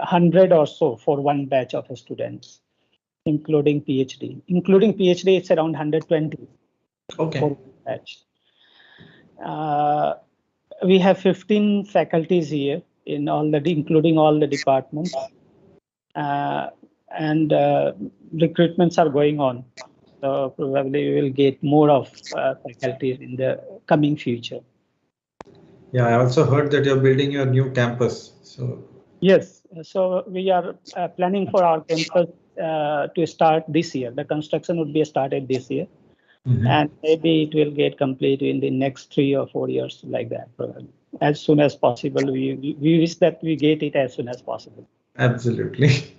100 or so for one batch of students, including PhD. Including PhD, it's around 120 for one batch. We have 15 faculties here in including all the departments, and recruitments are going on. So probably we will get more of faculties in the coming future. Yeah, I also heard that you're building your new campus. So yes, so we are planning for our campus to start this year. The construction would be started this year, and maybe it will get complete in the next 3 or 4 years, like that. As soon as possible. We wish that we get it as soon as possible. Absolutely.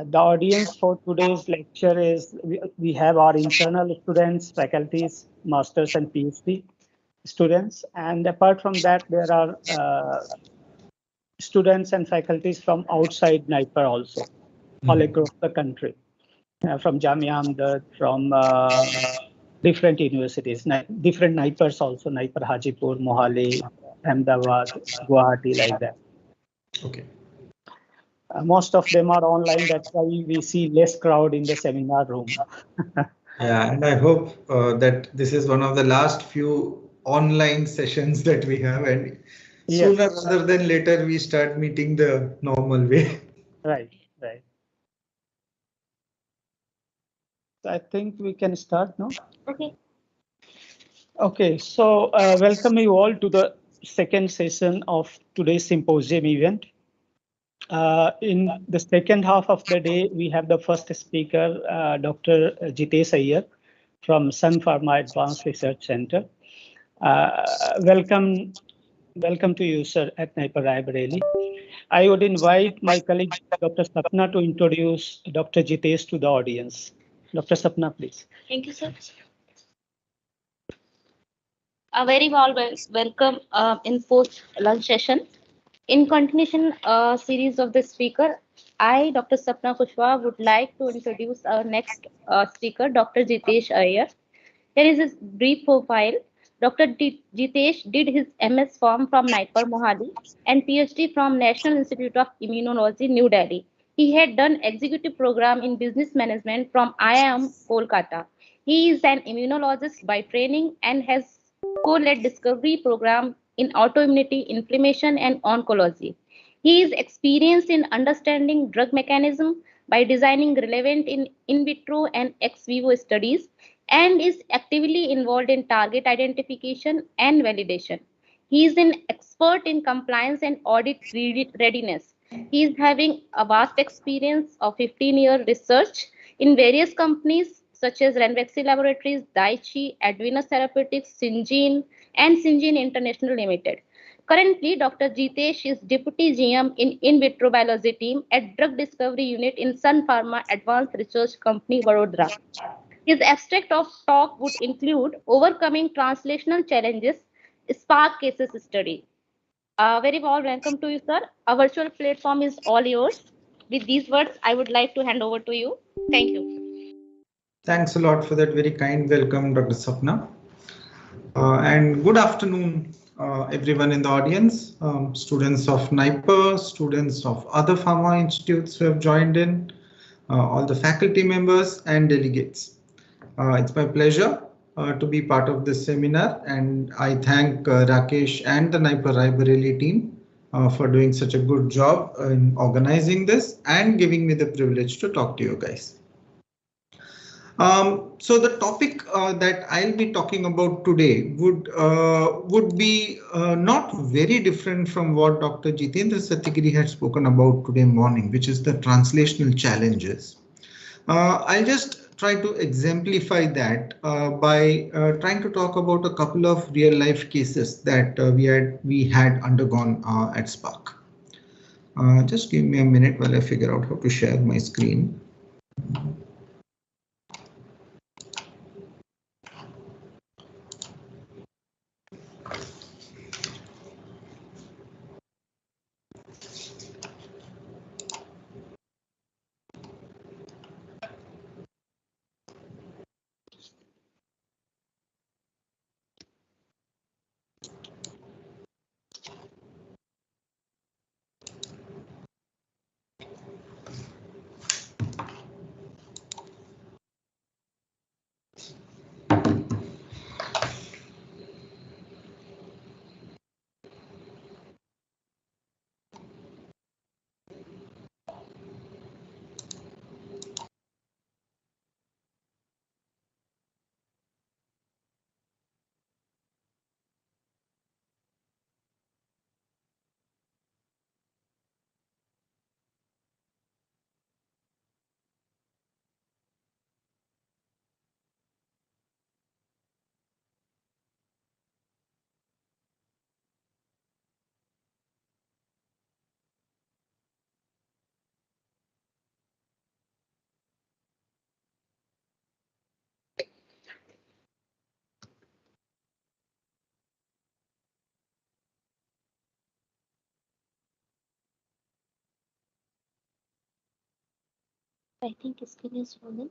The audience for today's lecture is we have our internal students, faculties, masters, and PhD students. And apart from that, there are students and faculties from outside NIPER also, all across the country, from Jamia Hamdard, from different universities, different NIPERs also, NIPER Hajipur, Mohali, Ahmedabad, Guwahati, like that. Okay. Most of them are online. That's why we see less crowd in the seminar room. Yeah, and I hope that this is one of the last few online sessions that we have, and sooner rather than later we start meeting the normal way. Right, right. I think we can start now. Okay. Okay, so welcome you all to the second session of today's symposium event. In the second half of the day, we have the first speaker, Dr. Jitesh Iyer from Sun Pharma Advanced Research Center. Welcome to you, sir, at Raebareli. I would invite my colleague, Dr. Sapna, to introduce Dr. Jitesh to the audience. Dr. Sapna, please. Thank you, sir. A very warm welcome in post-lunch session. In continuation series of the speaker, I, Dr. Sapna Kushwaha, would like to introduce our next speaker, Dr. Jitesh Iyer. Here is his brief profile. Dr. Jitesh did his MS Pharm from NIPER Mohali and PhD from National Institute of Immunology, New Delhi. He had done executive program in business management from IIM Kolkata. He is an immunologist by training and has co-led discovery program in autoimmunity, inflammation, and oncology. He is experienced in understanding drug mechanism by designing relevant in vitro and ex vivo studies, and is actively involved in target identification and validation. He is an expert in compliance and audit readiness. He is having a vast experience of 15-year research in various companies such as Ranbaxy Laboratories, Daiichi, Advenus Therapeutics, Syngene, and Syngene International Limited. Currently, Dr. Jitesh is Deputy GM in vitro biology team at Drug Discovery Unit in Sun Pharma Advanced Research Company, Vadodara. His abstract of talk would include overcoming translational challenges, Spark cases study. Very warm welcome to you, sir. Our virtual platform is all yours. With these words, I would like to hand over to you. Thank you. Thanks a lot for that very kind welcome, Dr. Sapna. And good afternoon, everyone in the audience, students of NIPER, students of other pharma institutes who have joined in, all the faculty members and delegates. It's my pleasure to be part of this seminar, and I thank Rakesh and the NIPER Raebareli team for doing such a good job in organizing this and giving me the privilege to talk to you guys. So the topic that I'll be talking about today would be not very different from what Dr. Jitendra Satyagiri had spoken about today morning, which is the translational challenges. I'll just try to exemplify that by trying to talk about a couple of real life cases that we had undergone at Spark. Just give me a minute while I figure out how to share my screen. I think screen is rolling.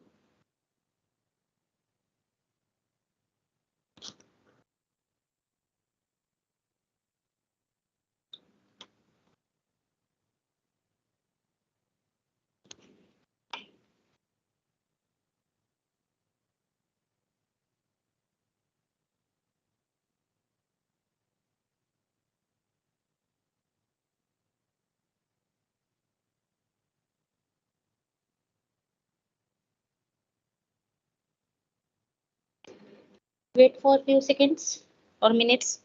Wait for a few seconds or minutes.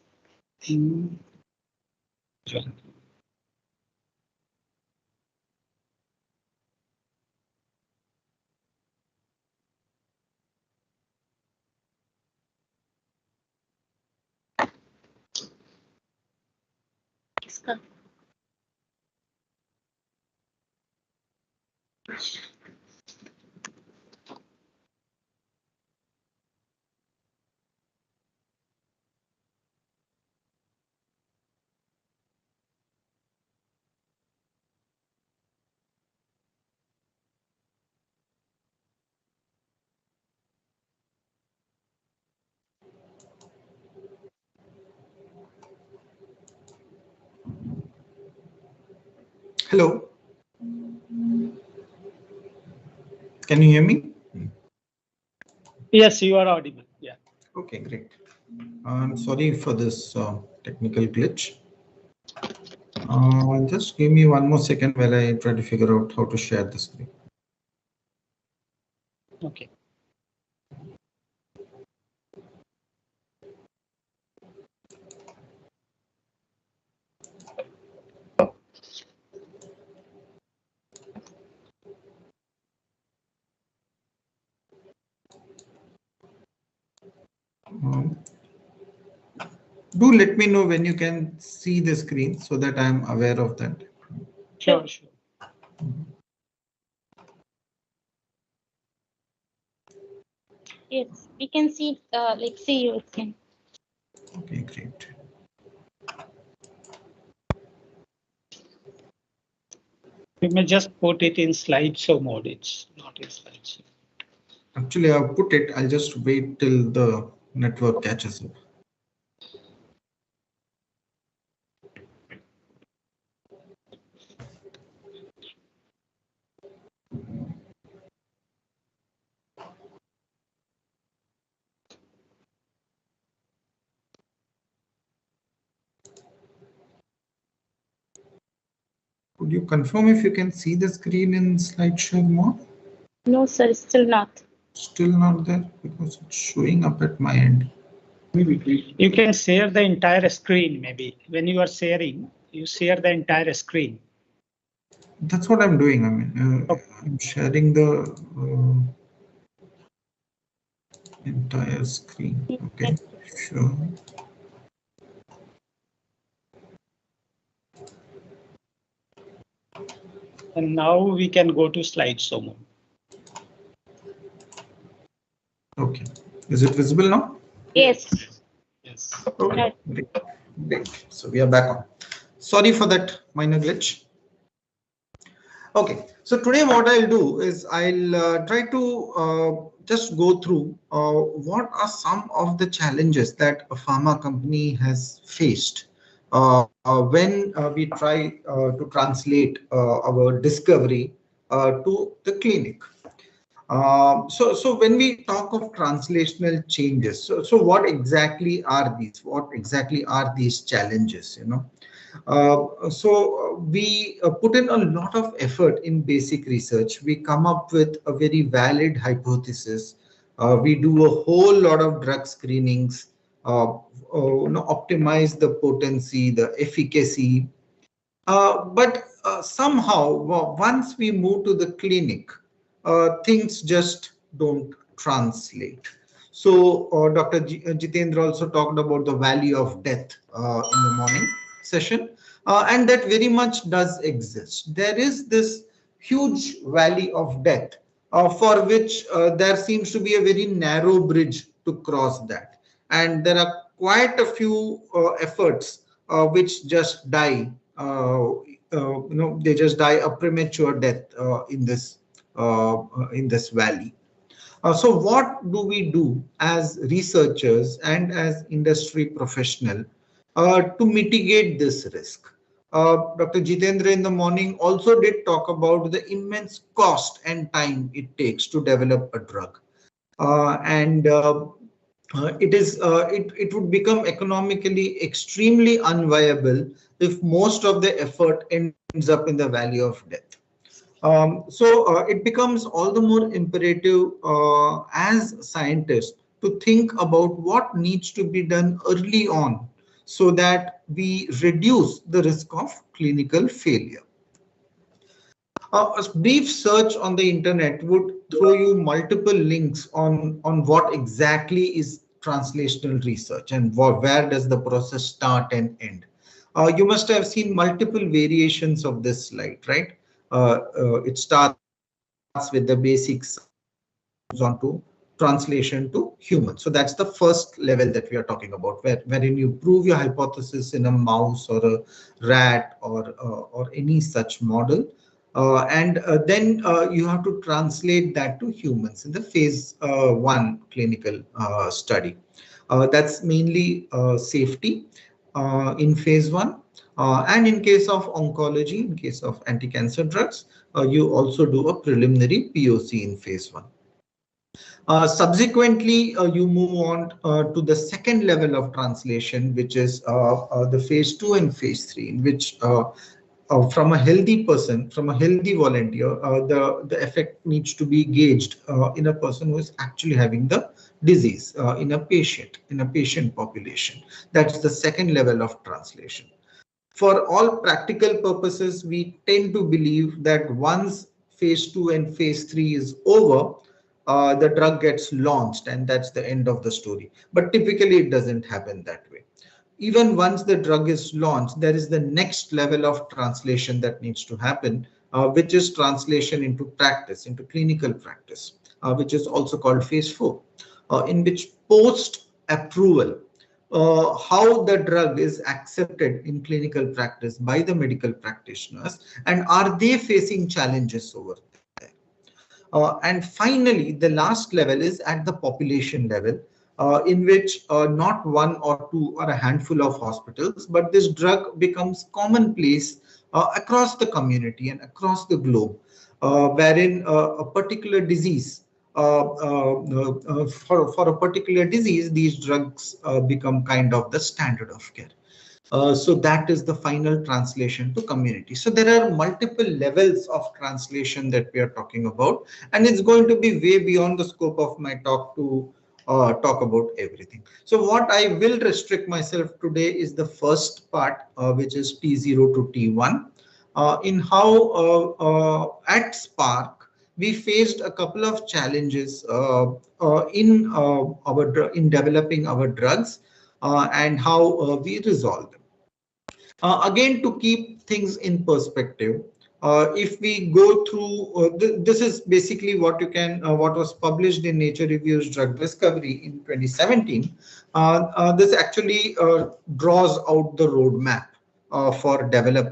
इसका Hello. Can you hear me? Yes, you are audible. Yeah. Okay, great. I'm sorry for this technical glitch. Just give me one more second while I try to figure out how to share the screen. Okay. Do let me know when you can see the screen so that I'm aware of that. Sure, sure. yes, we can see see you again. Okay, great. You may just put it in slideshow mode. It's not in slideshow. Actually, I've put it. I'll just wait till the network catches up. Could you confirm if you can see the screen in slideshow mode? No, sir, still not. Still not there because it's showing up at my end. You can share the entire screen maybe. When you are sharing, you share the entire screen. That's what I'm doing. I mean, I'm sharing the entire screen. Okay, sure. And now we can go to slideshow mode. Okay. Is it visible now? Yes. Yes. Okay. Great. Great. So we are back on. Sorry for that minor glitch. Okay. So today what I'll do is I'll try to just go through what are some of the challenges that a pharma company has faced when we try to translate our discovery to the clinic. So when we talk of translational changes, so what exactly are these? What exactly are these challenges? So we put in a lot of effort in basic research. We come up with a very valid hypothesis. We do a whole lot of drug screenings, optimize the potency, the efficacy. But somehow, once we move to the clinic, things just don't translate. So Dr. Jitendra also talked about the valley of death in the morning session, and that very much does exist. There is this huge valley of death for which there seems to be a very narrow bridge to cross that. And there are quite a few efforts which just die, they just die a premature death in this in this valley. So what do we do as researchers and as industry professional to mitigate this risk? Dr. Jitendra in the morning also did talk about the immense cost and time it takes to develop a drug. It would become economically extremely unviable if most of the effort ends up in the valley of death. It becomes all the more imperative as scientists to think about what needs to be done early on so that we reduce the risk of clinical failure. A brief search on the internet would throw you multiple links on what exactly is translational research and where does the process start and end. You must have seen multiple variations of this slide, right? It starts with the basic science and moves on to translation to human. So that's the first level that we are talking about, wherein you prove your hypothesis in a mouse or a rat or any such model. Then you have to translate that to humans in the phase 1 clinical study. That's mainly safety in phase 1. And in case of oncology, in case of anti-cancer drugs, you also do a preliminary POC in phase 1. Subsequently, you move on to the second level of translation, which is the phase 2 and phase 3, in which from a healthy person, from a healthy volunteer, the effect needs to be gauged in a person who is actually having the disease, in a patient population. That's the second level of translation. For all practical purposes, we tend to believe that once phase 2 and phase 3 is over, the drug gets launched and that's the end of the story. But typically it doesn't happen that way. Even once the drug is launched, there is the next level of translation that needs to happen, which is translation into practice, into clinical practice, which is also called phase 4, in which post-approval, how the drug is accepted in clinical practice by the medical practitioners, and are they facing challenges over there. And finally, the last level is at the population level, in which not one or two or a handful of hospitals, but this drug becomes commonplace across the community and across the globe, wherein a particular disease, for a particular disease, these drugs become kind of the standard of care. So that is the final translation to community. So there are multiple levels of translation that we are talking about, and it's going to be way beyond the scope of my talk to talk about everything. So what I will restrict myself today is the first part, which is T0 to T1, in how at Spark we faced a couple of challenges in developing our drugs and how we resolved them. Again, to keep things in perspective, if we go through, this is basically what you can, what was published in Nature Reviews Drug Discovery in 2017. This actually draws out the roadmap for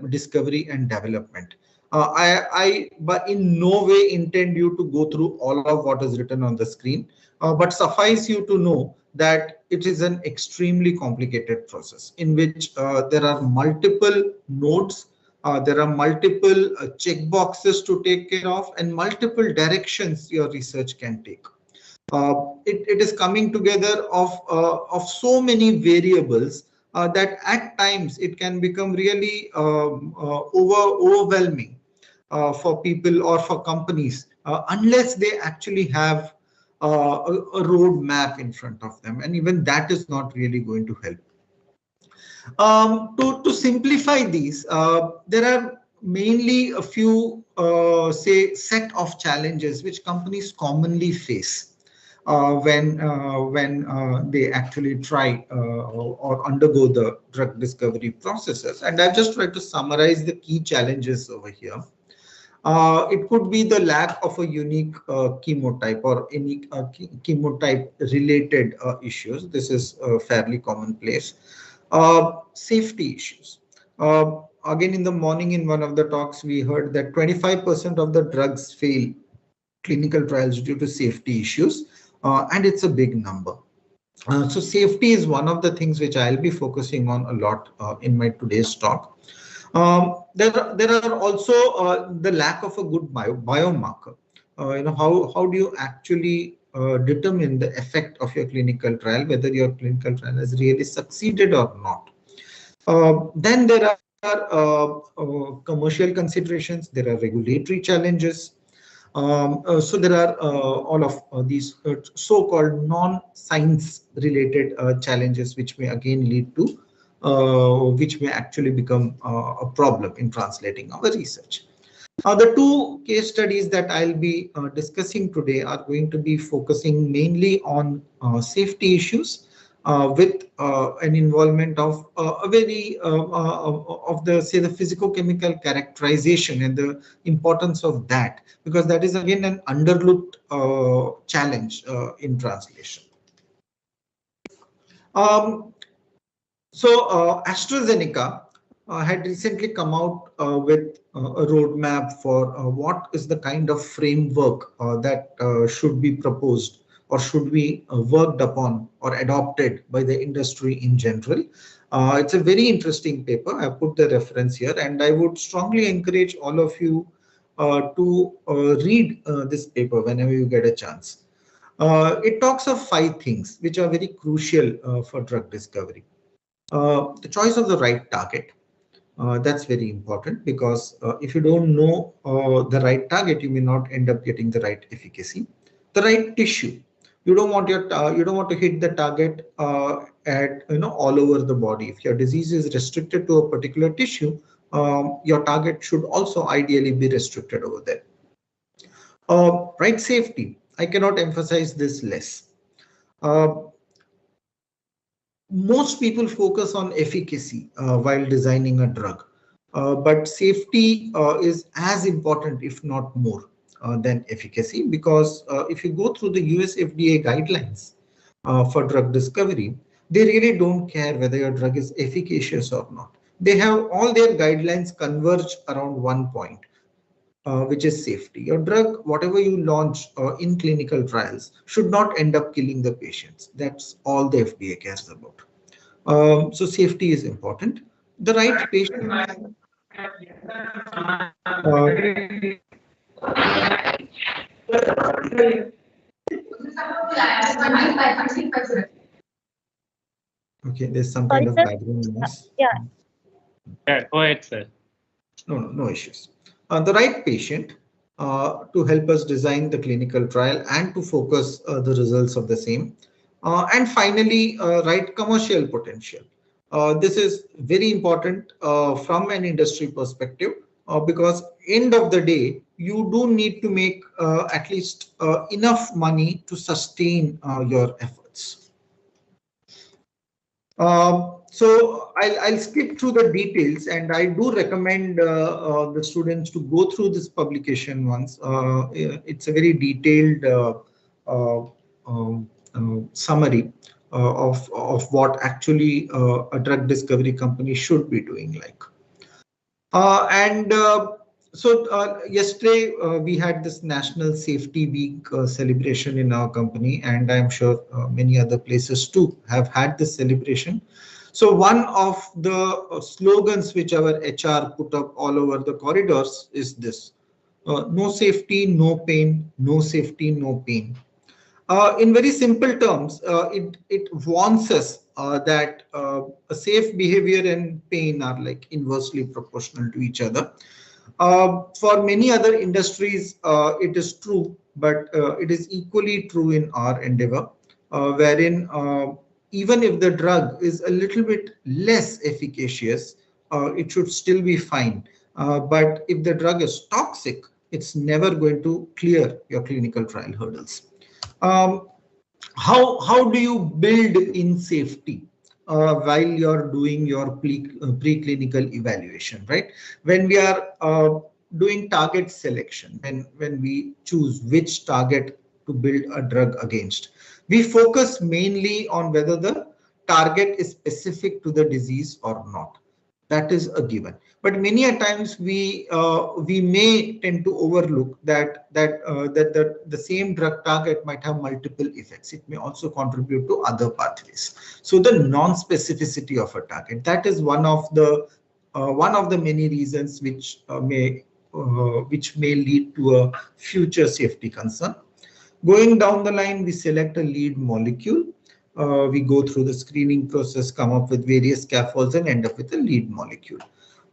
discovery and development. But in no way intend you to go through all of what is written on the screen, but suffice you to know that it is an extremely complicated process in which there are multiple nodes, there are multiple checkboxes to take care of, and multiple directions your research can take. It is coming together of so many variables that at times it can become really overwhelming for people or for companies unless they actually have a roadmap in front of them, and even that is not really going to help. To simplify these, there are mainly a few set of challenges which companies commonly face when they actually try or undergo the drug discovery processes. And I've just tried to summarize the key challenges over here. It could be the lack of a unique chemotype or any chemotype related issues. This is fairly commonplace. Safety issues. Again, in the morning in one of the talks, we heard that 25% of the drugs fail clinical trials due to safety issues, and it's a big number. So safety is one of the things which I'll be focusing on a lot in my today's talk. There are also the lack of a good biomarker. How do you actually determine the effect of your clinical trial, whether your clinical trial has really succeeded or not? Then there are commercial considerations, there are regulatory challenges. So there are all of these so-called non-science related challenges, which may again lead to, which may actually become a problem in translating our research. The two case studies that I'll be discussing today are going to be focusing mainly on safety issues with an involvement of a very of the, say, the physicochemical characterization and the importance of that, because that is again an underlooked challenge in translation. AstraZeneca had recently come out with a roadmap for what is the kind of framework that should be proposed or should be worked upon or adopted by the industry in general. It's a very interesting paper. I put the reference here, and I would strongly encourage all of you to read this paper whenever you get a chance. It talks of 5 things which are very crucial for drug discovery. The choice of the right target. That's very important, because if you don't know the right target, you may not end up getting the right efficacy. The right tissue. You don't want to hit the target at all over the body. If your disease is restricted to a particular tissue, your target should also ideally be restricted over there. Right safety. I cannot emphasize this less. Most people focus on efficacy while designing a drug, but safety is as important, if not more, than efficacy, because if you go through the US FDA guidelines for drug discovery, they really don't care whether your drug is efficacious or not. They have all their guidelines converge around one point, which is safety. Your drug, whatever you launch in clinical trials, should not end up killing the patients. That's all the FDA cares about. So safety is important. The right patient. Okay, there's some kind of background noise. Yeah, go ahead, sir. No issues. The right patient to help us design the clinical trial and to focus the results of the same. And finally, right commercial potential. This is very important from an industry perspective, because end of the day, you do need to make at least enough money to sustain your efforts. So I'll skip through the details, and I do recommend the students to go through this publication once. It's a very detailed summary of what actually a drug discovery company should be doing like. So yesterday we had this National Safety Week celebration in our company, and I'm sure many other places too have had this celebration. So one of the slogans which our HR put up all over the corridors is this: no safety, no pain; no safety, no pain. In very simple terms, it warns us that a safe behavior and pain are like inversely proportional to each other. For many other industries, it is true, but it is equally true in our endeavor, wherein even if the drug is a little bit less efficacious, it should still be fine. But if the drug is toxic, it's never going to clear your clinical trial hurdles. How do you build in safety while you're doing your preclinical evaluation, right? When we are doing target selection, when we choose which target to build a drug against, we focus mainly on whether the target is specific to the disease or not. That is a given. But many a times we may tend to overlook that the same drug target might have multiple effects. It may also contribute to other pathways. So the non-specificity of a target, that is one of the many reasons which may lead to a future safety concern. Going down the line, we select a lead molecule. We go through the screening process, come up with various scaffolds, and end up with a lead molecule.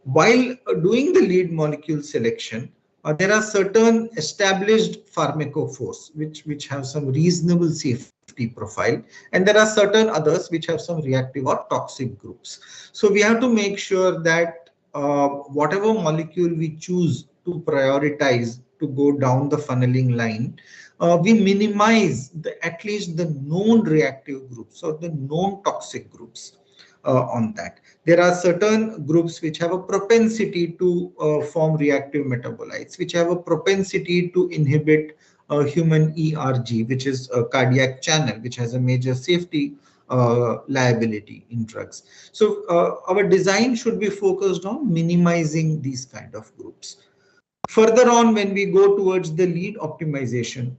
While doing the lead molecule selection, there are certain established pharmacophores which have some reasonable safety profile, and there are certain others which have some reactive or toxic groups. So we have to make sure that whatever molecule we choose to prioritize to go down the funneling line, we minimize at least the known reactive groups or the known toxic groups on that. There are certain groups which have a propensity to form reactive metabolites, which have a propensity to inhibit human ERG, which is a cardiac channel, which has a major safety liability in drugs. So our design should be focused on minimizing these kind of groups. Further on, when we go towards the lead optimization,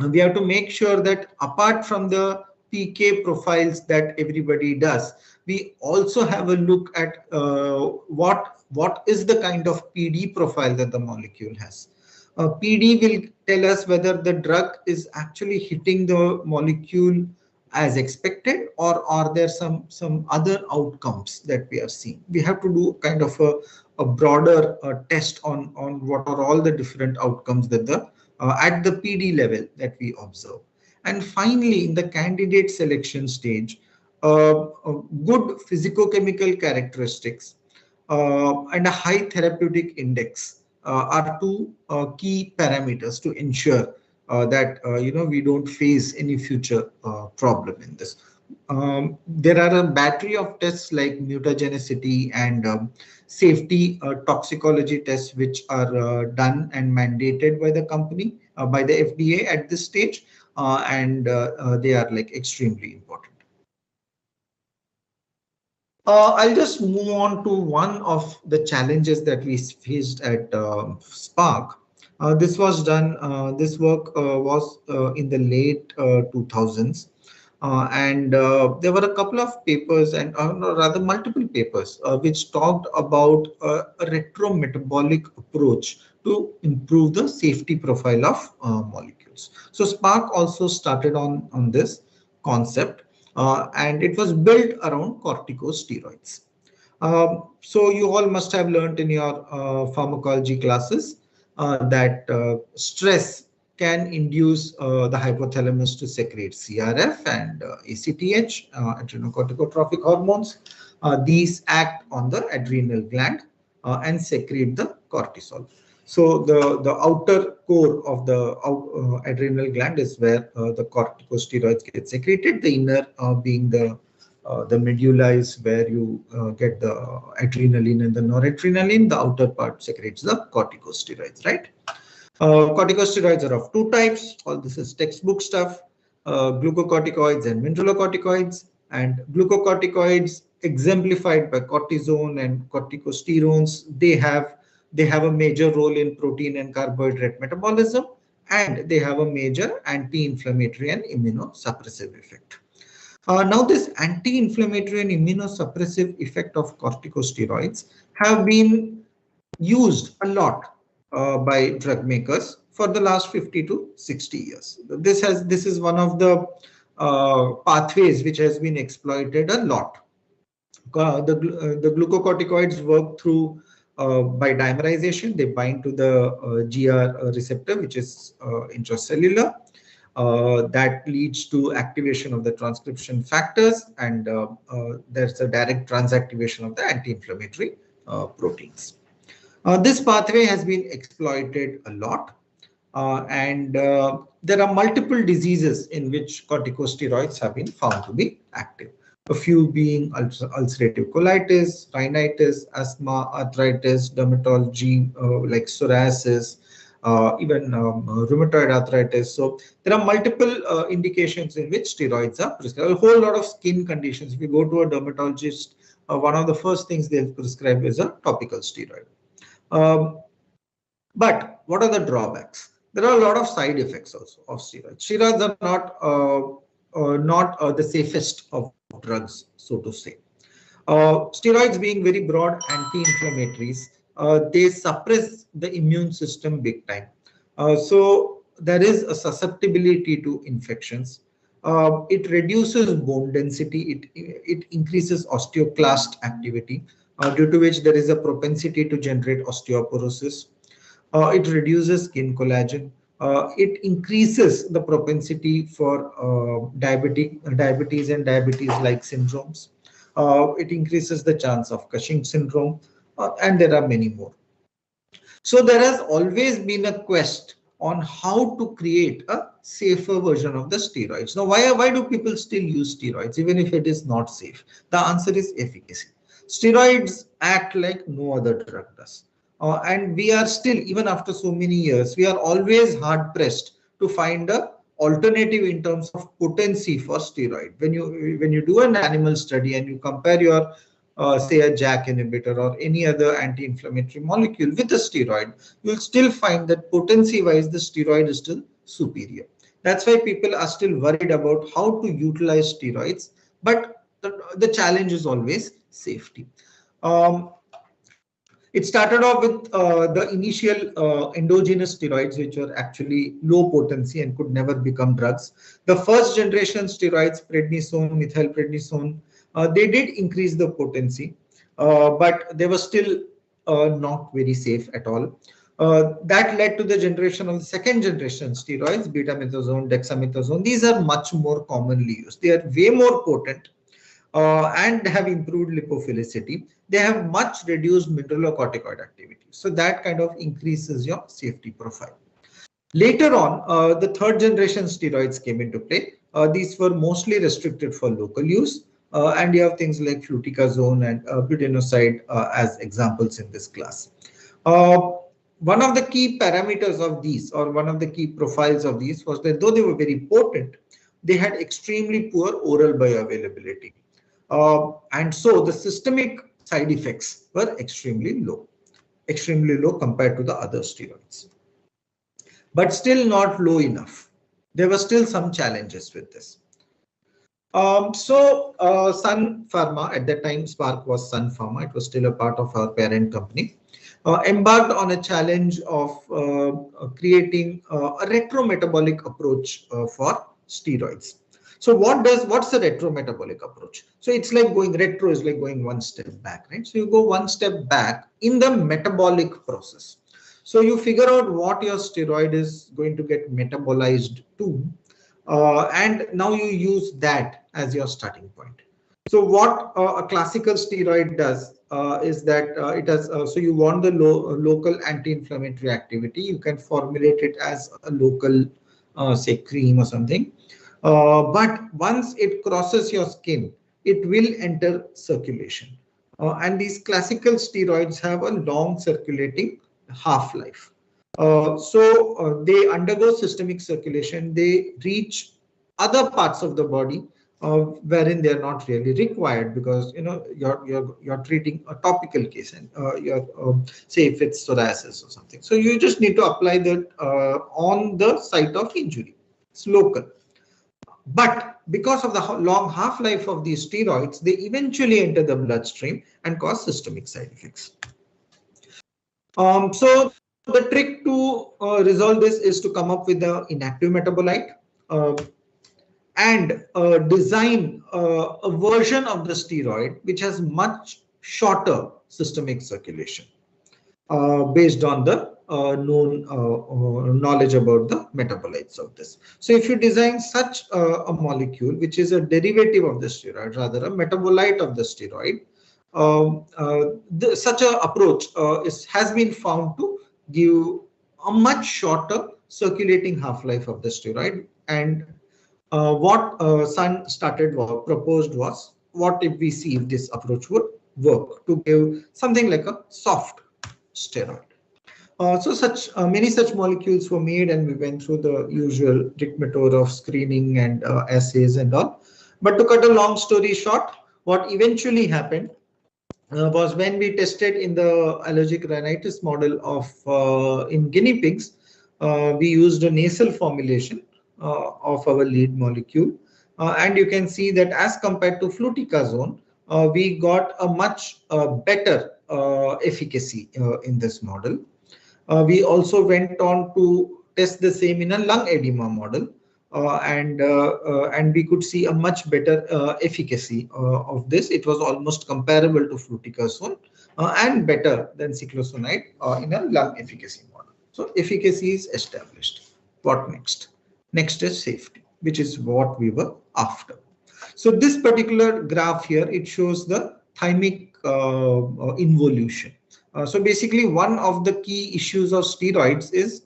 we have to make sure that apart from the PK profiles that everybody does, we also have a look at what is the kind of PD profile that the molecule has. PD will tell us whether the drug is actually hitting the molecule as expected, or are there some other outcomes that we are seeing. We have to do kind of a broader test on what are all the different outcomes that at the PD level that we observe. And finally, in the candidate selection stage, good physicochemical characteristics and a high therapeutic index are two key parameters to ensure that we don't face any future problem in this. There are a battery of tests like mutagenicity and safety toxicology tests, which are done and mandated by the company, by the FDA at this stage, and they are like extremely important. I'll just move on to one of the challenges that we faced at Spark. This was done. This work was in the late 2000s. And there were a couple of papers, and rather multiple papers, which talked about a retrometabolic approach to improve the safety profile of molecules. So Spark also started on this concept, and it was built around corticosteroids. So you all must have learned in your pharmacology classes that stress can induce the hypothalamus to secrete CRF and ACTH, adrenocorticotropic hormones. These act on the adrenal gland and secrete the cortisol. So the outer core of the adrenal gland is where the corticosteroids get secreted. The inner being the medulla is where you get the adrenaline and the noradrenaline. The outer part secretes the corticosteroids, right? Corticosteroids are of two types. All this is textbook stuff. Glucocorticoids and mineralocorticoids. And glucocorticoids exemplified by cortisone and corticosterones. They have a major role in protein and carbohydrate metabolism, and they have a major anti-inflammatory and immunosuppressive effect. Now, this anti-inflammatory and immunosuppressive effect of corticosteroids have been used a lot by drug makers for the last 50 to 60 years. This is one of the pathways which has been exploited a lot. The glucocorticoids work through by dimerization. They bind to the GR receptor, which is intracellular. That leads to activation of the transcription factors, and there's a direct transactivation of the anti-inflammatory proteins. This pathway has been exploited a lot, and there are multiple diseases in which corticosteroids have been found to be active. A few being ulcerative colitis, rhinitis, asthma, arthritis, dermatology like psoriasis, even rheumatoid arthritis. So there are multiple indications in which steroids are prescribed. A whole lot of skin conditions. If you go to a dermatologist, one of the first things they'll prescribe is a topical steroid. But what are the drawbacks? There are a lot of side effects also of steroids. Steroids are not the safest of drugs, so to say. Steroids being very broad anti-inflammatories, they suppress the immune system big time. So there is a susceptibility to infections. It reduces bone density. It increases osteoclast activity, due to which there is a propensity to generate osteoporosis. It reduces skin collagen. It increases the propensity for diabetes and diabetes-like syndromes. It increases the chance of Cushing syndrome, and there are many more. So there has always been a quest on how to create a safer version of the steroids. Now, why do people still use steroids even if it is not safe? The answer is efficacy. Steroids act like no other drug does. And we are still, even after so many years, we are always hard pressed to find a alternative in terms of potency for steroid. When you do an animal study and you compare your say a JAK inhibitor or any other anti-inflammatory molecule with a steroid, you'll still find that potency-wise the steroid is still superior. That's why people are still worried about how to utilize steroids, but the challenge is always safety. It started off with the initial endogenous steroids, which were actually low potency and could never become drugs. The first generation steroids, prednisone, methylprednisone, they did increase the potency, but they were still not very safe at all. That led to the generation of the second generation steroids, betamethasone, dexamethasone. These are much more commonly used. They are way more potent and have improved lipophilicity. They have much reduced mineralocorticoid activity. So that kind of increases your safety profile. Later on, the third generation steroids came into play. These were mostly restricted for local use. And you have things like fluticasone and budesonide as examples in this class. One of the key parameters of these, or one of the key profiles of these, was that though they were very potent, they had extremely poor oral bioavailability. And so the systemic side effects were extremely low compared to the other steroids. But still not low enough. There were still some challenges with this. Sun Pharma, at that time Spark was Sun Pharma, it was still a part of our parent company, embarked on a challenge of creating a retrometabolic approach for steroids. So what's the retrometabolic approach? So it's like retro is like going one step back, right? So you go one step back in the metabolic process. So you figure out what your steroid is going to get metabolized to, and now you use that as your starting point. So what a classical steroid does is that it has, so you want the local anti-inflammatory activity. You can formulate it as a local, say, cream or something. But once it crosses your skin, it will enter circulation. And these classical steroids have a long circulating half-life. They undergo systemic circulation. They reach other parts of the body wherein they are not really required, because you're treating a topical case, and say if it's psoriasis or something. So you just need to apply that on the site of injury. It's local. But because of the long half-life of these steroids, they eventually enter the bloodstream and cause systemic side effects. So the trick to resolve this is to come up with an inactive metabolite and design a version of the steroid which has much shorter systemic circulation based on the known knowledge about the metabolites of this. So if you design such a molecule, which is a derivative of the steroid, rather a metabolite of the steroid, such an approach has been found to give a much shorter circulating half-life of the steroid. And what Sun proposed was, what if we see if this approach would work to give something like a soft steroid. So many such molecules were made, and we went through the usual rigmarole of screening and assays and all. But to cut a long story short, what eventually happened was when we tested in the allergic rhinitis model of in guinea pigs. We used a nasal formulation of our lead molecule, and you can see that as compared to fluticasone, we got a much better efficacy in this model. We also went on to test the same in a lung edema model, and we could see a much better efficacy of this. It was almost comparable to fluticasone and better than cyclophosphamide in a lung efficacy model. So efficacy is established. What next? Next is safety, which is what we were after. So this particular graph here, it shows the thymic involution. So basically, one of the key issues of steroids is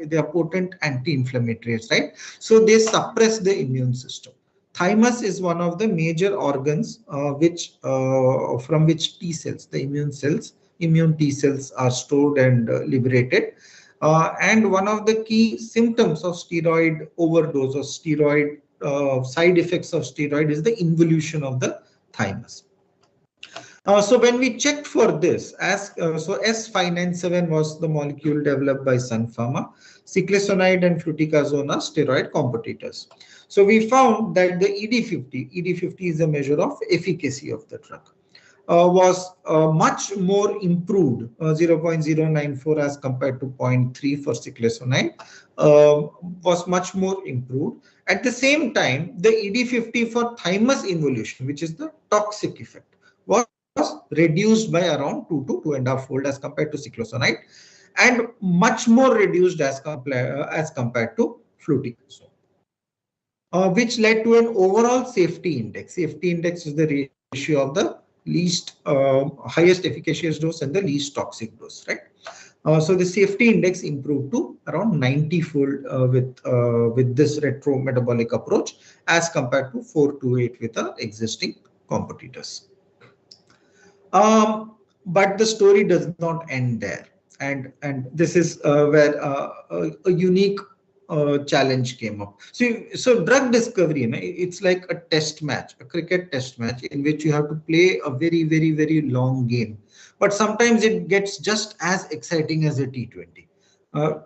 they are potent anti-inflammatories, right? So they suppress the immune system. Thymus is one of the major organs from which T cells, the immune T cells are stored and liberated. And one of the key symptoms of steroid overdose or steroid side effects of steroid is the involution of the thymus. So when we checked for this, so S597 was the molecule developed by Sun Pharma. Cyclophosphamide and fluticasone are steroid competitors. So we found that the ED50 is a measure of efficacy of the drug, was much more improved, 0.094 as compared to 0.3 for cyclophosphamide, was much more improved. At the same time, the ED50 for thymus involution, which is the toxic effect, was reduced by around 2 to 2.5 fold as compared to cyclophosphamide, and much more reduced as compared to fluticasone, which led to an overall safety index. Safety index is the ratio of the least highest efficacious dose and the least toxic dose, right? So the safety index improved to around 90-fold with this retro metabolic approach as compared to 4 to 8 with the existing competitors. But the story does not end there, and this is where a unique challenge came up. So drug discovery, it's like a test match, a cricket test match in which you have to play a very, very, very long game. But sometimes it gets just as exciting as a T20.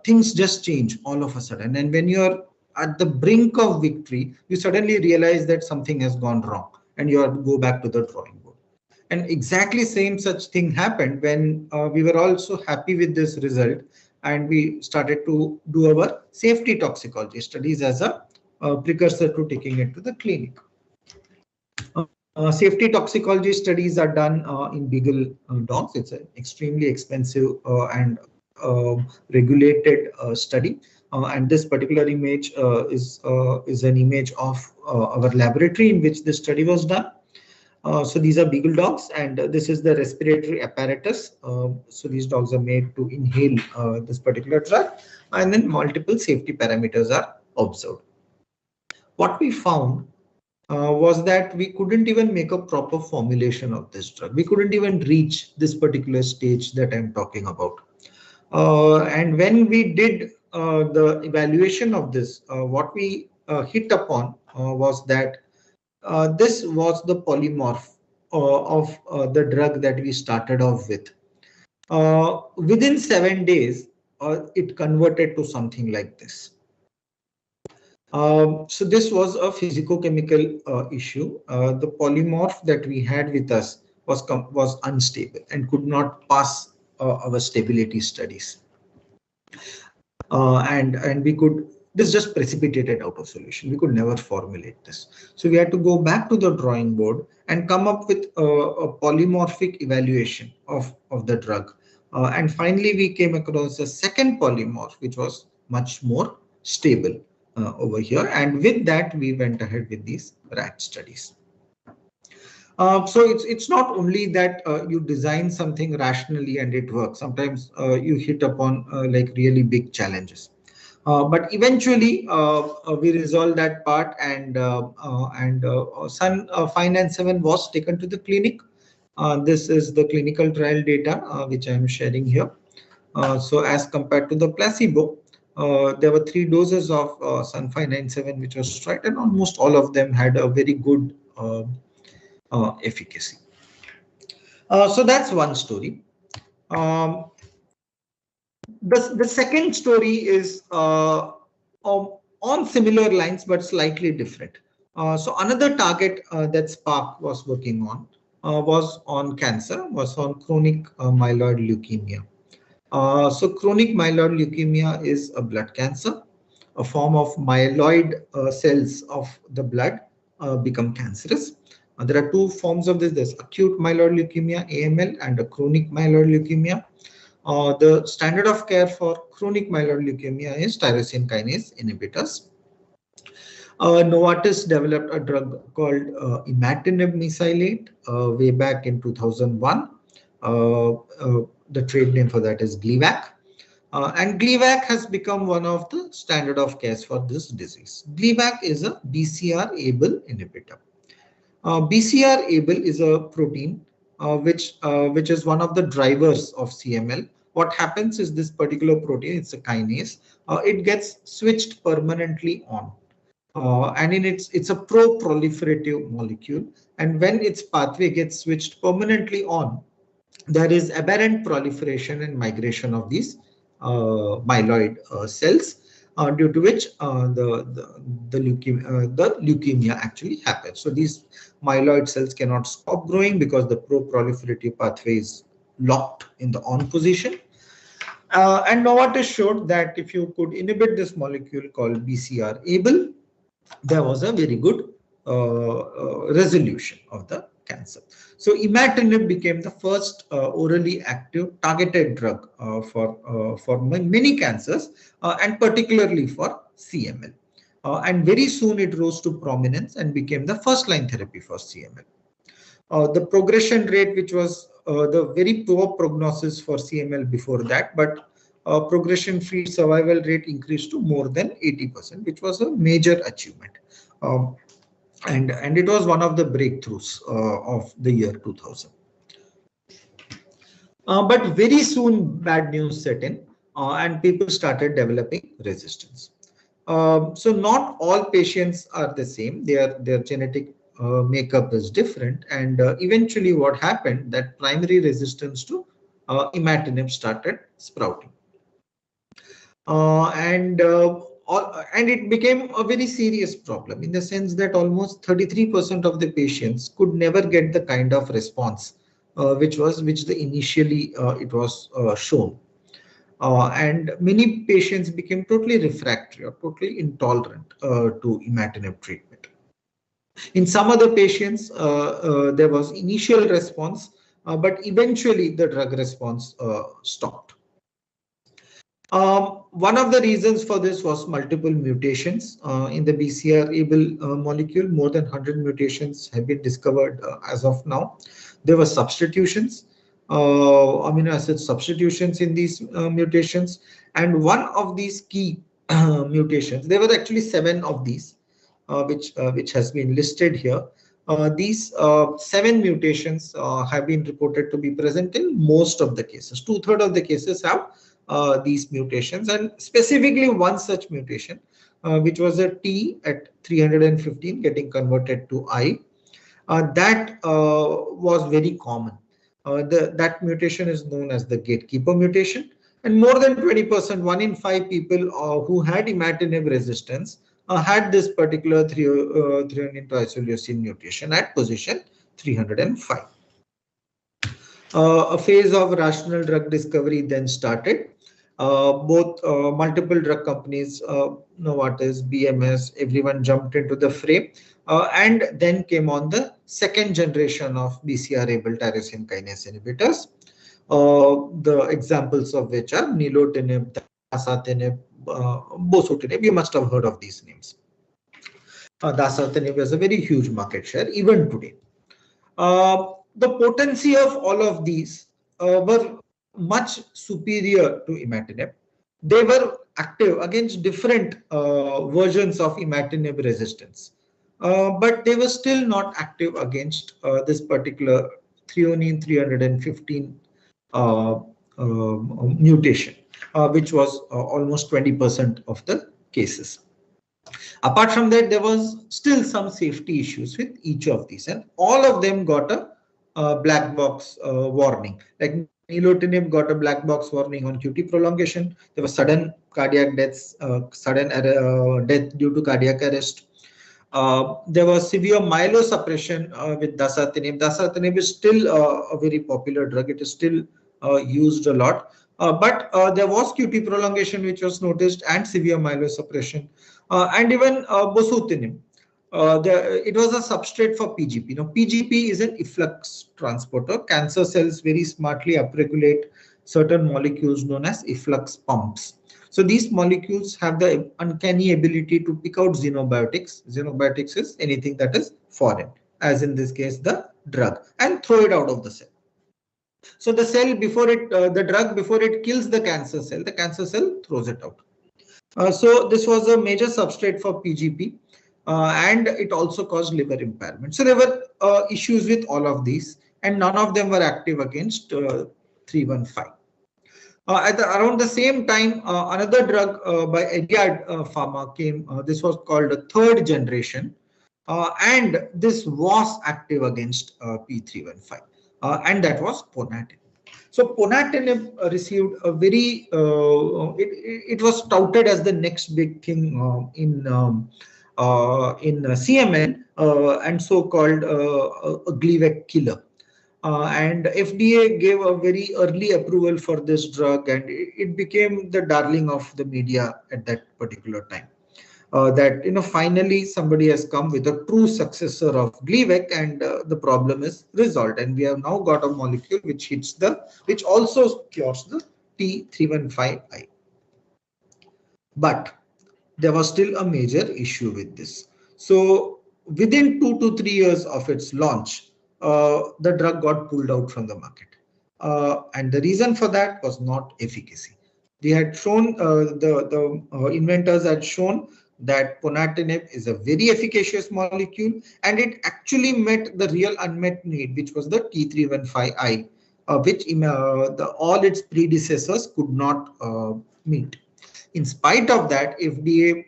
Things just change all of a sudden, and when you're at the brink of victory, you suddenly realize that something has gone wrong, and you have to go back to the drawing board. And exactly same such thing happened when we were also happy with this result, and we started to do our safety toxicology studies as a precursor to taking it to the clinic. Safety toxicology studies are done in beagle dogs. It's an extremely expensive and regulated study. And this particular image is an image of our laboratory in which this study was done. So these are beagle dogs, and this is the respiratory apparatus. So these dogs are made to inhale this particular drug, and then multiple safety parameters are observed. What we found was that we couldn't even make a proper formulation of this drug. We couldn't even reach this particular stage that I'm talking about. And when we did the evaluation of this, what we hit upon was that this was the polymorph of the drug that we started off with. Within 7 days, it converted to something like this. So this was a physicochemical issue. The polymorph that we had with us was unstable and could not pass our stability studies. And we could, this just precipitated out of solution. We could never formulate this. So we had to go back to the drawing board and come up with a polymorphic evaluation of the drug. And finally, we came across a second polymorph, which was much more stable over here. And with that, we went ahead with these rat studies. So it's not only that you design something rationally and it works. Sometimes you hit upon like really big challenges. But eventually we resolved that part, and Sun 597 was taken to the clinic. This is the clinical trial data which I am sharing here. So as compared to the placebo, there were 3 doses of Sun 597 which was tried, and almost all of them had a very good efficacy. So that's one story. Um, the second story is on similar lines but slightly different. So another target that Spark was working on was on cancer, was on chronic myeloid leukemia. So chronic myeloid leukemia is a blood cancer, a form of myeloid cells of the blood become cancerous. There are two forms of this. There's acute myeloid leukemia, AML, and a chronic myeloid leukemia. The standard of care for chronic myeloid leukemia is tyrosine kinase inhibitors. Novartis developed a drug called imatinib mesylate way back in 2001. The trade name for that is Gleevec. And Gleevec has become one of the standard of care for this disease. Gleevec is a BCR-ABL inhibitor. BCR-ABL is a protein which is one of the drivers of CML. What happens is this particular protein, it's a kinase, it gets switched permanently on. And it's a pro-proliferative molecule. And when its pathway gets switched permanently on, there is aberrant proliferation and migration of these myeloid cells, due to which the leukemia actually happens. So these myeloid cells cannot stop growing because the pro-proliferative pathway is locked in the on position. And Novartis showed that if you could inhibit this molecule called BCR-ABL, there was a very good resolution of the cancer. So imatinib became the first orally active targeted drug for many cancers, and particularly for CML. And very soon it rose to prominence and became the first line therapy for CML. The progression rate, which was the very poor prognosis for CML before that, but progression-free survival rate increased to more than 80%, which was a major achievement. And it was one of the breakthroughs of the year 2000. But very soon bad news set in, and people started developing resistance. So not all patients are the same. Their genetic makeup is different, and eventually what happened, that primary resistance to imatinib started sprouting. And it became a very serious problem in the sense that almost 33% of the patients could never get the kind of response which the initially it was shown. And many patients became totally refractory or totally intolerant to imatinib treatment. In some other patients, there was initial response, but eventually the drug response stopped. One of the reasons for this was multiple mutations in the BCR-ABL molecule. More than 100 mutations have been discovered as of now. There were substitutions, amino acid substitutions in these mutations. And one of these key mutations, there were actually 7 of these, which has been listed here. These 7 mutations have been reported to be present in most of the cases. 2/3 of the cases have these mutations, and specifically one such mutation, which was a T at 315 getting converted to I, that was very common. That mutation is known as the Gatekeeper mutation, and more than 20%, 1 in 5 people who had imatinib resistance had this particular threonine isoleucine mutation at position 305. A phase of rational drug discovery then started. Both multiple drug companies, Novartis, BMS, everyone jumped into the fray, and then came on the second generation of BCR-ABL tyrosine kinase inhibitors. The examples of which are nilotinib, dasatinib, bosutinib. You must have heard of these names. Dasatinib has a very huge market share even today. The potency of all of these were much superior to imatinib. They were active against different versions of imatinib resistance, but they were still not active against this particular threonine 315 mutation, which was almost 20% of the cases. Apart from that, there was still some safety issues with each of these, and all of them got a black box warning. Like nilotinib got a black box warning on QT prolongation. There was sudden cardiac deaths, sudden death due to cardiac arrest. There was severe myelosuppression with dasatinib. Dasatinib is still a very popular drug. It is still used a lot. But there was QT prolongation which was noticed and severe myelosuppression. And even bosutinib. It was a substrate for PGP. Now, PGP is an efflux transporter. Cancer cells very smartly upregulate certain molecules known as efflux pumps. So these molecules have the uncanny ability to pick out xenobiotics. Xenobiotics is anything that is foreign, as in this case, the drug, and throw it out of the cell. So the cell before it, the drug before it kills the cancer cell throws it out. So this was a major substrate for PGP. And it also caused liver impairment. So there were issues with all of these, and none of them were active against 315. Around the same time, another drug by Ariad Pharma came. This was called a third generation, and this was active against P315, and that was ponatinib. So ponatinib received a very, it was touted as the next big thing in CML and so-called a Gleevec killer. And FDA gave a very early approval for this drug, and it became the darling of the media at that particular time. That finally somebody has come with a true successor of Gleevec, and the problem is resolved. And we have now got a molecule which also cures the T315I. But there was still a major issue with this. So within 2 to 3 years of its launch, the drug got pulled out from the market. And the reason for that was not efficacy. They had shown, the inventors had shown that ponatinib is a very efficacious molecule, and it actually met the real unmet need, which was the T315I, which all its predecessors could not meet. In spite of that, FDA,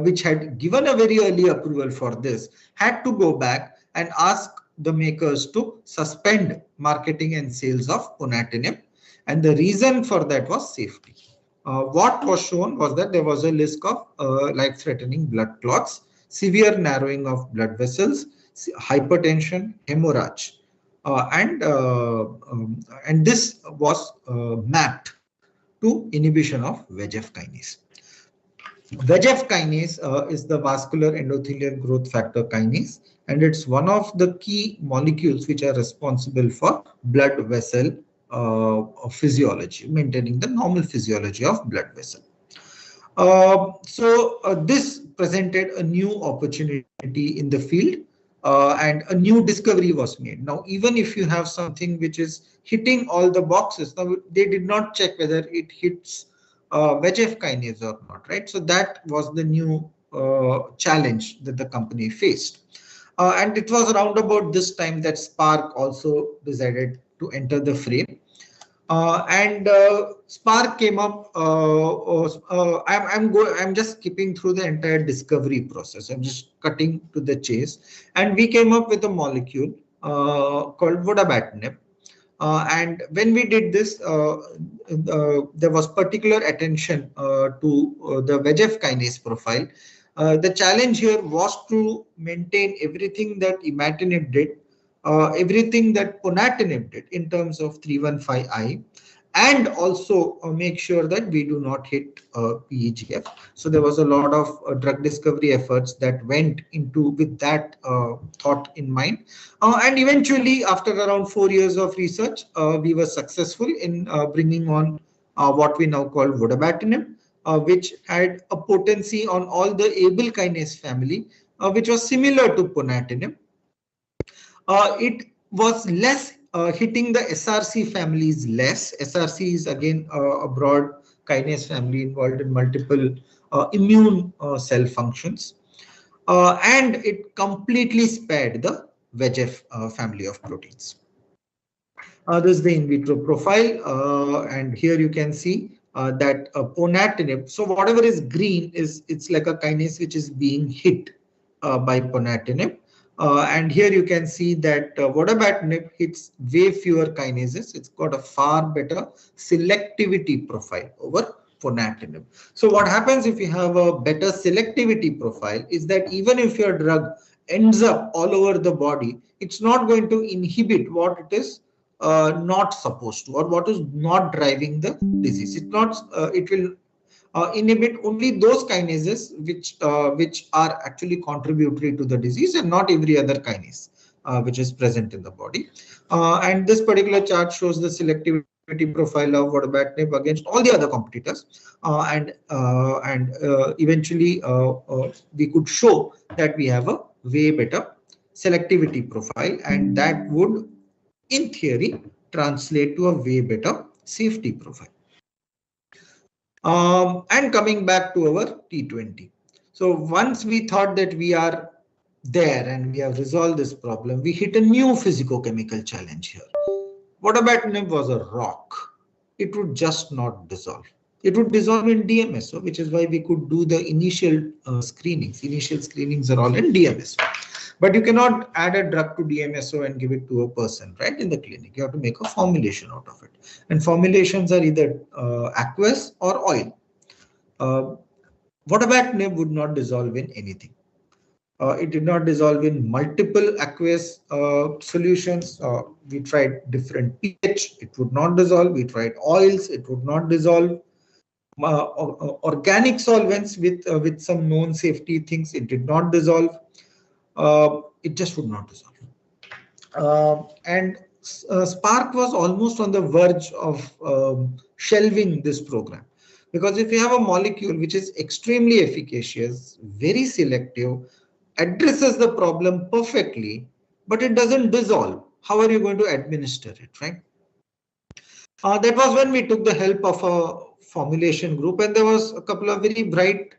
which had given a very early approval for this, had to go back and ask the makers to suspend marketing and sales of ponatinib. And the reason for that was safety. What was shown was that there was a risk of life-threatening blood clots, severe narrowing of blood vessels, hypertension, hemorrhage. And this was mapped to inhibition of VEGF kinase. VEGF kinase is the vascular endothelial growth factor kinase, and it's one of the key molecules which are responsible for blood vessel physiology, maintaining the normal physiology of blood vessel. This presented a new opportunity in the field, and a new discovery was made. Now, even if you have something which is hitting all the boxes, now they did not check whether it hits VEGF kinase or not, right? So that was the new challenge that the company faced. And it was around about this time that Spark also decided to enter the frame. Spark came up. I'm just skipping through the entire discovery process. I'm just cutting to the chase, and we came up with a molecule called vodobatinib. And when we did this, there was particular attention to the VEGF kinase profile. The challenge here was to maintain everything that imatinib did, everything that ponatinib did in terms of 315I, and also make sure that we do not hit PEGF. So there was a lot of drug discovery efforts that went into with that thought in mind. And eventually, after around 4 years of research, we were successful in bringing on what we now call vodobatinib, which had a potency on all the Abel kinase family, which was similar to ponatinib. It was less hitting the SRC families less. SRC is again a broad kinase family involved in multiple immune cell functions. And it completely spared the VEGF family of proteins. This is the in vitro profile, and here you can see that ponatinib. So whatever is green it's like a kinase which is being hit by ponatinib. And here you can see that vodobatinib hits way fewer kinases. It's got a far better selectivity profile over ponatinib. So what happens if you have a better selectivity profile is that even if your drug ends up all over the body, it's not going to inhibit what it is not supposed to, or what is not driving the disease. It will inhibit only those kinases which are actually contributory to the disease, and not every other kinase which is present in the body. And this particular chart shows the selectivity profile of vodobatinib against all the other competitors, eventually we could show that we have a way better selectivity profile, and that would in theory translate to a way better safety profile. And coming back to our T20. So once we thought that we are there and we have resolved this problem, we hit a new physicochemical challenge here. Vodobatinib was a rock. It would just not dissolve. It would dissolve in DMSO, which is why we could do the initial screenings. Initial screenings are all in DMSO. But you cannot add a drug to DMSO and give it to a person, right, in the clinic. You have to make a formulation out of it. And formulations are either aqueous or oil. Vodobatinib would not dissolve in anything. It did not dissolve in multiple aqueous solutions. We tried different pH. It would not dissolve. We tried oils. It would not dissolve. Organic solvents with some known safety things. It did not dissolve. It just would not dissolve. And Spark was almost on the verge of shelving this program, because if you have a molecule which is extremely efficacious, very selective, addresses the problem perfectly, but it doesn't dissolve, how are you going to administer it, right? That was when we took the help of a formulation group, and there was a couple of very bright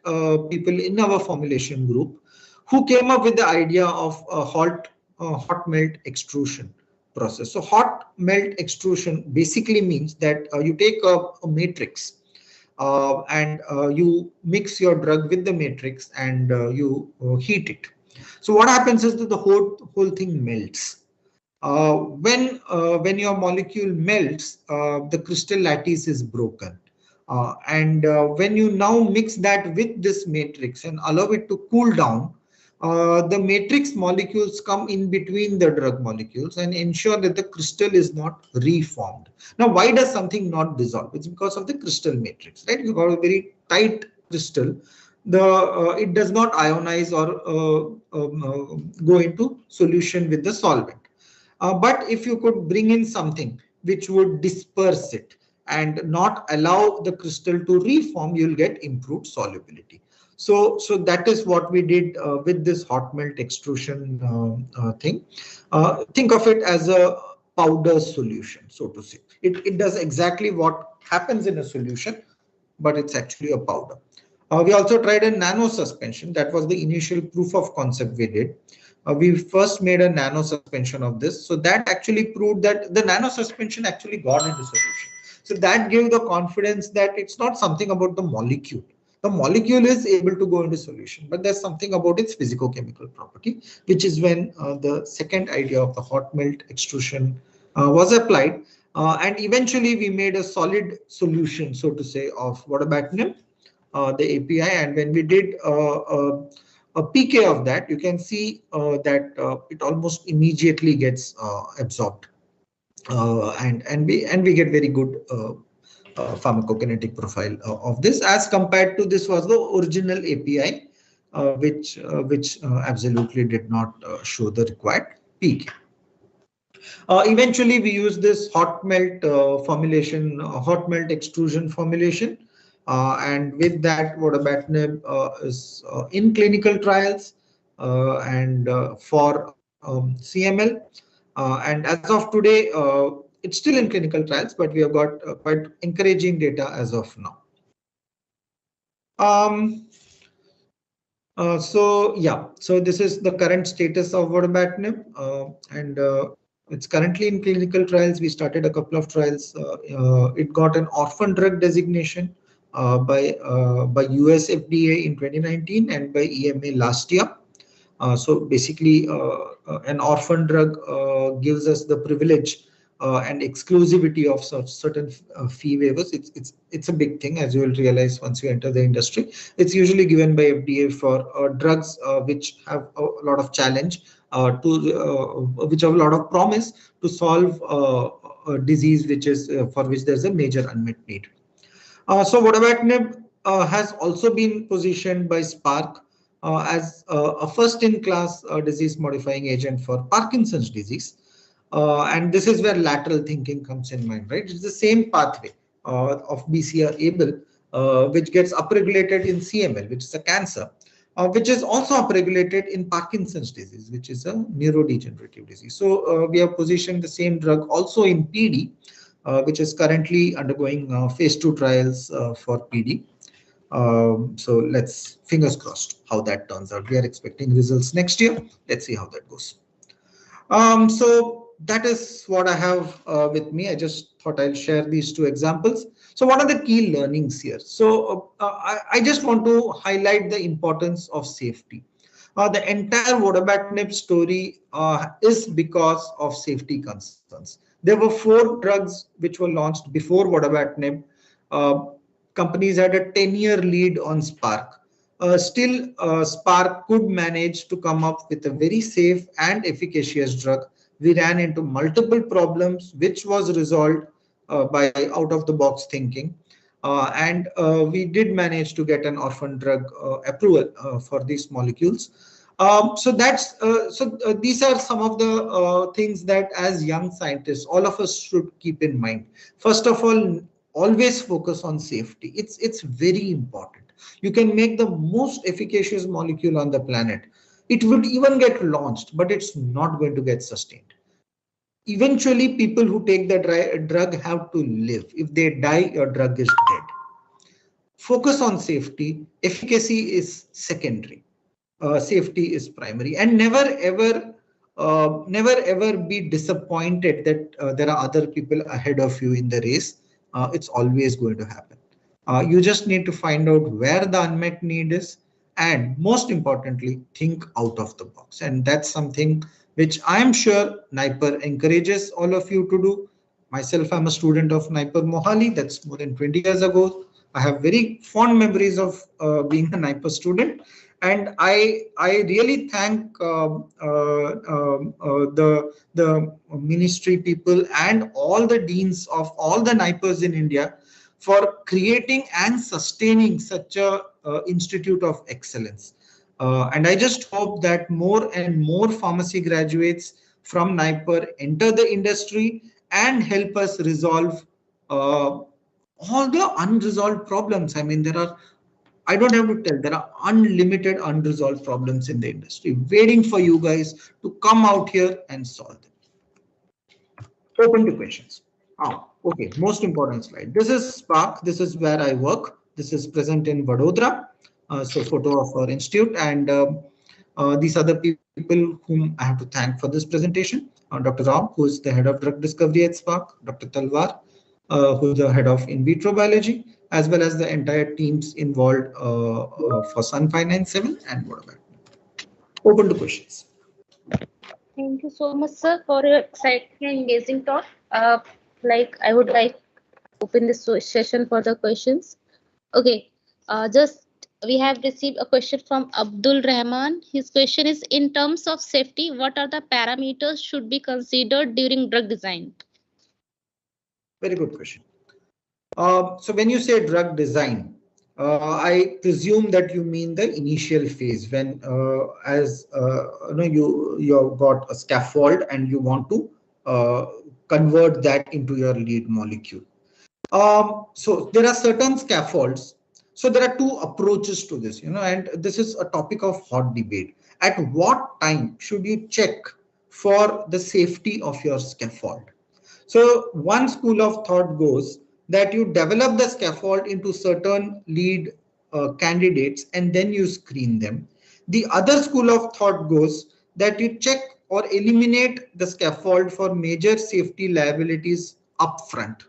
people in our formulation group who came up with the idea of a hot melt extrusion process. So hot melt extrusion basically means that you take a matrix and you mix your drug with the matrix and you heat it. So what happens is that the whole thing melts. When your molecule melts, the crystal lattice is broken. And when you now mix that with this matrix and allow it to cool down, the matrix molecules come in between the drug molecules and ensure that the crystal is not reformed. Now, why does something not dissolve? It's because of the crystal matrix, right? You've got a very tight crystal. It does not ionize or go into solution with the solvent. But if you could bring in something which would disperse it and not allow the crystal to reform, you'll get improved solubility. So that is what we did with this hot melt extrusion thing. Think of it as a powder solution, so to say. It does exactly what happens in a solution, but it's actually a powder. We also tried a nano suspension. That was the initial proof of concept we did. We first made a nano suspension of this. So that actually proved that the nano suspension actually got into solution. So that gave the confidence that it's not something about the molecule. The molecule is able to go into solution, but there's something about its physicochemical property, which is when the second idea of the hot melt extrusion was applied. And eventually we made a solid solution, so to say, of vodobatinib, the API. And when we did a PK of that, you can see that it almost immediately gets absorbed, and we get very good pharmacokinetic profile of this, as compared to this was the original API, which absolutely did not show the required PK. Eventually, we use this hot melt formulation, hot melt extrusion formulation. And with that, vodobatinib is in clinical trials and for CML. And as of today, it's still in clinical trials, but we have got quite encouraging data as of now. So this is the current status of vodobatinib, and it's currently in clinical trials. We started a couple of trials. It got an orphan drug designation by US FDA in 2019 and by EMA last year. So basically, an orphan drug gives us the privilege and exclusivity of certain fee waivers. It's a big thing, as you will realize once you enter the industry. It's usually given by FDA for drugs which have a lot of challenge which have a lot of promise to solve a disease which is for which there's a major unmet need. So vodobatinib has also been positioned by Spark as a first-in-class disease-modifying agent for Parkinson's disease. And this is where lateral thinking comes in mind, right? It's the same pathway of BCR-ABL, which gets upregulated in CML, which is a cancer, which is also upregulated in Parkinson's disease, which is a neurodegenerative disease. So we have positioned the same drug also in PD, which is currently undergoing phase 2 trials for PD. So let's fingers crossed how that turns out. We are expecting results next year. Let's see how that goes. So that is what I have with me. I just thought I'll share these two examples. So what are the key learnings here? So I just want to highlight the importance of safety. The entire vodobatinib story is because of safety concerns. There were 4 drugs which were launched before vodobatinib. Companies had a 10-year lead on Spark. Still, Spark could manage to come up with a very safe and efficacious drug. We ran into multiple problems, which was resolved by out-of-the-box thinking. And we did manage to get an orphan drug approval for these molecules. So these are some of the things that as young scientists, all of us should keep in mind. First of all, always focus on safety. It's very important. You can make the most efficacious molecule on the planet. It would even get launched, but it's not going to get sustained. Eventually, people who take the drug have to live. If they die, your drug is dead. Focus on safety. Efficacy is secondary. Safety is primary. And never ever be disappointed that there are other people ahead of you in the race. It's always going to happen. You just need to find out where the unmet need is, and most importantly, think out of the box. And that's something which I'm sure NIPER encourages all of you to do. Myself, I'm a student of NIPER Mohali. That's more than 20 years ago. I have very fond memories of being a NIPER student. And I really thank the ministry people and all the deans of all the NIPERs in India for creating and sustaining such a institute of excellence. And I just hope that more and more pharmacy graduates from NIPER enter the industry and help us resolve all the unresolved problems. I mean, I don't have to tell, there are unlimited unresolved problems in the industry waiting for you guys to come out here and solve them. Open to questions. Okay, most important slide. This is Spark. This is where I work. This is present in Vadodara. So photo of our institute, and these are the people whom I have to thank for this presentation. Dr. Rao, who is the head of drug discovery at Spark, Dr. Talwar, who is the head of in vitro biology, as well as the entire teams involved for Sun 597 and whatever. Open to questions. Thank you so much, sir, for your exciting and engaging talk. I would like to open this session for the questions. Okay, we have received a question from Abdul Rahman. His question is, in terms of safety, what are the parameters should be considered during drug design? Very good question. So when you say drug design, I presume that you mean the initial phase when you've got a scaffold and you want to convert that into your lead molecule. So there are certain scaffolds. So there are 2 approaches to this, and this is a topic of hot debate. At what time should you check for the safety of your scaffold? So one school of thought goes that you develop the scaffold into certain lead candidates and then you screen them. The other school of thought goes that you check or eliminate the scaffold for major safety liabilities upfront.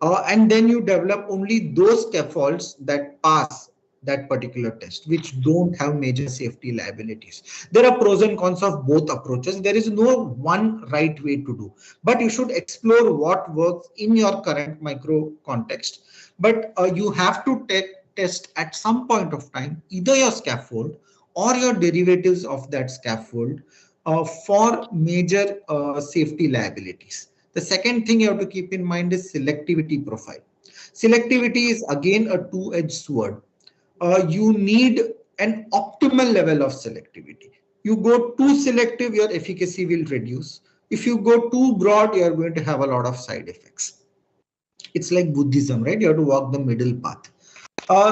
And then you develop only those scaffolds that pass that particular test, which don't have major safety liabilities. There are pros and cons of both approaches. There is no one right way to do, but you should explore what works in your current micro context. But you have to test at some point of time either your scaffold or your derivatives of that scaffold for major safety liabilities. The second thing you have to keep in mind is selectivity profile. Selectivity is again a two-edged sword. You need an optimal level of selectivity. You go too selective, your efficacy will reduce. If you go too broad, you are going to have a lot of side effects. It's like Buddhism, right? You have to walk the middle path.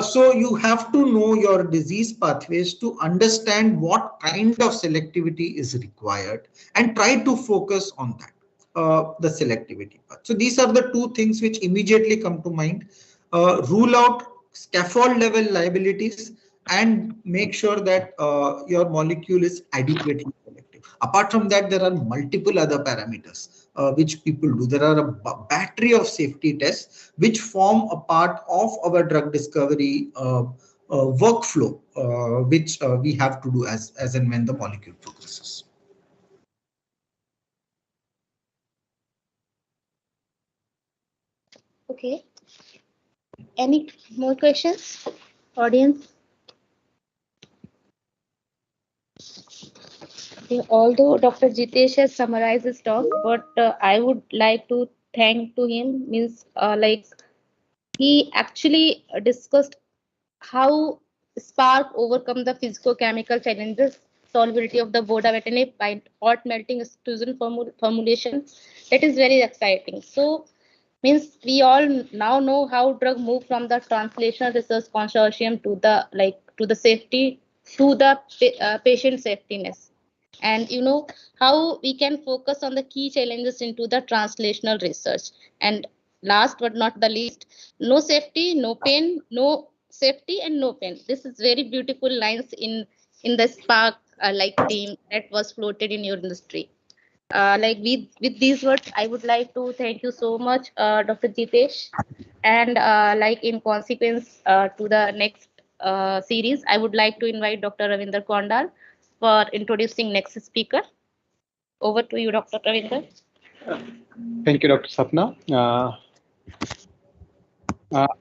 So you have to know your disease pathways to understand what kind of selectivity is required and try to focus on that, the selectivity part. So these are the two things which immediately come to mind. Rule out scaffold level liabilities and make sure that your molecule is adequately selective. Apart from that, there are multiple other parameters which people do. There are a battery of safety tests which form a part of our drug discovery workflow, which we have to do as and when the molecule progresses. Okay. Any more questions, audience? Okay, although Dr. Jitesh has summarized his talk, but I would like to thank to him, means like he actually discussed how Spark overcome the physicochemical challenges, solubility of the bodabetinib by hot melting extrusion formulation. That is very exciting. So means we all now know how drug move from the translational research consortium to the to the safety to the patient safetyness, and you know how we can focus on the key challenges into the translational research. And last but not the least, no safety, no pain, no safety and no pain. This is very beautiful lines in the Spark theme that was floated in your industry. With these words, I would like to thank you so much, Dr. Jitesh. And in consequence to the next series, I would like to invite Dr. Ravinder Kondal for introducing next speaker. Over to you, Dr. Ravinder. Thank you, Dr. Sapna.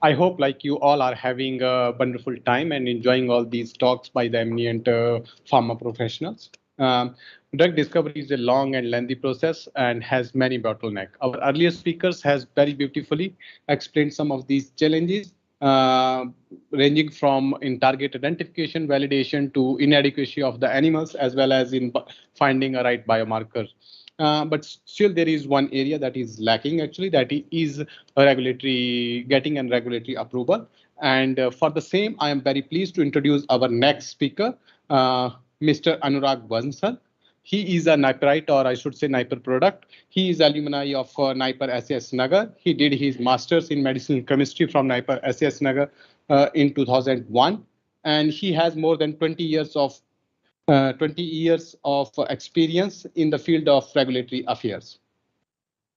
I hope you all are having a wonderful time and enjoying all these talks by the eminent pharma professionals. Drug discovery is a long and lengthy process and has many bottlenecks. Our earlier speakers has very beautifully explained some of these challenges, ranging from in target identification, validation to inadequacy of the animals, as well as in finding a right biomarker. But still there is one area that is lacking, actually, that is a getting and regulatory approval. And for the same, I am very pleased to introduce our next speaker, Mr. Anurag Bansal. He is a Niperite, or I should say Niper product. He is alumni of Niper SAS Nagar. He did his master's in medicinal chemistry from Niper SAS Nagar in 2001. And he has more than 20 years of experience in the field of regulatory affairs.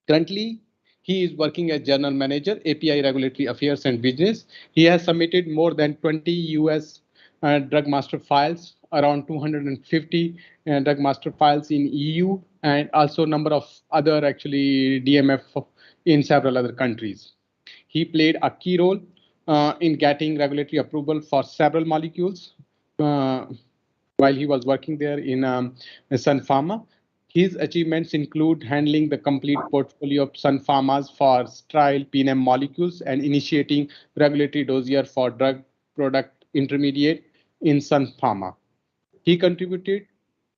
Currently, he is working as General Manager, API Regulatory Affairs and Business. He has submitted more than 20 US drug master files, around 250 drug master files in EU, and also a number of other DMF in several other countries. He played a key role in getting regulatory approval for several molecules while he was working there in Sun Pharma. His achievements include handling the complete portfolio of Sun Pharma's for sterile PNM molecules and initiating regulatory dossier for drug product intermediate in Sun Pharma. He contributed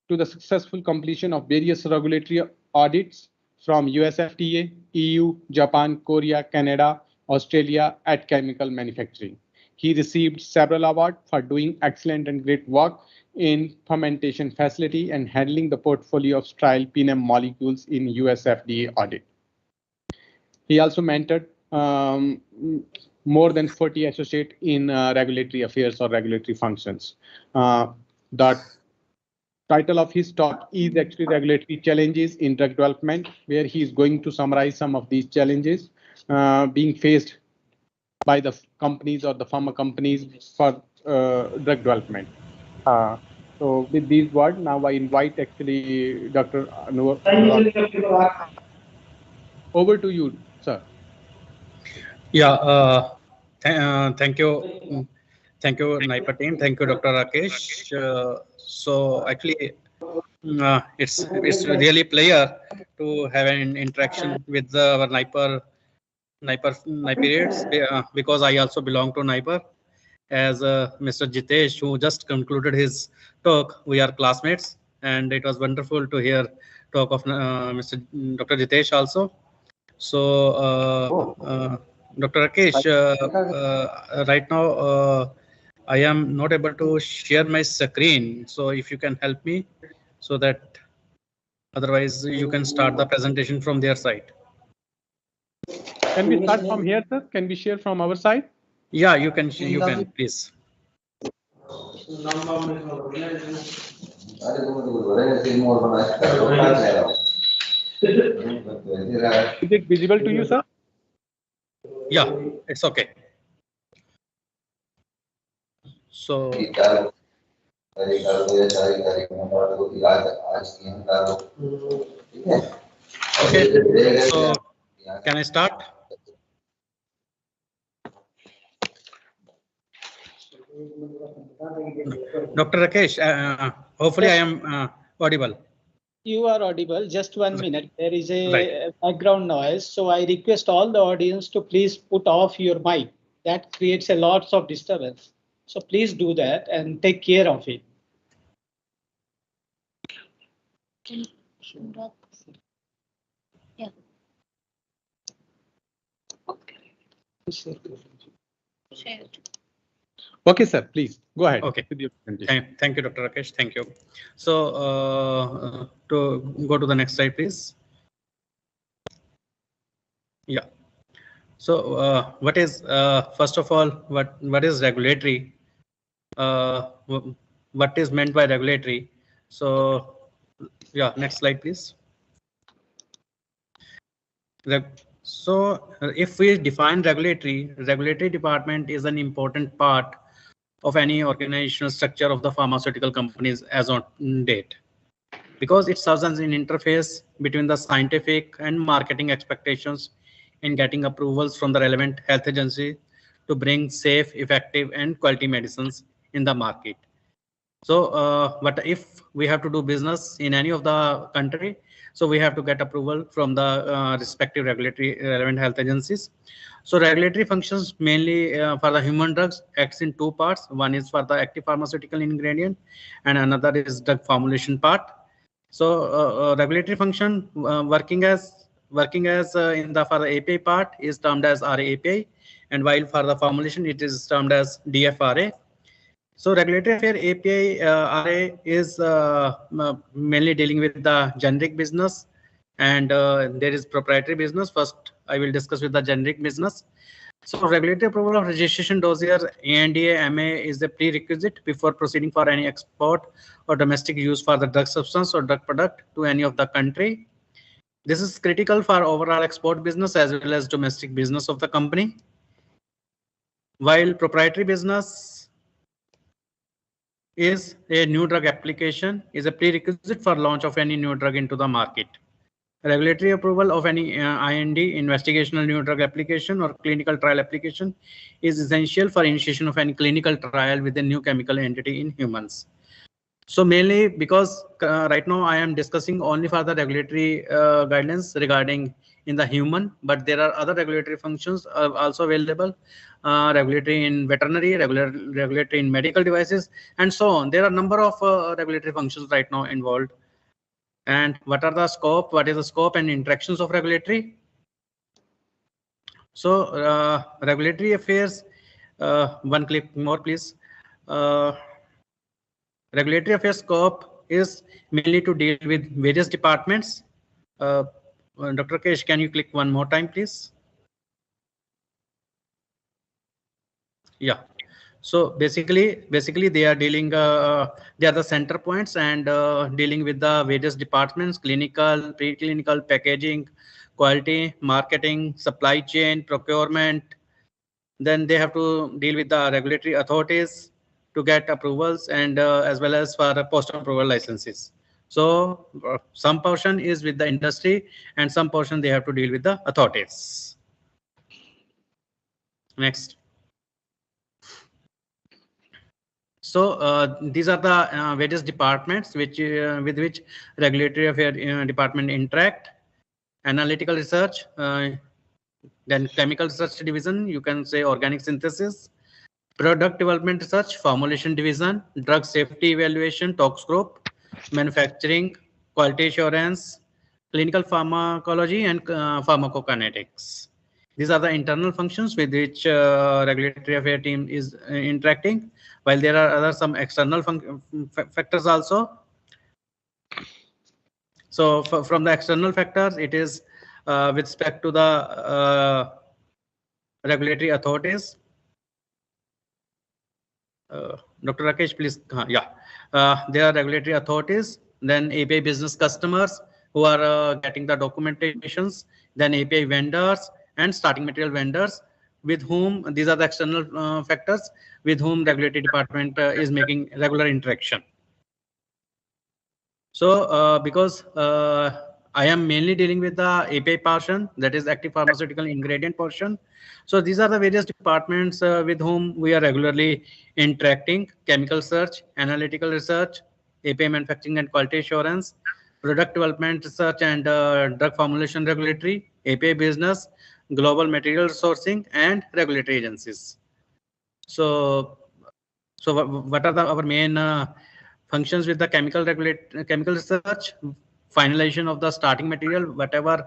to the successful completion of various regulatory audits from US FDA, EU, Japan, Korea, Canada, Australia at chemical manufacturing. He received several awards for doing excellent and great work in fermentation facility and handling the portfolio of sterile PNM molecules in US FDA audit. He also mentored more than 40 associates in regulatory affairs or regulatory functions. The title of his talk is actually Regulatory Challenges in Drug Development, where he is going to summarize some of these challenges being faced by the companies or the pharma companies for drug development. So with these words, now I invite actually Dr. Anwar. Over to you, sir. Yeah, thank you. Thank you, Naipa team. Thank you, Dr. Rakesh. So actually, it's really pleasure to have an interaction with our Naiperiads because I also belong to Naiper. As Mr. Jitesh, who just concluded his talk, we are classmates, and it was wonderful to hear talk of Mr. Dr. Jitesh also. So, Dr. Rakesh, right now I am not able to share my screen. So, if you can help me, so that otherwise you can start the presentation from their side. Can we start from here, sir? Can we share from our side? Yeah, you can. You can, please. Is it visible to you, sir? Yeah, it's okay. So. Okay, so can I start? Dr. Rakesh, hopefully I am audible. You are audible. Just 1 minute. There is a background noise. So I request all the audience to please put off your mic. That creates a lots of disturbance. So please do that and take care of it. Yeah. Share. Okay, sir, please go ahead. Okay. With your Thank you, Dr. Rakesh. Thank you. So to go to the next slide, please. Yeah. So what is first of all, what is regulatory? What is meant by regulatory? So yeah, next slide, please. So if we define regulatory department is an important part of any organizational structure of the pharmaceutical companies as on date, because it serves as an interface between the scientific and marketing expectations in getting approvals from the relevant health agency to bring safe, effective, and quality medicines in the market. So, but if we have to do business in any of the country, so we have to get approval from the respective regulatory relevant health agencies. So regulatory functions mainly for the human drugs acts in two parts. One is for the active pharmaceutical ingredient and another is drug formulation part. So regulatory function working as in the for the API part is termed as RAPI, and while for the formulation it is termed as DFRA. So regulatory affair API RA is mainly dealing with the generic business, and there is proprietary business. First, I will discuss with the generic business. So regulatory approval of registration dossier ANDA MA is a prerequisite before proceeding for any export or domestic use for the drug substance or drug product to any of the country. This is critical for overall export business as well as domestic business of the company. While proprietary business is a new drug application is a prerequisite for launch of any new drug into the market. Regulatory approval of any IND, investigational new drug application or clinical trial application is essential for initiation of any clinical trial with a new chemical entity in humans. So mainly because right now I am discussing only for the regulatory guidance regarding in the human, but there are other regulatory functions also available, regulatory in veterinary, regulatory in medical devices, and so on. There are a number of regulatory functions right now involved. And what are the scope? What is the scope and interactions of regulatory? So regulatory affairs, one click more, please. Regulatory affairs scope is mainly to deal with various departments. Dr. Kesh, can you click one more time, please? Yeah. So basically they are dealing, they are the center points and dealing with the various departments: clinical, preclinical, packaging, quality, marketing, supply chain, procurement. Then they have to deal with the regulatory authorities, to get approvals and as well as for post-approval licenses. So some portion is with the industry and some portion they have to deal with the authorities. Next. So these are the various departments which with which regulatory affair department interact. Analytical research, then chemical research division, you can say organic synthesis, product development research, formulation division, drug safety evaluation, tox group, manufacturing, quality assurance, clinical pharmacology, and pharmacokinetics. These are the internal functions with which regulatory affair team is interacting, while there are other some external factors also. So from the external factors, it is with respect to the regulatory authorities. Dr. Rakesh, please. Yeah, there are regulatory authorities, then API business customers who are getting the documentations, then API vendors and starting material vendors with whom these are the external factors with whom regulatory department is making regular interaction. So because I am mainly dealing with the API portion, that is active pharmaceutical ingredient portion. So these are the various departments with whom we are regularly interacting: chemical research, analytical research, API manufacturing and quality assurance, product development research and drug formulation regulatory, API business, global material sourcing, and regulatory agencies. So what are our main functions with the chemical research? Finalization of the starting material, whatever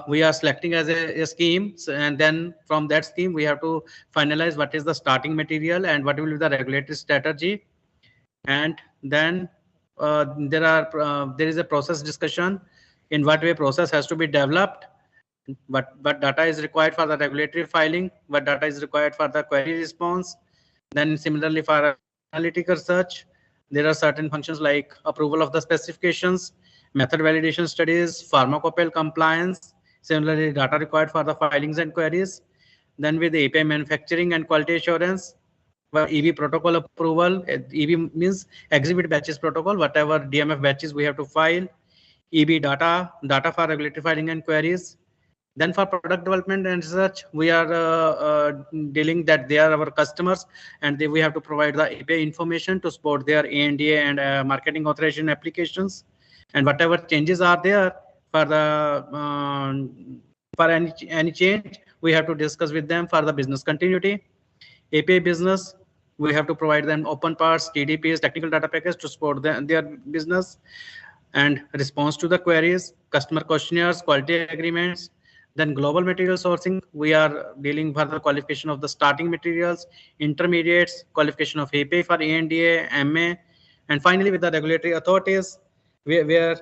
we are selecting as a scheme, and then from that scheme we have to finalize what is the starting material and what will be the regulatory strategy. And then there is a process discussion, in what way process has to be developed, what data is required for the regulatory filing, what data is required for the query response. Then similarly for analytical research, there are certain functions like approval of the specifications, method validation studies, pharmacopoeia compliance, similarly data required for the filings and queries. Then with the API manufacturing and quality assurance, EB protocol approval. EB means exhibit batches protocol, whatever DMF batches we have to file. EB data for regulatory filing and queries. Then for product development and research, we are dealing that they are our customers, and we have to provide the API information to support their ANDA and marketing authorization applications. And whatever changes are there for the for any change, we have to discuss with them for the business continuity. API business, we have to provide them open parts, TDPs, technical data package to support their business. And response to the queries, customer questionnaires, quality agreements. Then global material sourcing, we are dealing for the qualification of the starting materials, intermediates, qualification of API for ANDA, MA, and finally with the regulatory authorities, where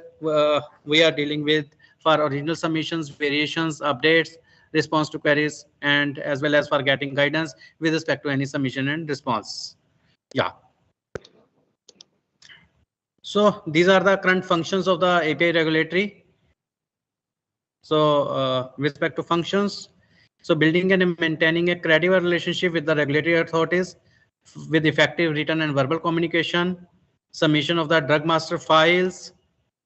we are dealing with for original submissions, variations, updates, response to queries, and as well as for getting guidance with respect to any submission and response. Yeah. So these are the current functions of the API regulatory. So with respect to functions, so building and maintaining a credible relationship with the regulatory authorities with effective written and verbal communication, submission of the drug master files,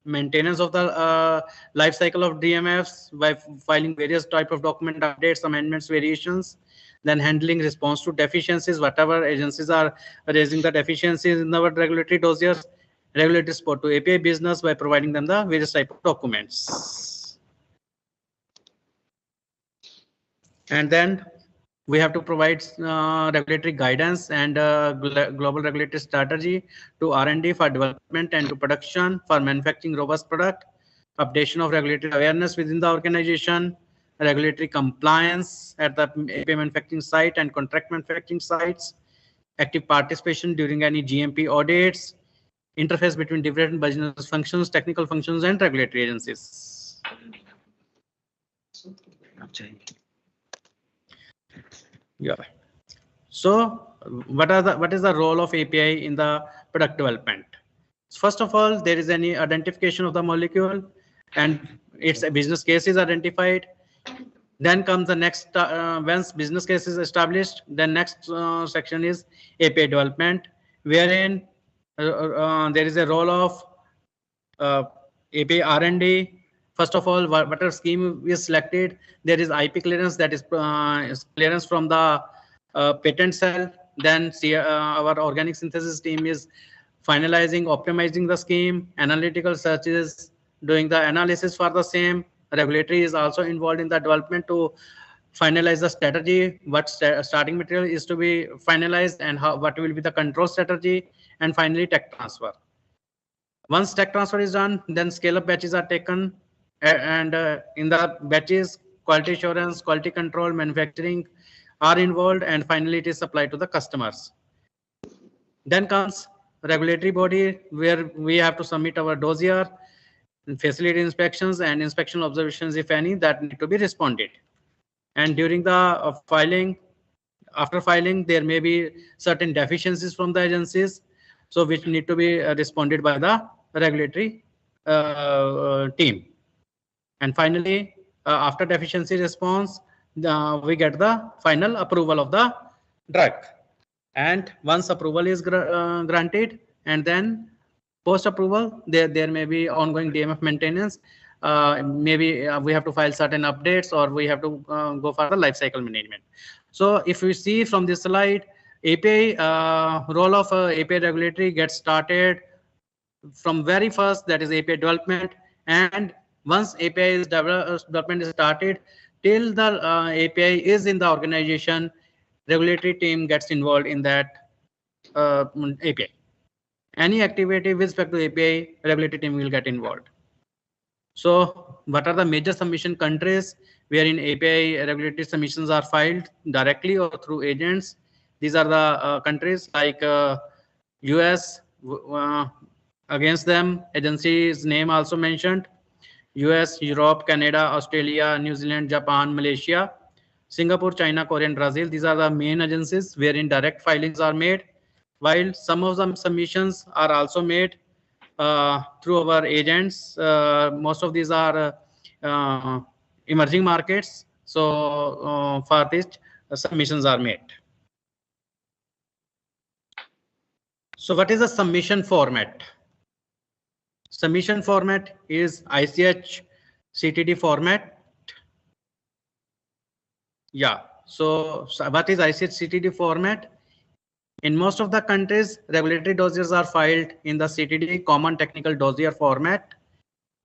maintenance of the life cycle of DMFs by filing various type of document updates, amendments, variations, then handling response to deficiencies, whatever agencies are raising the deficiencies in our regulatory dossiers, regulatory support to API business by providing them the various type of documents. And then we have to provide regulatory guidance and global regulatory strategy to R&D for development and to production for manufacturing robust product, updation of regulatory awareness within the organization, regulatory compliance at the API manufacturing site and contract manufacturing sites, active participation during any GMP audits, interface between different business functions, technical functions, and regulatory agencies. Yeah. So what is the role of API in the product development? First of all, there is any identification of the molecule and its business case is identified. Then comes the next, once business case is established, then next section is API development, wherein there is a role of API R&D. First of all, whatever scheme is selected, there is IP clearance, that is clearance from the patent cell. Then our organic synthesis team is finalizing, optimizing the scheme, analytical searches, doing the analysis for the same. Regulatory is also involved in the development to finalize the strategy, what starting material is to be finalized, and what will be the control strategy, and finally tech transfer. Once tech transfer is done, then scale-up batches are taken, and in the batches, quality assurance, quality control, manufacturing are involved, and finally it is supplied to the customers. Then comes regulatory body, where we have to submit our dossier, facility inspections, and inspection observations, if any, that need to be responded. And during the filing, after filing, there may be certain deficiencies from the agencies, so which need to be responded by the regulatory team. And finally, after deficiency response, we get the final approval of the drug. And once approval is granted, and then post approval, there may be ongoing DMF maintenance. Maybe we have to file certain updates, or we have to go for the life cycle management. So if we see from this slide, API role of API regulatory gets started from very first, that is API development. And once API is development is started, till the API is in the organization, regulatory team gets involved in that API. Any activity with respect to API, regulatory team will get involved. So what are the major submission countries wherein API regulatory submissions are filed directly or through agents? These are the countries like US. Against them, agency's name also mentioned: US, Europe, Canada, Australia, New Zealand, Japan, Malaysia, Singapore, China, Korea, and Brazil. These are the main agencies wherein direct filings are made, while some of the submissions are also made through our agents. Most of these are emerging markets, so for this submissions are made. So what is a submission format? Submission format is ICH Ctd format. Yeah, so what is ICH Ctd format? In most of the countries, regulatory dossiers are filed in the Ctd Common Technical Dossier format.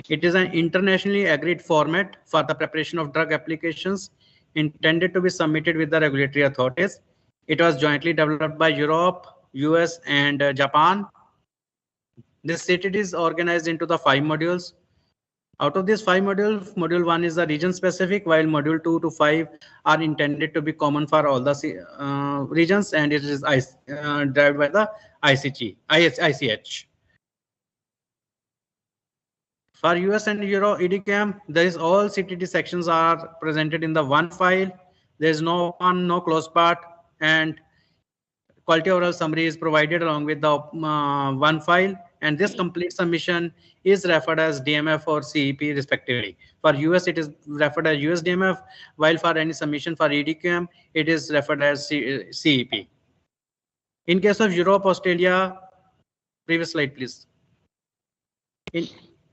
It is an internationally agreed format for the preparation of drug applications intended to be submitted with the regulatory authorities. It was jointly developed by Europe, US, and Japan. This Ctd is organized into the 5 modules. Out of these 5 modules, module 1 is the region specific, while module 2 to 5 are intended to be common for all the regions, and it is derived by the ICH. For US and Euro EDCAM, there is all Ctd sections are presented in the one file. There is no open, no closed part, and quality overall summary is provided along with the one file. And this complete submission is referred as DMF or CEP respectively. For US, it is referred as US DMF, while for any submission for EDQM, it is referred as CEP. In case of Europe, Australia, previous slide, please. In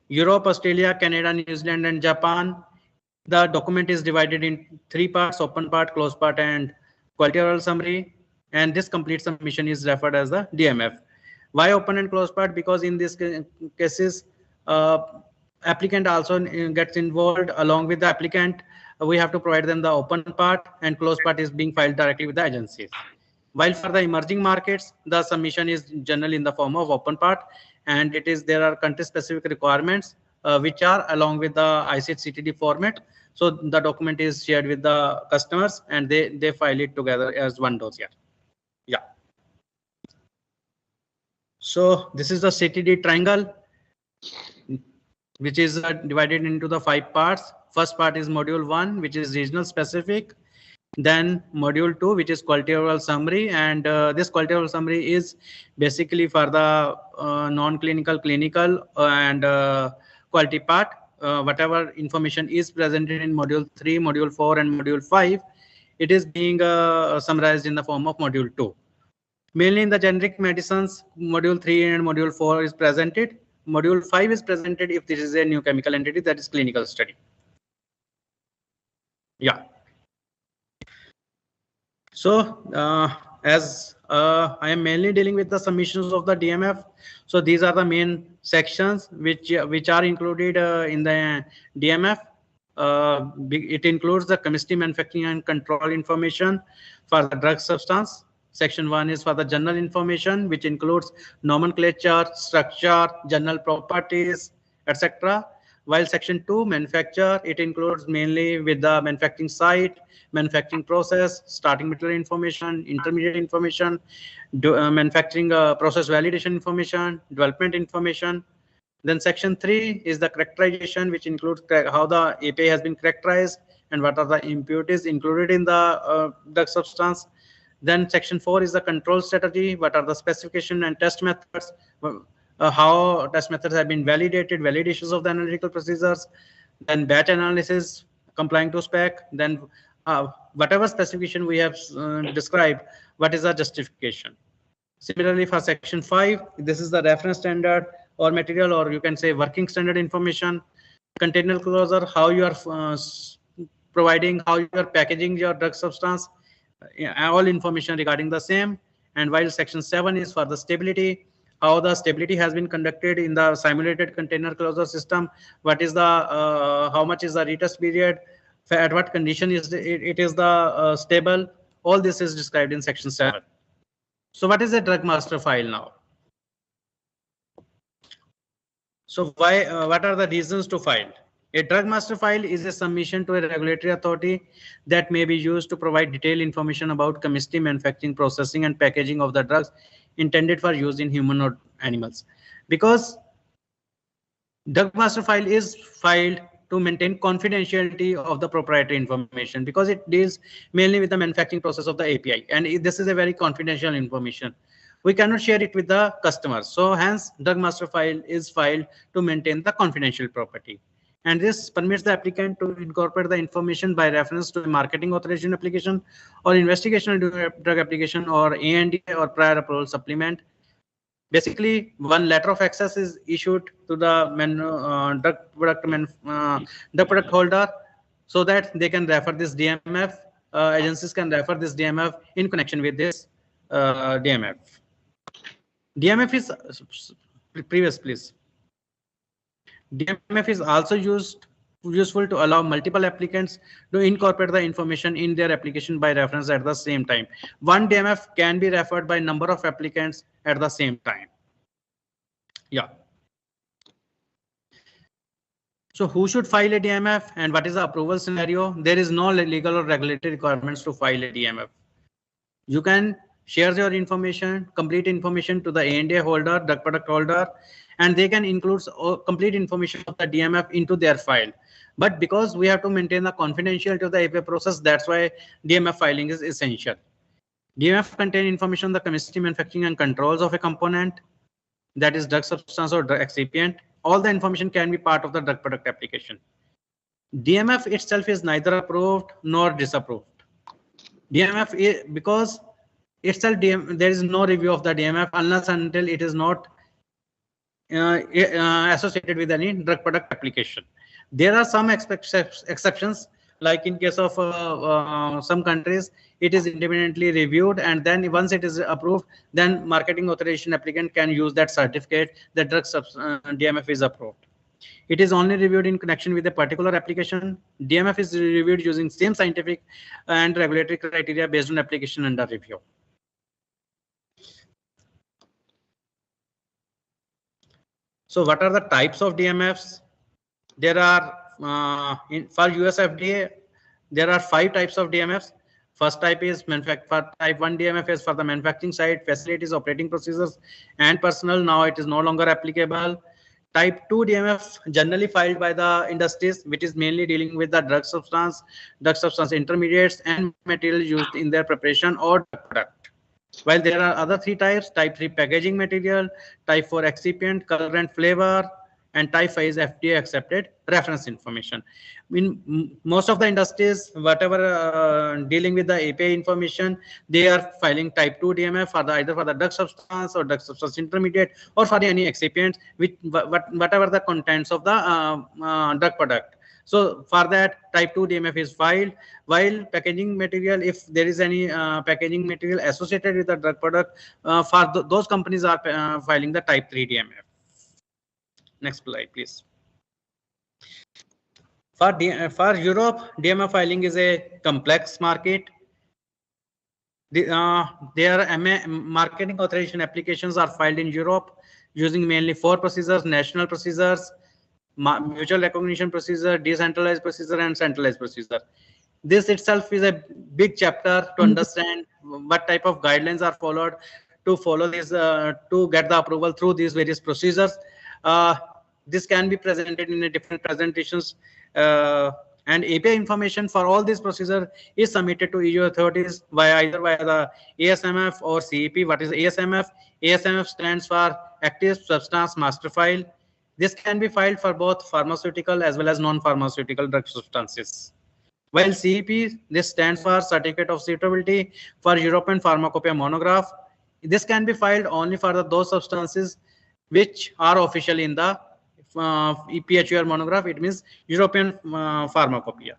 Europe, Australia, Canada, New Zealand, and Japan, the document is divided in 3 parts: open part, closed part, and quality overall summary. And this complete submission is referred as the DMF. Why open and closed part? Because in these cases, applicant also gets involved. Along with the applicant, we have to provide them the open part, and closed part is being filed directly with the agencies. While for the emerging markets, the submission is generally in the form of open part, and there are country specific requirements which are along with the ICH Ctd format. So the document is shared with the customers, and they file it together as one dossier. Yeah. So this is the Ctd triangle, which is divided into the 5 parts. First part is module 1, which is regional specific. Then module 2, which is quality overall summary, and this quality overall summary is basically for the non-clinical, clinical, and quality part. whatever information is presented in module 3, module 4, and module 5, it is being summarized in the form of module 2. Mainly in the generic medicines, module 3 and module 4 is presented. Module 5 is presented if this is a new chemical entity, that is clinical study. Yeah. So as I am mainly dealing with the submissions of the DMF, so these are the main sections which are included in the DMF. It includes the chemistry, manufacturing, and control information for the drug substance. Section 1 is for the general information, which includes nomenclature, structure, general properties, etc. While section 2, manufacture, it includes mainly with the manufacturing site, manufacturing process, starting material information, intermediate information, manufacturing process validation information, development information. Then section 3 is the characterization, which includes how the API has been characterized and what are the impurities included in the drug substance. Then section 4 is the control strategy, what are the specification and test methods, how test methods have been validated, validations of the analytical procedures, then batch analysis, complying to spec, then whatever specification we have described, what is the justification. Similarly, for section 5, this is the reference standard or material, or you can say working standard information, container closure, how you are providing, how you are packaging your drug substance, all information regarding the same. And while section 7 is for the stability, how the stability has been conducted in the simulated container closure system, what is the how much is the retest period, at what condition is it is the stable, all this is described in section 7. So what is a drug master file now? So why what are the reasons to file? A drug master file is a submission to a regulatory authority that may be used to provide detailed information about chemistry, manufacturing, processing, and packaging of the drugs intended for use in human or animals. Because drug master file is filed to maintain confidentiality of the proprietary information, because it deals mainly with the manufacturing process of the API, and this is a very confidential information. We cannot share it with the customers. So hence, drug master file is filed to maintain the confidential property. And this permits the applicant to incorporate the information by reference to a marketing authorization application or investigational drug application or ANDA or prior approval supplement. Basically, one letter of access is issued to the drug product holder, so that they can refer this DMF. Agencies can refer this DMF in connection with this DMF. DMF is previous, please. DMF is also useful to allow multiple applicants to incorporate the information in their application by reference at the same time. One DMF can be referred by number of applicants at the same time. Yeah. So who should file a DMF and what is the approval scenario? There is no legal or regulatory requirements to file a DMF. You can share your information, complete information to the ANDA holder, drug product holder, and they can include complete information of the DMF into their file. But because we have to maintain the confidentiality of the API process, that's why DMF filing is essential. DMF contain information on the chemistry, manufacturing, and controls of a component, that is drug substance or drug excipient. All the information can be part of the drug product application. DMF itself is neither approved nor disapproved. DMF is, because itself there is no review of the DMF unless until it is not associated with any drug product application. There are some exceptions, like in case of some countries, it is independently reviewed, and then once it is approved, then marketing authorization applicant can use that certificate that drug DMF is approved. It is only reviewed in connection with a particular application. DMF is reviewed using same scientific and regulatory criteria based on application under review. So what are the types of DMFs? There are, for US FDA, there are 5 types of DMFs. First type is type 1 DMF is for the manufacturing site, facilities, operating procedures, and personnel. Now it is no longer applicable. Type 2 DMF generally filed by the industries, which is mainly dealing with the drug substance intermediates, and material used in their preparation or product. While there are other 3 types: type 3 packaging material, type 4 excipient, color and flavor, and type 5 is FDA accepted reference information. In most of the industries, whatever dealing with the API information, they are filing type 2 DMF for the either for the drug substance or drug substance intermediate or for any excipients with whatever the contents of the drug product. So for that, type 2 DMF is filed, while packaging material, if there is any packaging material associated with the drug product, for those companies are filing the type 3 DMF. Next slide, please. For Europe, DMF filing is a complex market. Their marketing authorization applications are filed in Europe using mainly 4 procedures: national procedures, mutual recognition procedure, decentralized procedure, and centralized procedure. This itself is a big chapter to understand what type of guidelines are followed to follow this to get the approval through these various procedures. This can be presented in a different presentations, and API information for all these procedures is submitted to EU authorities either via the ASMF or CEP. What is ASMF? ASMF stands for Active Substance Master File. This can be filed for both pharmaceutical as well as non-pharmaceutical drug substances. While CEP, this stands for Certificate of Suitability for European Pharmacopoeia Monograph. This can be filed only for those substances which are officially in the EPHUR monograph. It means European Pharmacopoeia.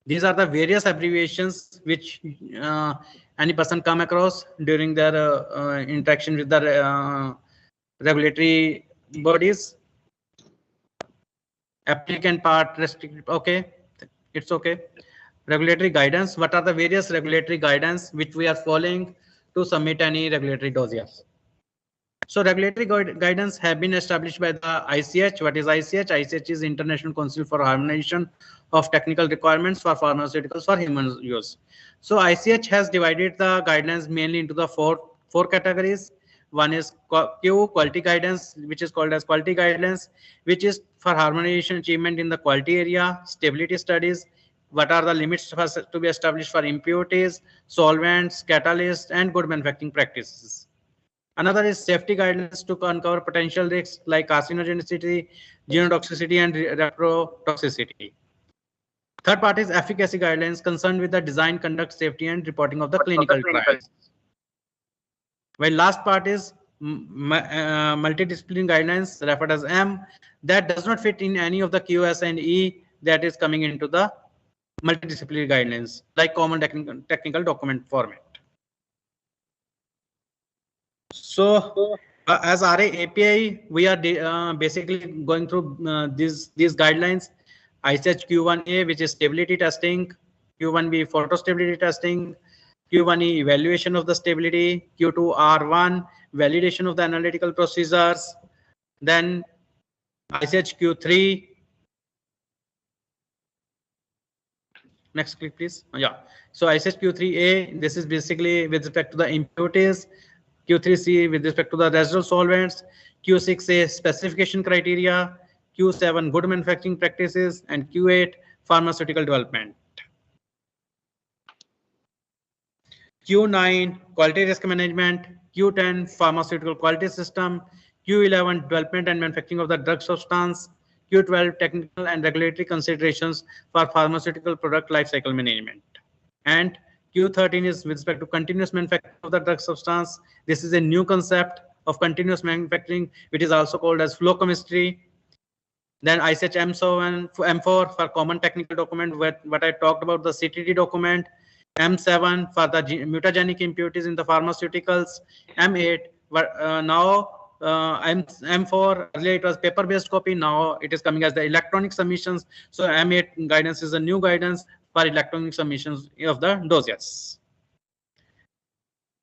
These are the various abbreviations which any person come across during their interaction with the regulatory bodies. Applicant part restricted. Okay, it's okay. Regulatory guidance. What are the various regulatory guidance which we are following to submit any regulatory dossiers? So regulatory guidance have been established by the ICH. What is ICH? ICH is International Council for Harmonization of Technical Requirements for Pharmaceuticals for Human Use. So ICH has divided the guidelines mainly into the four categories. One is Q, quality guidance, which is called as quality guidelines, which is for harmonization achievement in the quality area, stability studies, what are the limits to be established for impurities, solvents, catalysts, and good manufacturing practices. Another is safety guidelines to uncover potential risks like carcinogenicity, genotoxicity, and reprotoxicity. Third part is efficacy guidelines concerned with the design, conduct, safety, and reporting of the clinical trials. While last part is multidisciplinary guidelines, referred as M, that does not fit in any of the QS and E that is coming into the multidisciplinary guidelines, like common technical document format. So as RA API, we are basically going through these guidelines. ICH Q1A, which is stability testing, Q1B photostability testing, Q1E evaluation of the stability, Q2R1 validation of the analytical procedures, then ICH Q3. Next click, please. Yeah. So ICH Q3A, this is basically with respect to the impurities. Q3C with respect to the residual solvents. Q6A specification criteria. Q7 good manufacturing practices, and Q8 pharmaceutical development. Q9 quality risk management. Q10 pharmaceutical quality system. Q11 development and manufacturing of the drug substance. Q12 technical and regulatory considerations for pharmaceutical product lifecycle management. And Q13 is with respect to continuous manufacturing of the drug substance. This is a new concept of continuous manufacturing, which is also called as flow chemistry. Then ICH M4 for common technical document, what I talked about, the Ctd document. M7 for the mutagenic impurities in the pharmaceuticals. M8 now M4, earlier it was paper-based copy, now it is coming as the electronic submissions. So M8 guidance is a new guidance for electronic submissions of the dossiers.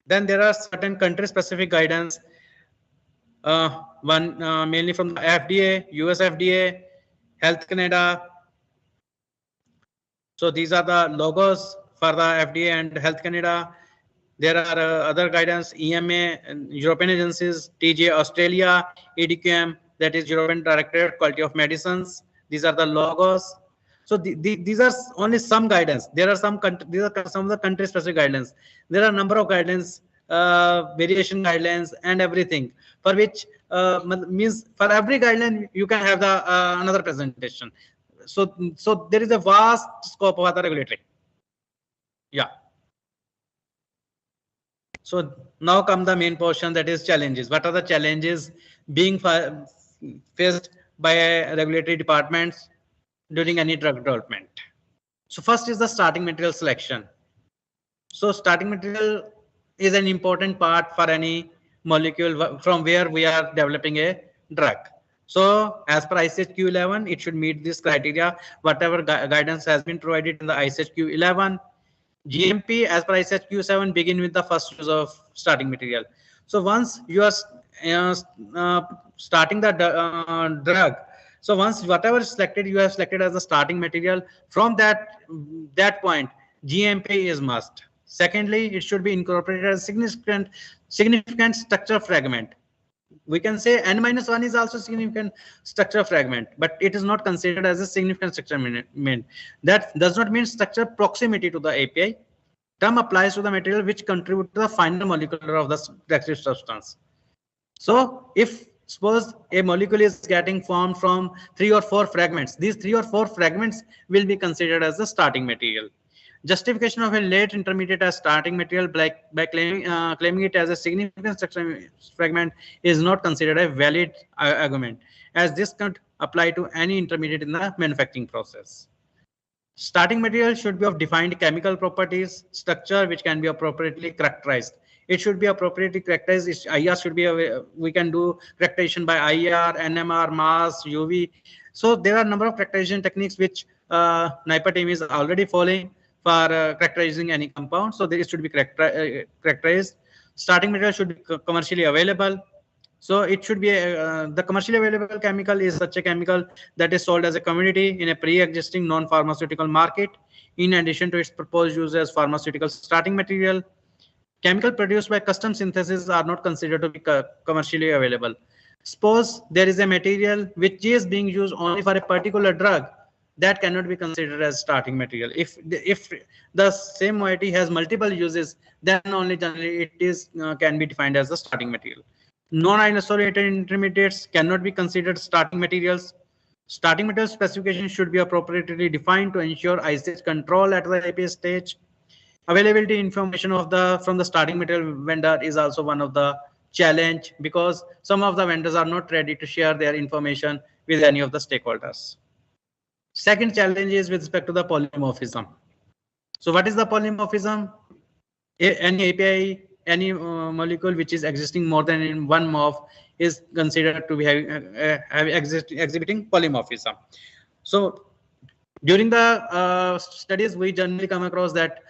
Then there are certain country-specific guidance. One mainly from the FDA, US FDA, Health Canada. So these are the logos for the FDA and Health Canada. There are other guidance, EMA, and European agencies, TGA Australia, EDQM, that is European Directorate Quality of Medicines. These are the logos. So these are only some guidance. There are these are some of the country-specific guidelines. There are a number of guidelines, variation guidelines, and everything for which means for every guideline you can have the another presentation. So there is a vast scope of the regulatory. Yeah. So now come the main portion, that is challenges. What are the challenges being faced by regulatory departments during any drug development? So first is the starting material selection. So starting material is an important part for any molecule from where we are developing a drug. So as per ICHQ 11, it should meet this criteria. Whatever guidance has been provided in the ICHQ 11, GMP as per ICHQ 7 begin with the first use of starting material. So once you are starting the drug, so once whatever is selected, you have selected as the starting material. From that point, GMP is must. Secondly, it should be incorporated as significant structure fragment. We can say N-1 is also significant structure fragment, but it is not considered as a significant structure fragment. That does not mean structure proximity to the API. Term applies to the material which contribute to the final molecule of the active substance. So if suppose a molecule is getting formed from 3 or 4 fragments, these 3 or 4 fragments will be considered as the starting material. Justification of a late intermediate as starting material by claiming it as a significant structure fragment is not considered a valid argument, as this can't apply to any intermediate in the manufacturing process. Starting material should be of defined chemical properties, structure which can be appropriately characterized. It should be appropriately characterized. Its IR should be we can do characterization by IR, NMR, mass, UV. So there are a number of characterization techniques which NIPER team is already following for characterizing any compound. So it should be characterized. Starting material should be commercially available. So it should be the commercially available chemical is such a chemical that is sold as a commodity in a pre-existing non-pharmaceutical market. In addition to its proposed use as pharmaceutical starting material, chemical produced by custom synthesis are not considered to be commercially available. Suppose there is a material which is being used only for a particular drug, that cannot be considered as starting material. If the same moiety has multiple uses, then only generally it is can be defined as the starting material. Non-isolated intermediates cannot be considered starting materials. Starting material specification should be appropriately defined to ensure ICH control at the API stage. Availability information of from the starting material vendor is also one of the challenge, because some of the vendors are not ready to share their information with any of the stakeholders. Second challenge is with respect to the polymorphism. So what is the polymorphism? Any API, any molecule which is existing more than in one morph is considered to be exhibiting polymorphism. So during the studies, we generally come across that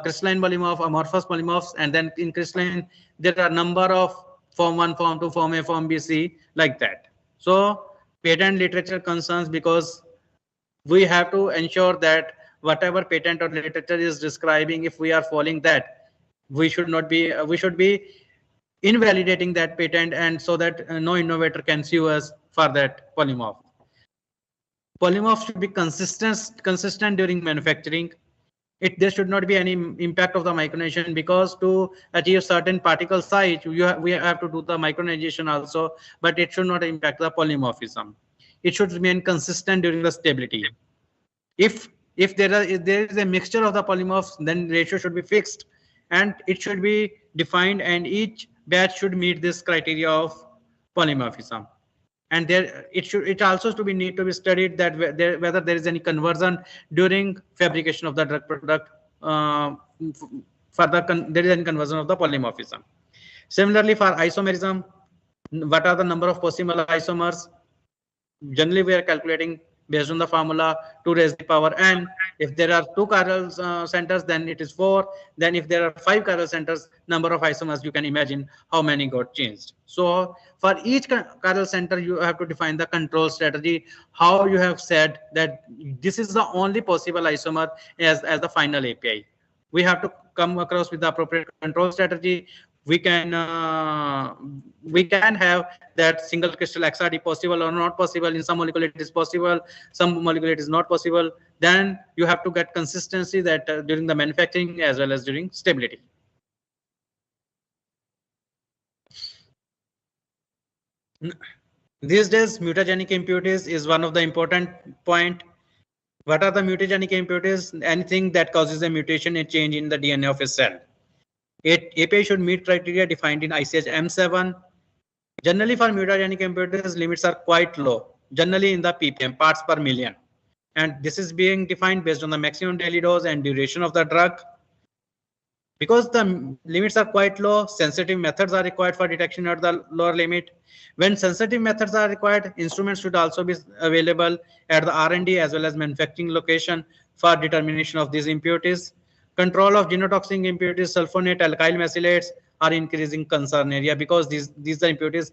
crystalline polymorph, amorphous polymorphs, and then in crystalline there are a number of form 1, form 2, form A, form B, C, like that. So patent literature concerns, because we have to ensure that whatever patent or literature is describing, if we are following that, we should not be we should be invalidating that patent, and so that no innovator can sue us for that polymorph. Polymorph should be consistent during manufacturing. There should not be any impact of the micronization, because to achieve certain particle size, we have to do the micronization also, but it should not impact the polymorphism. It should remain consistent during the stability. If there is a mixture of the polymorphs, then ratio should be fixed and it should be defined, and each batch should meet this criteria of polymorphism. And it also need to be studied that whether there is any conversion during fabrication of the drug product. There is any conversion of the polymorphism. Similarly, for isomerism, what are the number of possible isomers? Generally, we are calculating based on the formula 2 raised to the power n. If there are 2 chiral centers, then it is 4. Then if there are 5 chiral centers, number of isomers, you can imagine how many got changed. So for each chiral center, you have to define the control strategy, how you have said that this is the only possible isomer as the final API. We have to come across with the appropriate control strategy. We can have that single crystal XRD possible or not possible. In some molecule it is possible, some molecule it is not possible. Then you have to get consistency that during the manufacturing as well as during stability. These days, mutagenic impurities is one of the important point. What are the mutagenic impurities? Anything that causes a mutation and change in the DNA of a cell. API should meet criteria defined in ICH M7. Generally, for mutagenic impurities, limits are quite low, generally in the ppm, parts per million. And this is being defined based on the maximum daily dose and duration of the drug. Because the limits are quite low, sensitive methods are required for detection at the lower limit. When sensitive methods are required, instruments should also be available at the R&D as well as manufacturing location for determination of these impurities. Control of genotoxic impurities, sulfonate, alkyl methylates are increasing concern area because these are impurities.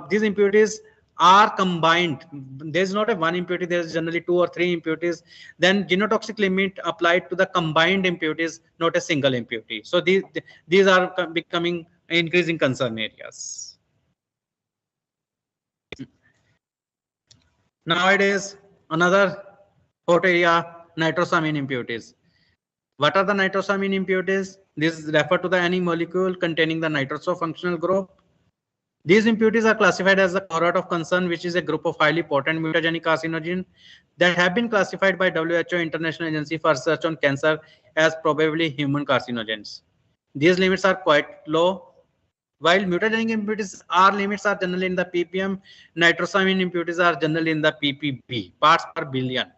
These impurities are combined. There is not a one impurity, there is generally 2 or 3 impurities. Then genotoxic limit applied to the combined impurities, not a single impurity. So these are becoming increasing concern areas. Nowadays, another hot area, nitrosamine impurities. What are the nitrosamine impurities? This refer to the any molecule containing the nitroso-functional group. These impurities are classified as the cohort of concern, which is a group of highly potent mutagenic carcinogen that have been classified by WHO, International Agency for Research on Cancer, as probably human carcinogens. These limits are quite low. While mutagenic impurities limits are generally in the ppm, nitrosamine impurities are generally in the ppb, parts per billion.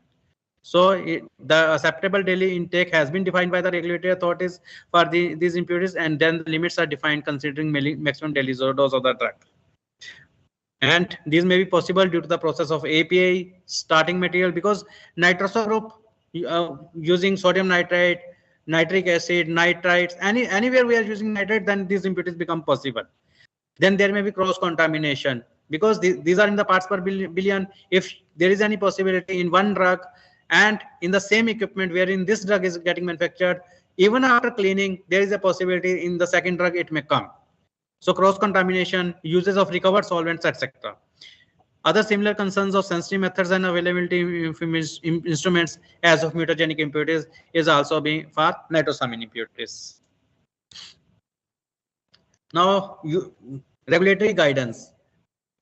So the acceptable daily intake has been defined by the regulatory authorities for these impurities, and then the limits are defined considering maximum daily dose of the drug. And these may be possible due to the process of API starting material, because nitroso group using sodium nitrite, nitric acid, nitrites, anywhere we are using nitrate, then these impurities become possible. Then there may be cross contamination because these are in the parts per billion. If there is any possibility in one drug and in the same equipment wherein this drug is getting manufactured, even after cleaning, there is a possibility in the second drug it may come. So cross contamination, uses of recovered solvents, etc. Other similar concerns of sensitive methods and availability of instruments as of mutagenic impurities is also being for nitrosamine impurities. Now, regulatory guidance.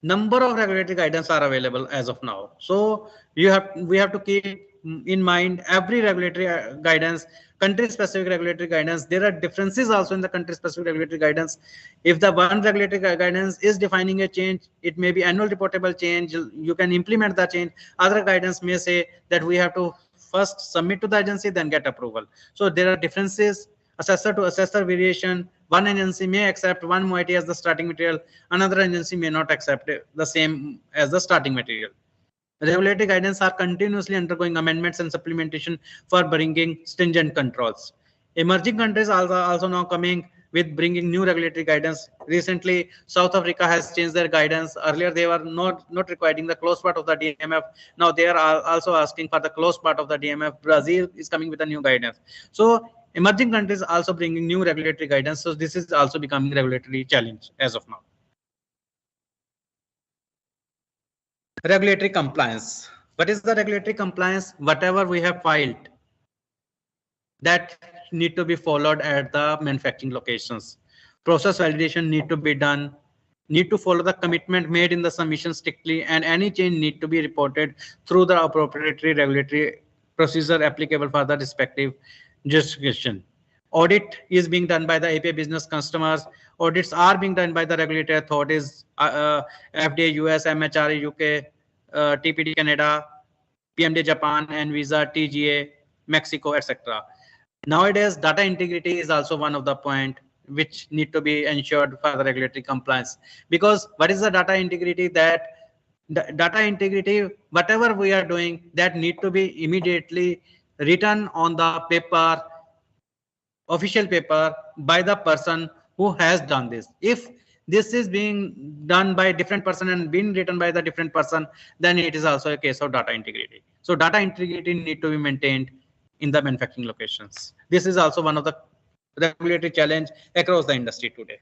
Number of regulatory guidance are available as of now. So we have to keep in mind every regulatory guidance, country specific regulatory guidance. There are differences also in the country specific regulatory guidance. If the one regulatory guidance is defining a change, it may be annual reportable change. You can implement the change. Other guidance may say that we have to first submit to the agency, then get approval. So there are differences. Assessor to assessor variation. One agency may accept one moiety as the starting material, another agency may not accept the same as the starting material. Regulatory guidance are continuously undergoing amendments and supplementation for bringing stringent controls. Emerging countries are also now coming with bringing new regulatory guidance. Recently, South Africa has changed their guidance. Earlier, they were not requiring the closed part of the DMF. Now they are also asking for the closed part of the DMF. Brazil is coming with a new guidance. So emerging countries also bringing new regulatory guidance. So this is also becoming a regulatory challenge as of now. Regulatory compliance. What is the regulatory compliance? Whatever we have filed, that need to be followed at the manufacturing locations. Process validation need to be done. Need to follow the commitment made in the submission strictly, and any change need to be reported through the appropriate regulatory procedure applicable for the respective jurisdiction. Audit is being done by the API business customers. Audits are being done by the regulatory authorities, FDA, US, MHRA, UK, TPD Canada, PMDA Japan, Anvisa, TGA, Mexico, etc. Nowadays, data integrity is also one of the point which need to be ensured for the regulatory compliance. Because what is the data integrity? That data integrity, whatever we are doing, that need to be immediately written on the paper, official paper, by the person who has done this. If this is being done by a different person and being written by the different person, then it is also a case of data integrity. So data integrity need to be maintained in the manufacturing locations. This is also one of the regulatory challenge across the industry today.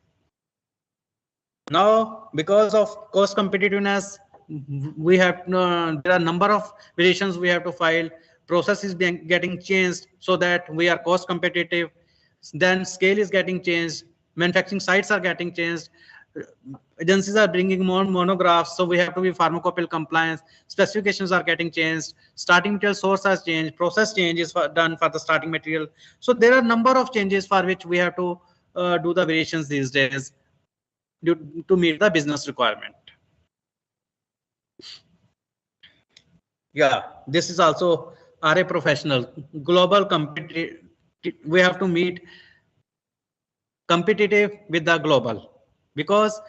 Now, because of cost competitiveness, we have there are a number of variations we have to file. Process is getting changed so that we are cost competitive. Then scale is getting changed. Manufacturing sites are getting changed. agencies are bringing more monographs, so we have to be pharmacopoeia compliance. Specifications are getting changed. Starting material source has changed. Process change is done for the starting material. So there are a number of changes for which we have to do the variations these days to meet the business requirement. Yeah, this is also RA professional. Global competitive. We have to meet competitive with the global, because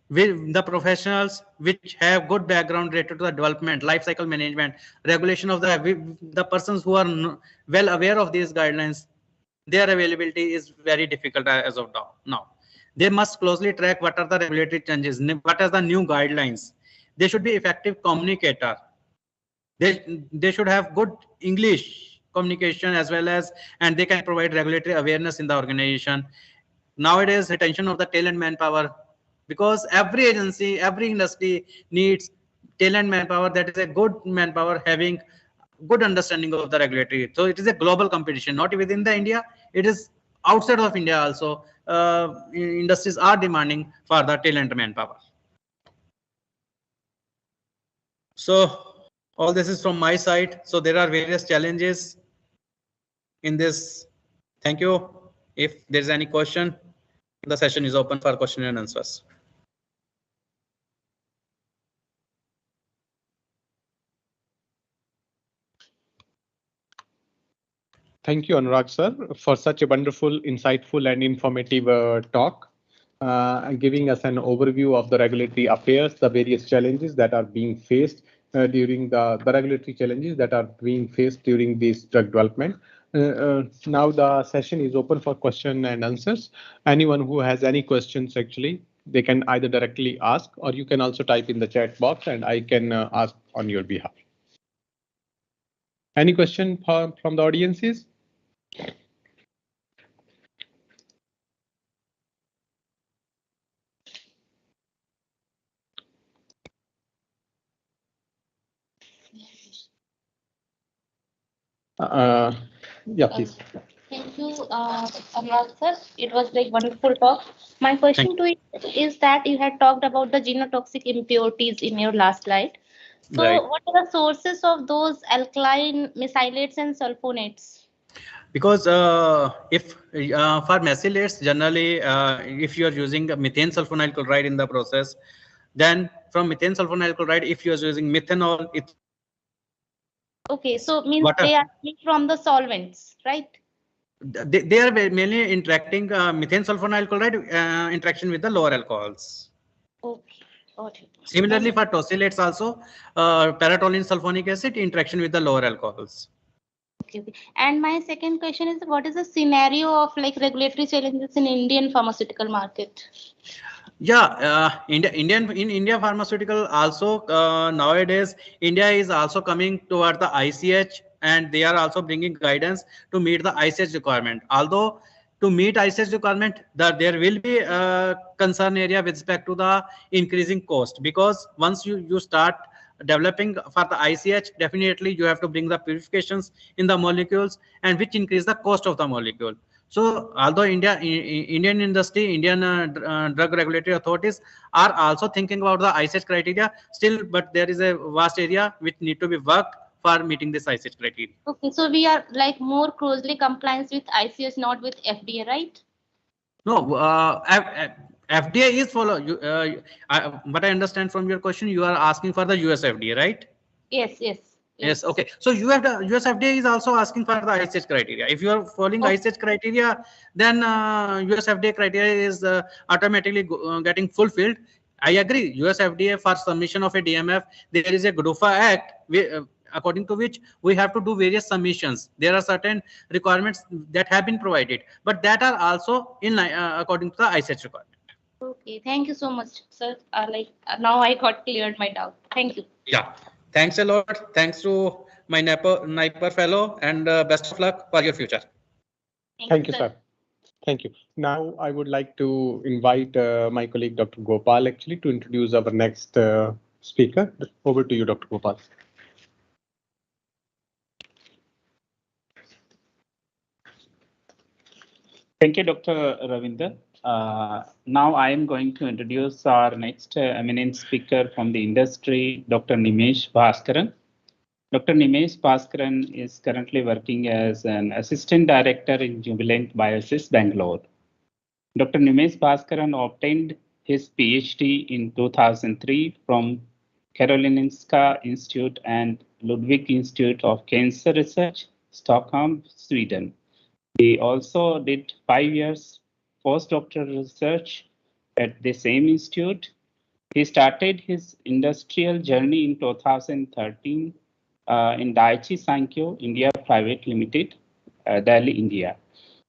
with the professionals which have good background related to the development, life cycle management, regulation of the persons who are well aware of these guidelines, their availability is very difficult as of now. They must closely track what are the regulatory changes, what are the new guidelines. They should be effective communicator. They should have good English communication as well as, and they can provide regulatory awareness in the organization. Nowadays, retention of the talent manpower, because every agency, every industry needs talent manpower that is a good manpower having good understanding of the regulatory. So it is a global competition, not within the India, it is outside of India also. Industries are demanding for the talent manpower. So all this is from my side. So there are various challenges in this. Thank you. If there is any question, the session is open for question and answers. Thank you, Anurag sir, for such a wonderful, insightful and informative talk, giving us an overview of the regulatory affairs, the various challenges that are being faced during the regulatory challenges that are being faced during this drug development. Now the session is open for question and answers. Anyone who has any questions, actually, they can either directly ask, or you can also type in the chat box and I can ask on your behalf. Any question from the audiences? Yeah, please. Thank you, Anurag sir. It was like wonderful talk. My question to it is that you had talked about the genotoxic impurities in your last slide. So Right. what are the sources of those alkyl mesylates and sulfonates? Because if for mesylates, generally, if you are using methane sulfonyl chloride in the process, then from methane sulfonyl chloride, if you are using methanol, it. Okay, so means Water. they are made from the solvents, right? They are mainly interacting methane sulfonyl chloride interaction with the lower alcohols. Okay, got it. Similarly, for tosylates also, paratoluene sulfonic acid interaction with the lower alcohols. Okay. And my second question is, what is the scenario of like regulatory challenges in Indian pharmaceutical market? Yeah, in India pharmaceutical also nowadays India is also coming toward the ICH, and they are also bringing guidance to meet the ICH requirement. Although to meet ICH requirement, there will be a concern area with respect to the increasing cost, because once you start developing for the ICH, definitely you have to bring the purifications in the molecules, and which increase the cost of the molecule. So although Indian industry, Indian drug regulatory authorities are also thinking about the ICH criteria still, but there is a vast area which need to be worked for meeting this ICH criteria. Okay, so we are like more closely compliance with ICS, not with FDA, right? No, FDA is follow. What I understand from your question, you are asking for the US FDA, right? Yes, yes. Yes, okay. So you have the US FDA is also asking for the ICH criteria. If you are following ICH criteria, then US FDA criteria is automatically getting fulfilled. I agree. US FDA for submission of a DMF, there is a GDUFA Act, according to which we have to do various submissions. There are certain requirements that have been provided, but that are also in according to the ICH requirement. Okay, thank you so much, sir. Now I got cleared my doubt. Thank you. Yeah, thanks a lot. Thanks to my NIPER fellow, and best of luck for your future. Thank you, sir. Thank you. Now I would like to invite my colleague Dr. Gopal actually to introduce our next speaker. Over to you, Dr. Gopal. Thank you, Dr. Ravinder. Now I am going to introduce our next eminent speaker from the industry, Dr. Nimesh Bhaskaran. Dr. Nimesh Bhaskaran is currently working as an assistant director in Jubilant Biosys, Bangalore. Dr. Nimesh Bhaskaran obtained his PhD in 2003 from Karolinska Institute and Ludwig Institute of Cancer Research, Stockholm, Sweden. He also did 5 years postdoctoral research at the same institute. He started his industrial journey in 2013 in Daiichi Sankyo India Private Limited, Delhi, India,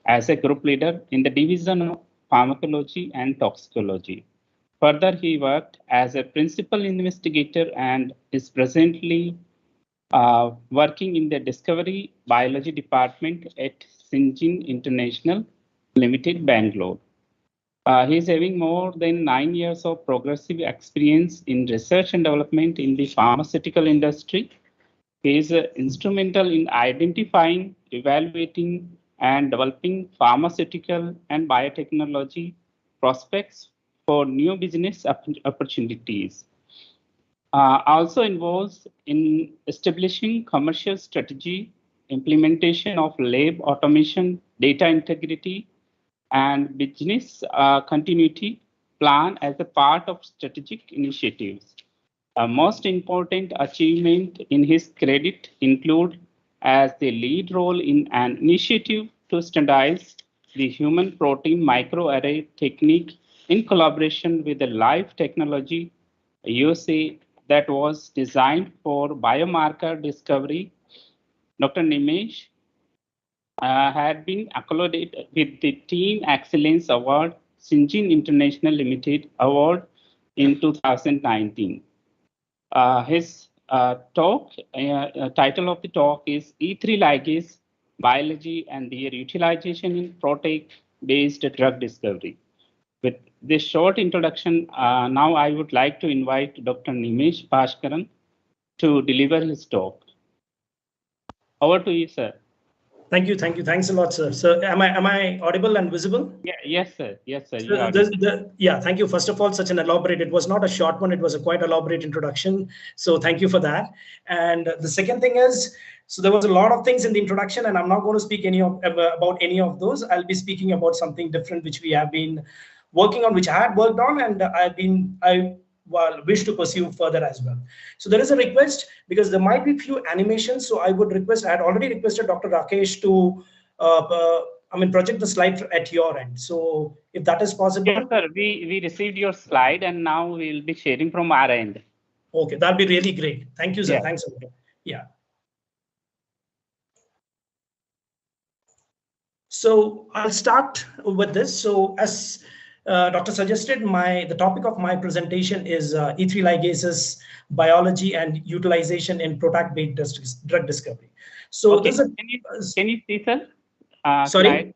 as a group leader in the division of pharmacology and toxicology. Further, he worked as a principal investigator and is presently working in the discovery biology department at Syngene International Limited, Bangalore. He is having more than 9 years of progressive experience in research and development in the pharmaceutical industry. He is instrumental in identifying, evaluating, and developing pharmaceutical and biotechnology prospects for new business opportunities. Also involves in establishing commercial strategy, implementation of lab automation, data integrity, and business continuity plan as a part of strategic initiatives. A most important achievement in his credit include as the lead role in an initiative to standardize the human protein microarray technique in collaboration with the Life Technology USA that was designed for biomarker discovery. Dr. Nimesh had been acclaimed with the Team Excellence Award, Syngene International Limited Award in 2019. His title of the talk is E3 ligase biology and their utilization in protein-based drug discovery. With this short introduction, now I would like to invite Dr. Nimesh Bhaskaran to deliver his talk. Over to you, sir. Thank you. Thanks a lot, sir. So am I audible and visible? Yeah, yes, sir. Yeah, thank you. First of all, such an elaborate, it was not a short one, it was a quite elaborate introduction. So thank you for that. And the second thing is, so there was a lot of things in the introduction, and I'm not going to speak about any of those. I'll be speaking about something different, which we have been working on, which I had worked on, and I wish to pursue further as well. So there is a request, because there might be few animations. So I would request, I had already requested Dr. Rakesh to project the slide at your end. So if that is possible. Yes, sir. We received your slide, and now we'll be sharing from our end. Okay, that'll be really great. Thank you, sir. Yeah. Thanks a lot. Yeah. So I'll start with this. So as Doctor suggested, the topic of my presentation is E3 ligases, biology and utilization in PROTAC-based drug discovery. So okay. This is can you see, sir? Sorry?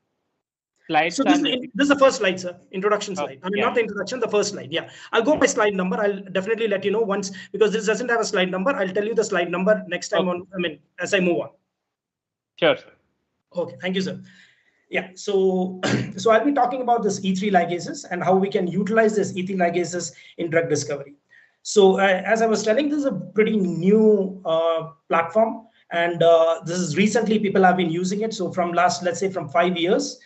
Slide. So this is the first slide, sir. Introduction slide. I mean, yeah. Not the introduction, the first slide. Yeah. I'll go by slide number. I'll definitely let you know once, because this doesn't have a slide number. I'll tell you the slide number next time as I move on. Sure, sir. Okay, thank you, sir. Yeah, so I'll be talking about this E3 ligases and how we can utilize this E3 ligases in drug discovery. So as I was telling, this is a pretty new platform, and this is recently people have been using it. So from let's say from 5 years,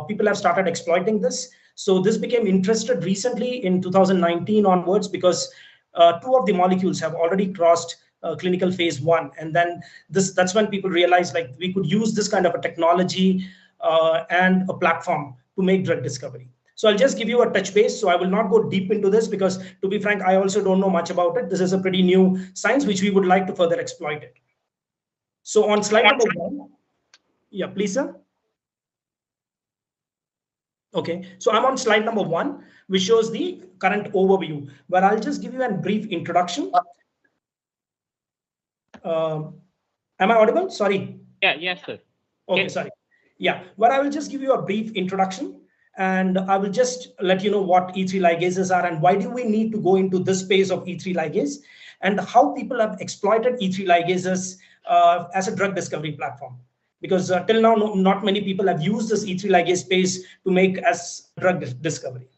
people have started exploiting this. So this became interested recently in 2019 onwards, because 2 of the molecules have already crossed clinical phase 1, and then that's when people realized like we could use this kind of a technology and a platform to make drug discovery. So I'll just give you a touch base. So I will not go deep into this, because to be frank, I also don't know much about it. This is a pretty new science which we would like to further exploit it. So on slide number 1, yeah, please, sir. Okay, so I'm on slide number 1, which shows the current overview, where I'll just give you a brief introduction. Am I audible? Sorry. Yeah, yes, sir. Okay, sorry. Yeah, well, I will just give you a brief introduction, and I will just let you know what E3 ligases are and why do we need to go into this space of E3 ligase, and how people have exploited E3 ligases as a drug discovery platform. because till now, not many people have used this E3 ligase space to make as drug discovery.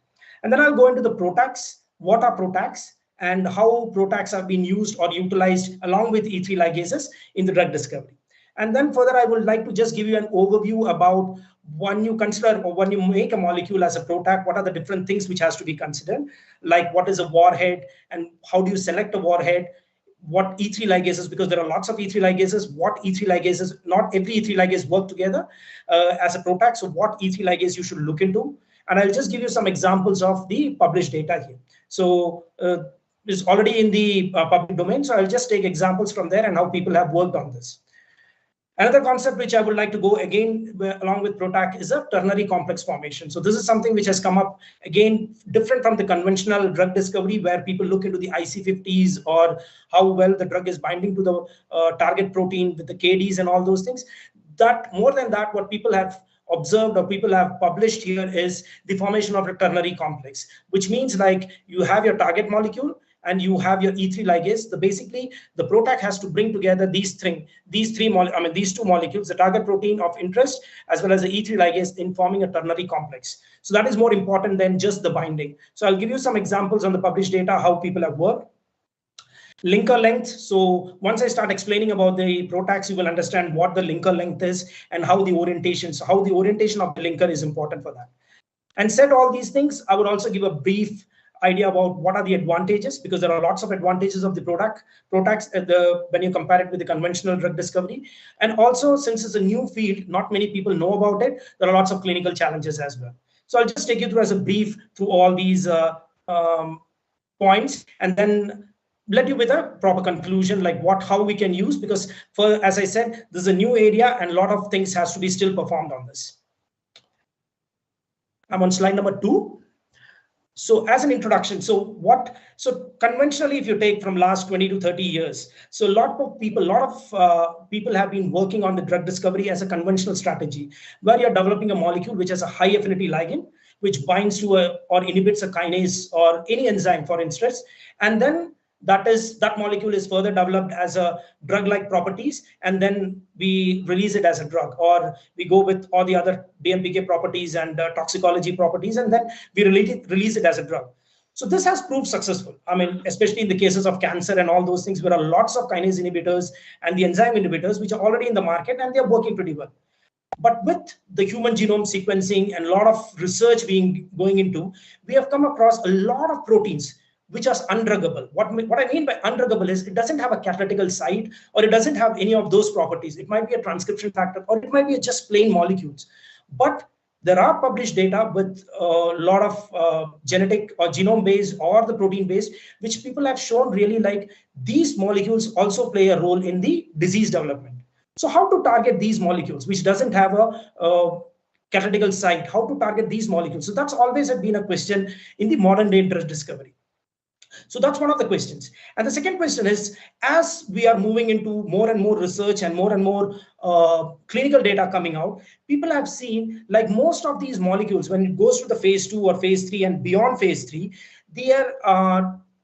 And then I'll go into the PROTACs. What are PROTACs and how PROTACs have been used or utilized along with E3 ligases in the drug discovery. And then further, I would like to just give you an overview about when you consider or when you make a molecule as a PROTAC, what are the different things which has to be considered, like what is a warhead and how do you select a warhead, what E3 ligases, because there are lots of E3 ligases, what E3 ligases, not every E3 ligase work together as a PROTAC, so what E3 ligase you should look into. And I'll just give you some examples of the published data here. So it's already in the public domain, so I'll just take examples from there and how people have worked on this. Another concept which I would like to go again along with PROTAC is a ternary complex formation. So this is something which has come up again, different from the conventional drug discovery where people look into the IC50s or how well the drug is binding to the target protein with the KDs and all those things. That more than that, what people have observed or people have published here is the formation of a ternary complex, which means like you have your target molecule and you have your E3 ligase. Basically, the PROTAC has to bring together these two molecules, the target protein of interest as well as the E3 ligase in forming a ternary complex. So that is more important than just the binding. So I'll give you some examples on the published data, how people have worked. Linker length. So once I start explaining about the PROTACs, you will understand what the linker length is and how the orientation of the linker is important for that. And said all these things, I would also give a brief idea about what are the advantages, because there are lots of advantages of the PROTACs when you compare it with the conventional drug discovery. And also, since it's a new field, not many people know about it, there are lots of clinical challenges as well. So I'll just take you through as a brief through all these points and then let you with a proper conclusion, like how we can use, because as I said, this is a new area and a lot of things has to be still performed on this. I'm on slide number 2. So as an introduction, so conventionally, if you take from last 20 to 30 years, so a lot of people have been working on the drug discovery as a conventional strategy, where you're developing a molecule which has a high affinity ligand, which binds to or inhibits a kinase or any enzyme, for instance, and then that molecule is further developed as a drug-like properties, and then we release it as a drug, or we go with all the other DMPK properties and toxicology properties, and then we release it as a drug. So this has proved successful. I mean, especially in the cases of cancer and all those things, there are lots of kinase inhibitors and the enzyme inhibitors which are already in the market and they're working pretty well. But with the human genome sequencing and a lot of research going into, we have come across a lot of proteins which are undruggable. What I mean by undruggable is it doesn't have a catalytical site or it doesn't have any of those properties. It might be a transcription factor or it might be just plain molecules. But there are published data with a lot of genetic or genome based or the protein based, which people have shown really like these molecules also play a role in the disease development. So how to target these molecules, which doesn't have a catalytical site, how to target these molecules? So that's always been a question in the modern day drug discovery. So that's one of the questions. And the second question is, as we are moving into more and more research and more clinical data coming out, people have seen like most of these molecules, when it goes to the phase 2 or phase 3 and beyond phase 3,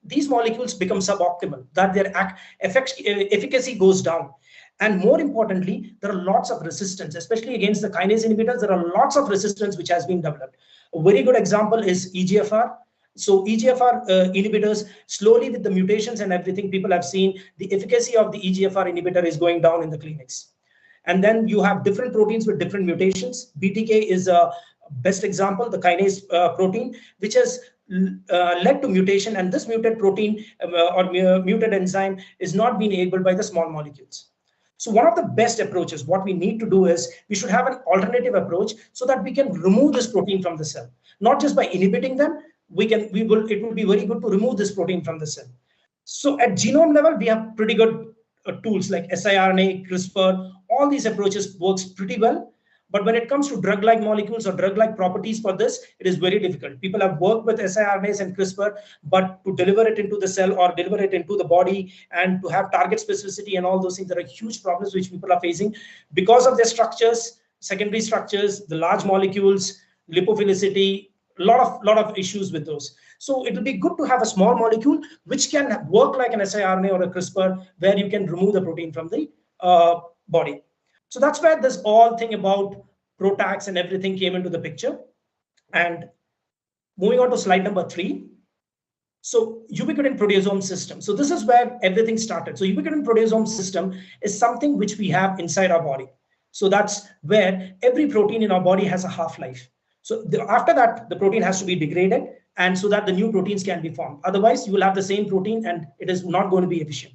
these molecules become suboptimal, that their efficacy goes down. And more importantly, there are lots of resistance, especially against the kinase inhibitors. There are lots of resistance which has been developed. A very good example is EGFR. So EGFR inhibitors, slowly with the mutations and everything, people have seen the efficacy of the EGFR inhibitor is going down in the clinics. And then you have different proteins with different mutations. BTK is a best example, the kinase protein, which has led to mutation. And this muted protein or muted enzyme is not being enabled by the small molecules. So one of the best approaches, what we need to do is we should have an alternative approach so that we can remove this protein from the cell, not just by inhibiting them. It will be very good to remove this protein from the cell. So at genome level, we have pretty good tools like siRNA, CRISPR, all these approaches works pretty well. But when it comes to drug-like molecules or drug-like properties for this, it is very difficult. People have worked with siRNAs and CRISPR, but to deliver it into the cell or deliver it into the body and to have target specificity and all those things, there are huge problems which people are facing because of their structures, secondary structures, the large molecules, lipophilicity, lot of issues with those. So it will be good to have a small molecule which can work like an siRNA or a CRISPR, where you can remove the protein from the body. So that's where this all thing about PROTACs and everything came into the picture. And moving on to slide number 3. So ubiquitin proteasome system. So this is where everything started. So ubiquitin proteasome system is something which we have inside our body. So that's where every protein in our body has a half-life. So after that, the protein has to be degraded, and so that the new proteins can be formed. Otherwise, you will have the same protein and it is not going to be efficient.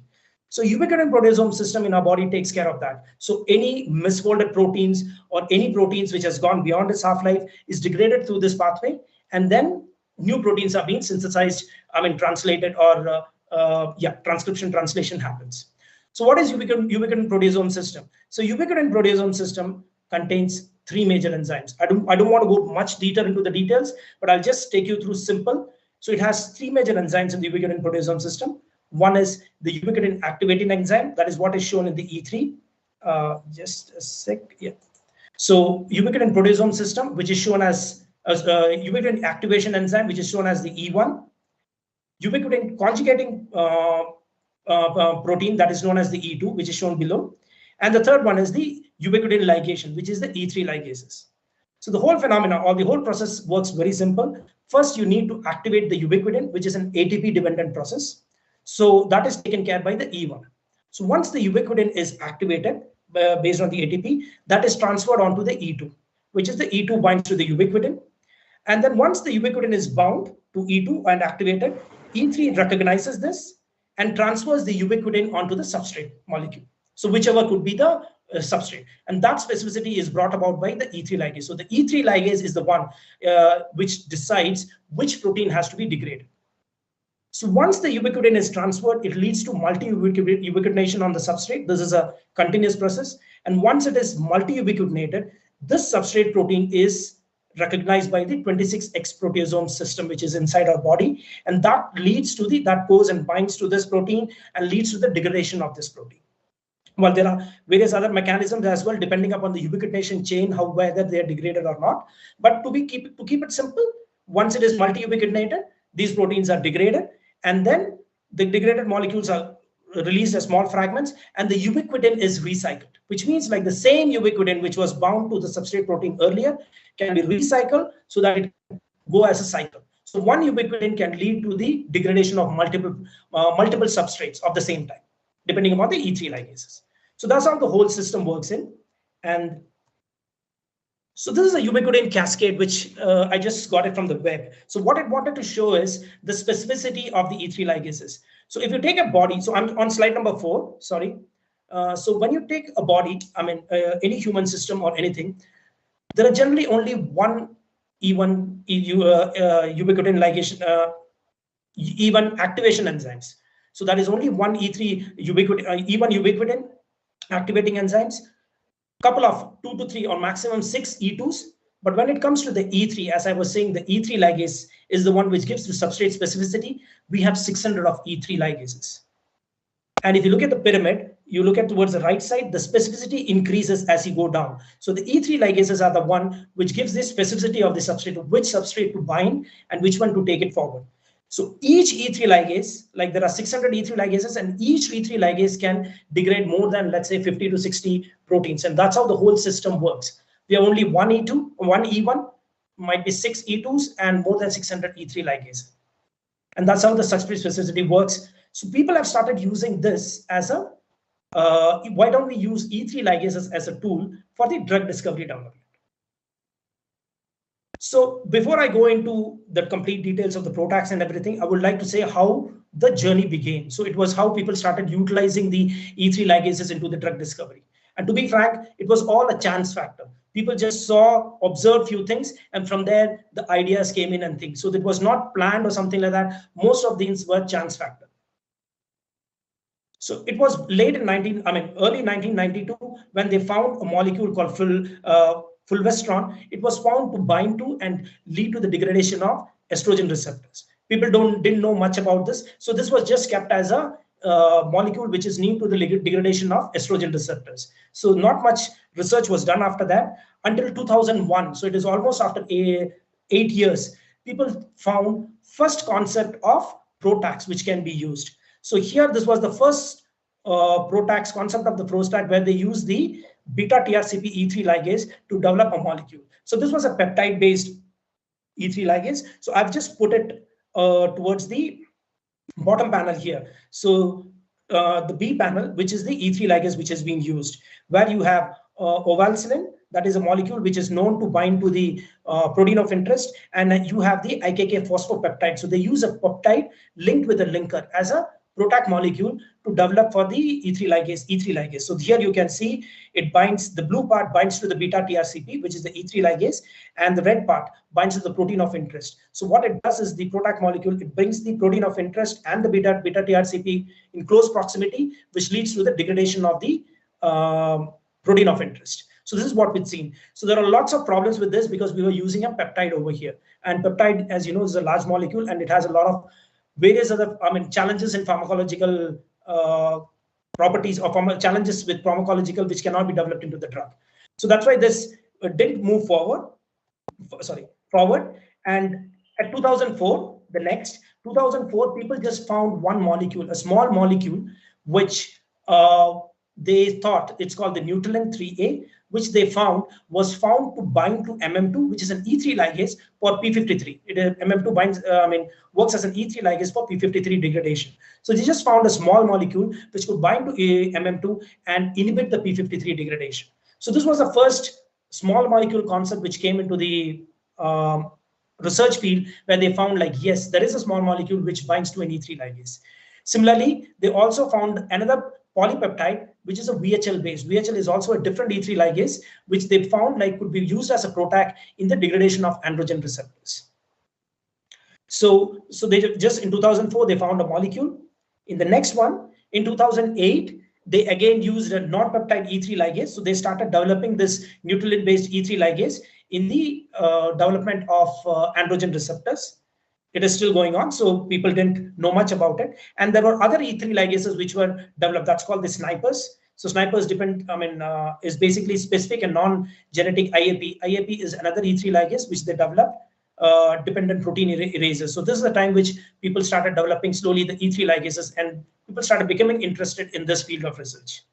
So ubiquitin proteasome system in our body takes care of that. So any misfolded proteins or any proteins which has gone beyond its half-life is degraded through this pathway, and then new proteins are being synthesized, translated, or transcription translation happens. So what is ubiquitin proteasome system? So ubiquitin proteasome system contains 3 major enzymes. I don't want to go much deeper into the details, but I'll just take you through simple. So it has 3 major enzymes in the ubiquitin proteasome system. One is the ubiquitin activating enzyme. That is what is shown in the E3. Just a sec. Yeah. So ubiquitin proteasome system, which is shown as ubiquitin activation enzyme, which is shown as the E1. Ubiquitin conjugating protein, that is known as the E2, which is shown below. And the third one is the ubiquitin ligation, which is the E3 ligases. So the whole phenomena or the whole process works very simple. First, you need to activate the ubiquitin, which is an ATP dependent process. So that is taken care by the E1. So once the ubiquitin is activated based on the ATP, that is transferred onto the E2, which is the E2 binds to the ubiquitin. And then once the ubiquitin is bound to E2 and activated, E3 recognizes this and transfers the ubiquitin onto the substrate molecule. So whichever could be the substrate. And that specificity is brought about by the E3 ligase. So the E3 ligase is the one which decides which protein has to be degraded. So once the ubiquitin is transferred, it leads to multi-ubiquitination on the substrate. This is a continuous process. And once it is multi-ubiquitinated, this substrate protein is recognized by the 26X proteasome system, which is inside our body. And that leads to that goes and binds to this protein and leads to the degradation of this protein. Well, there are various other mechanisms as well, depending upon the ubiquitination chain, whether they are degraded or not. But to keep it simple, once it is multi-ubiquitinated, these proteins are degraded, and then the degraded molecules are released as small fragments, and the ubiquitin is recycled, which means like the same ubiquitin which was bound to the substrate protein earlier can be recycled so that it can go as a cycle. So one ubiquitin can lead to the degradation of multiple substrates of the same type, depending upon the E3 ligases. So that's how the whole system works in. And so this is a ubiquitin cascade, which I just got it from the web. So what it wanted to show is the specificity of the E3 ligases. So if you take a body, so I'm on slide number 4, sorry. So when you take a body, any human system or anything, there are generally only one E1 ubiquitin ligation, E1 activation enzymes. So that is only one E3 ubiquitin, E1 ubiquitin activating enzymes, couple of 2 to 3 or maximum 6 E2s. But when it comes to the E3, as I was saying, the E3 ligase is the one which gives the substrate specificity. We have 600 of E3 ligases. And if you look at the pyramid, you look at towards the right side, the specificity increases as you go down. So the E3 ligases are the one which gives the specificity of the substrate, which substrate to bind and which one to take it forward. So each E3 ligase, like there are 600 E3 ligases, and each E3 ligase can degrade more than, let's say, 50 to 60 proteins. And that's how the whole system works. We have only one E2, one E1, might be 6 E2s, and more than 600 E3 ligases. And that's how the substrate specificity works. So people have started using this as a, why don't we use E3 ligases as a tool for the drug discovery development? So before I go into the complete details of the PROTACs and everything, I would like to say how the journey began. So it was how people started utilizing the E3 ligases into the drug discovery. And to be frank, it was all a chance factor. People just observed few things, and from there, the ideas came in and things. So it was not planned or something like that. Most of these were chance factor. So it was early 1992 when they found a molecule called fulvestrant. It was found to bind to and lead to the degradation of estrogen receptors. People didn't know much about this. So this was just kept as a molecule which is linked to the degradation of estrogen receptors. So not much research was done after that until 2001. So it is almost after 8 years, people found first concept of PROTACs which can be used. So here, this was the first PROTACs, concept of the PROTAC, where they use the beta TRCP E3 ligase to develop a molecule. So this was a peptide-based E3 ligase. So I've just put it towards the bottom panel here. So the B panel, which is the E3 ligase, which has been used, where you have ovalcillin, that is a molecule which is known to bind to the protein of interest, and you have the IKK phosphopeptide. So they use a peptide linked with a linker as a PROTAC molecule to develop for the E3 ligase. So here you can see it binds, the blue part binds to the beta TRCP, which is the E3 ligase, and the red part binds to the protein of interest. So what it does is the PROTAC molecule, it brings the protein of interest and the beta TRCP in close proximity, which leads to the degradation of the protein of interest. So this is what we've seen. So there are lots of problems with this because we were using a peptide over here. And peptide, as you know, is a large molecule and it has a lot of various other challenges in pharmacological properties or challenges with pharmacological which cannot be developed into the drug. So that's why this didn't move forward. And at 2004, 2004, people just found one molecule, a small molecule, which they thought it's called the Nutalin 3A, which they found was found to bind to MM2, which is an E3 ligase for P53. MM2 binds, works as an E3 ligase for P53 degradation. So they just found a small molecule which could bind to MM2 and inhibit the P53 degradation. So this was the first small molecule concept which came into the research field, where they found like, yes, there is a small molecule which binds to an E3 ligase. Similarly, they also found another polypeptide, which is a VHL based. VHL is also a different E3 ligase, which they found like could be used as a PROTAC in the degradation of androgen receptors. So they just in 2004, they found a molecule. In the next one, in 2008, they again used a non-peptide E3 ligase. So they started developing this Nutalin based E3 ligase in the development of androgen receptors. It is still going on, so people didn't know much about it. And there were other E3 ligases which were developed. That's called the snipers. So snipers is basically specific and non-genetic IAP. IAP is another E3 ligase which they developed, dependent protein erasers. So this is the time which people started developing slowly the E3 ligases, and people started becoming interested in this field of research.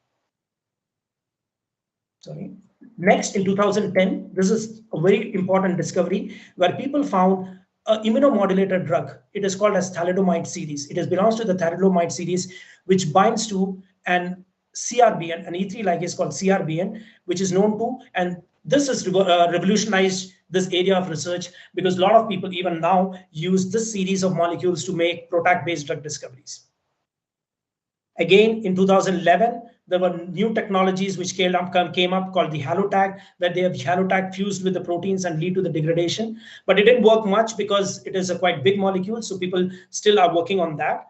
Next, in 2010, this is a very important discovery where people found an immunomodulator drug. It is called as thalidomide series. It belongs to the thalidomide series, which binds to an CRBN, an E3 ligase called CRBN, which is known to, and this has revolutionized this area of research because a lot of people even now use this series of molecules to make PROTAC-based drug discoveries. Again, in 2011, there were new technologies which came up called the halotag, where they have halotag fused with the proteins and lead to the degradation. But it didn't work much because it is a quite big molecule, so people still are working on that.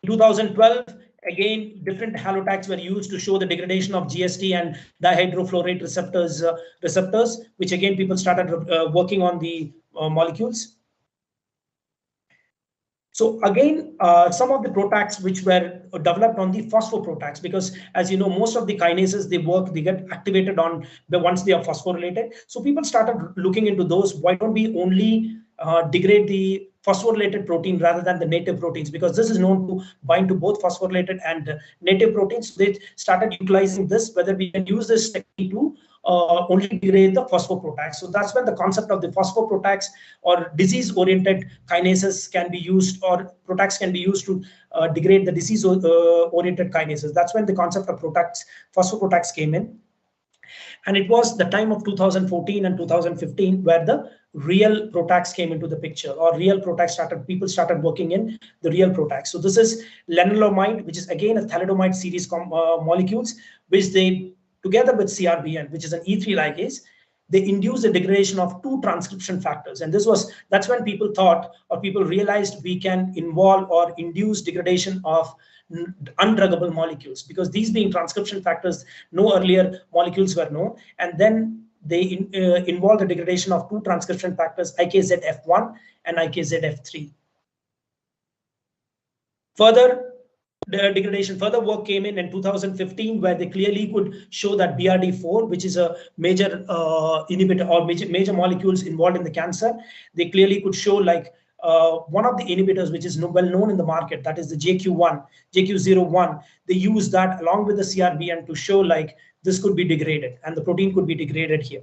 In 2012, again, different halotags were used to show the degradation of GST and dihydrofluoride receptors, which again, people started working on the molecules. So again, some of the PROTACs which were developed on the phosphoprotacs, because as you know, most of the kinases, they get activated on once they are phosphorylated. So people started looking into those. Why don't we only degrade the phosphorylated protein rather than the native proteins? Because this is known to bind to both phosphorylated and native proteins. So they started utilizing this, whether we can use this technique to only degrade the phosphoprotacs. So that's when the concept of the phosphoprotacs or disease-oriented kinases can be used, or PROTACs can be used to degrade the disease-oriented kinases. That's when the concept of phosphoprotacs came in. And it was the time of 2014 and 2015 where the real PROTACs came into the picture, or real PROTACs people started working in the real PROTACs. So this is lenalidomide, which is again a thalidomide series molecules, which they, together with CRBN, which is an E3 ligase, they induce the degradation of 2 transcription factors. And that's when people thought, or people realized, we can involve or induce degradation of undruggable molecules, because these being transcription factors, no earlier molecules were known. And then they involve the degradation of 2 transcription factors, IKZF1 and IKZF3. Further work came in 2015, where they clearly could show that BRD4, which is a major inhibitor or major molecules involved in the cancer, they clearly could show like one of the inhibitors which is well known in the market, that is the JQ01. They use that along with the CRBN to show like this could be degraded and the protein could be degraded here.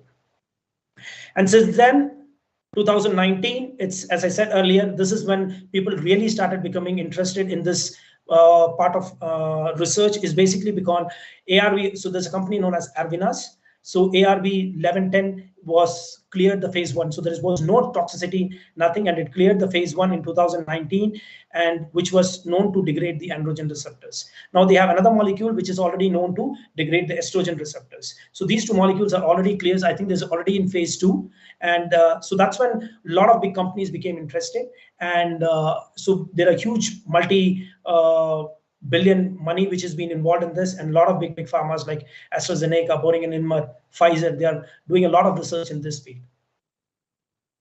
And since then, 2019, it's, as I said earlier, this is when people really started becoming interested in this part of research, is basically because ARV, so there's a company known as Arvinas. So ARV 1110 was cleared the phase 1. So there was no toxicity, nothing, and it cleared the phase 1 in 2019, and which was known to degrade the androgen receptors. Now they have another molecule which is already known to degrade the estrogen receptors. So these two molecules are already cleared. I think there's already in phase 2. And so that's when a lot of big companies became interested. And so there are huge multi-billion money which has been involved in this, and a lot of big pharmas like AstraZeneca, Boehringer Ingelheim, Pfizer, they are doing a lot of research in this field.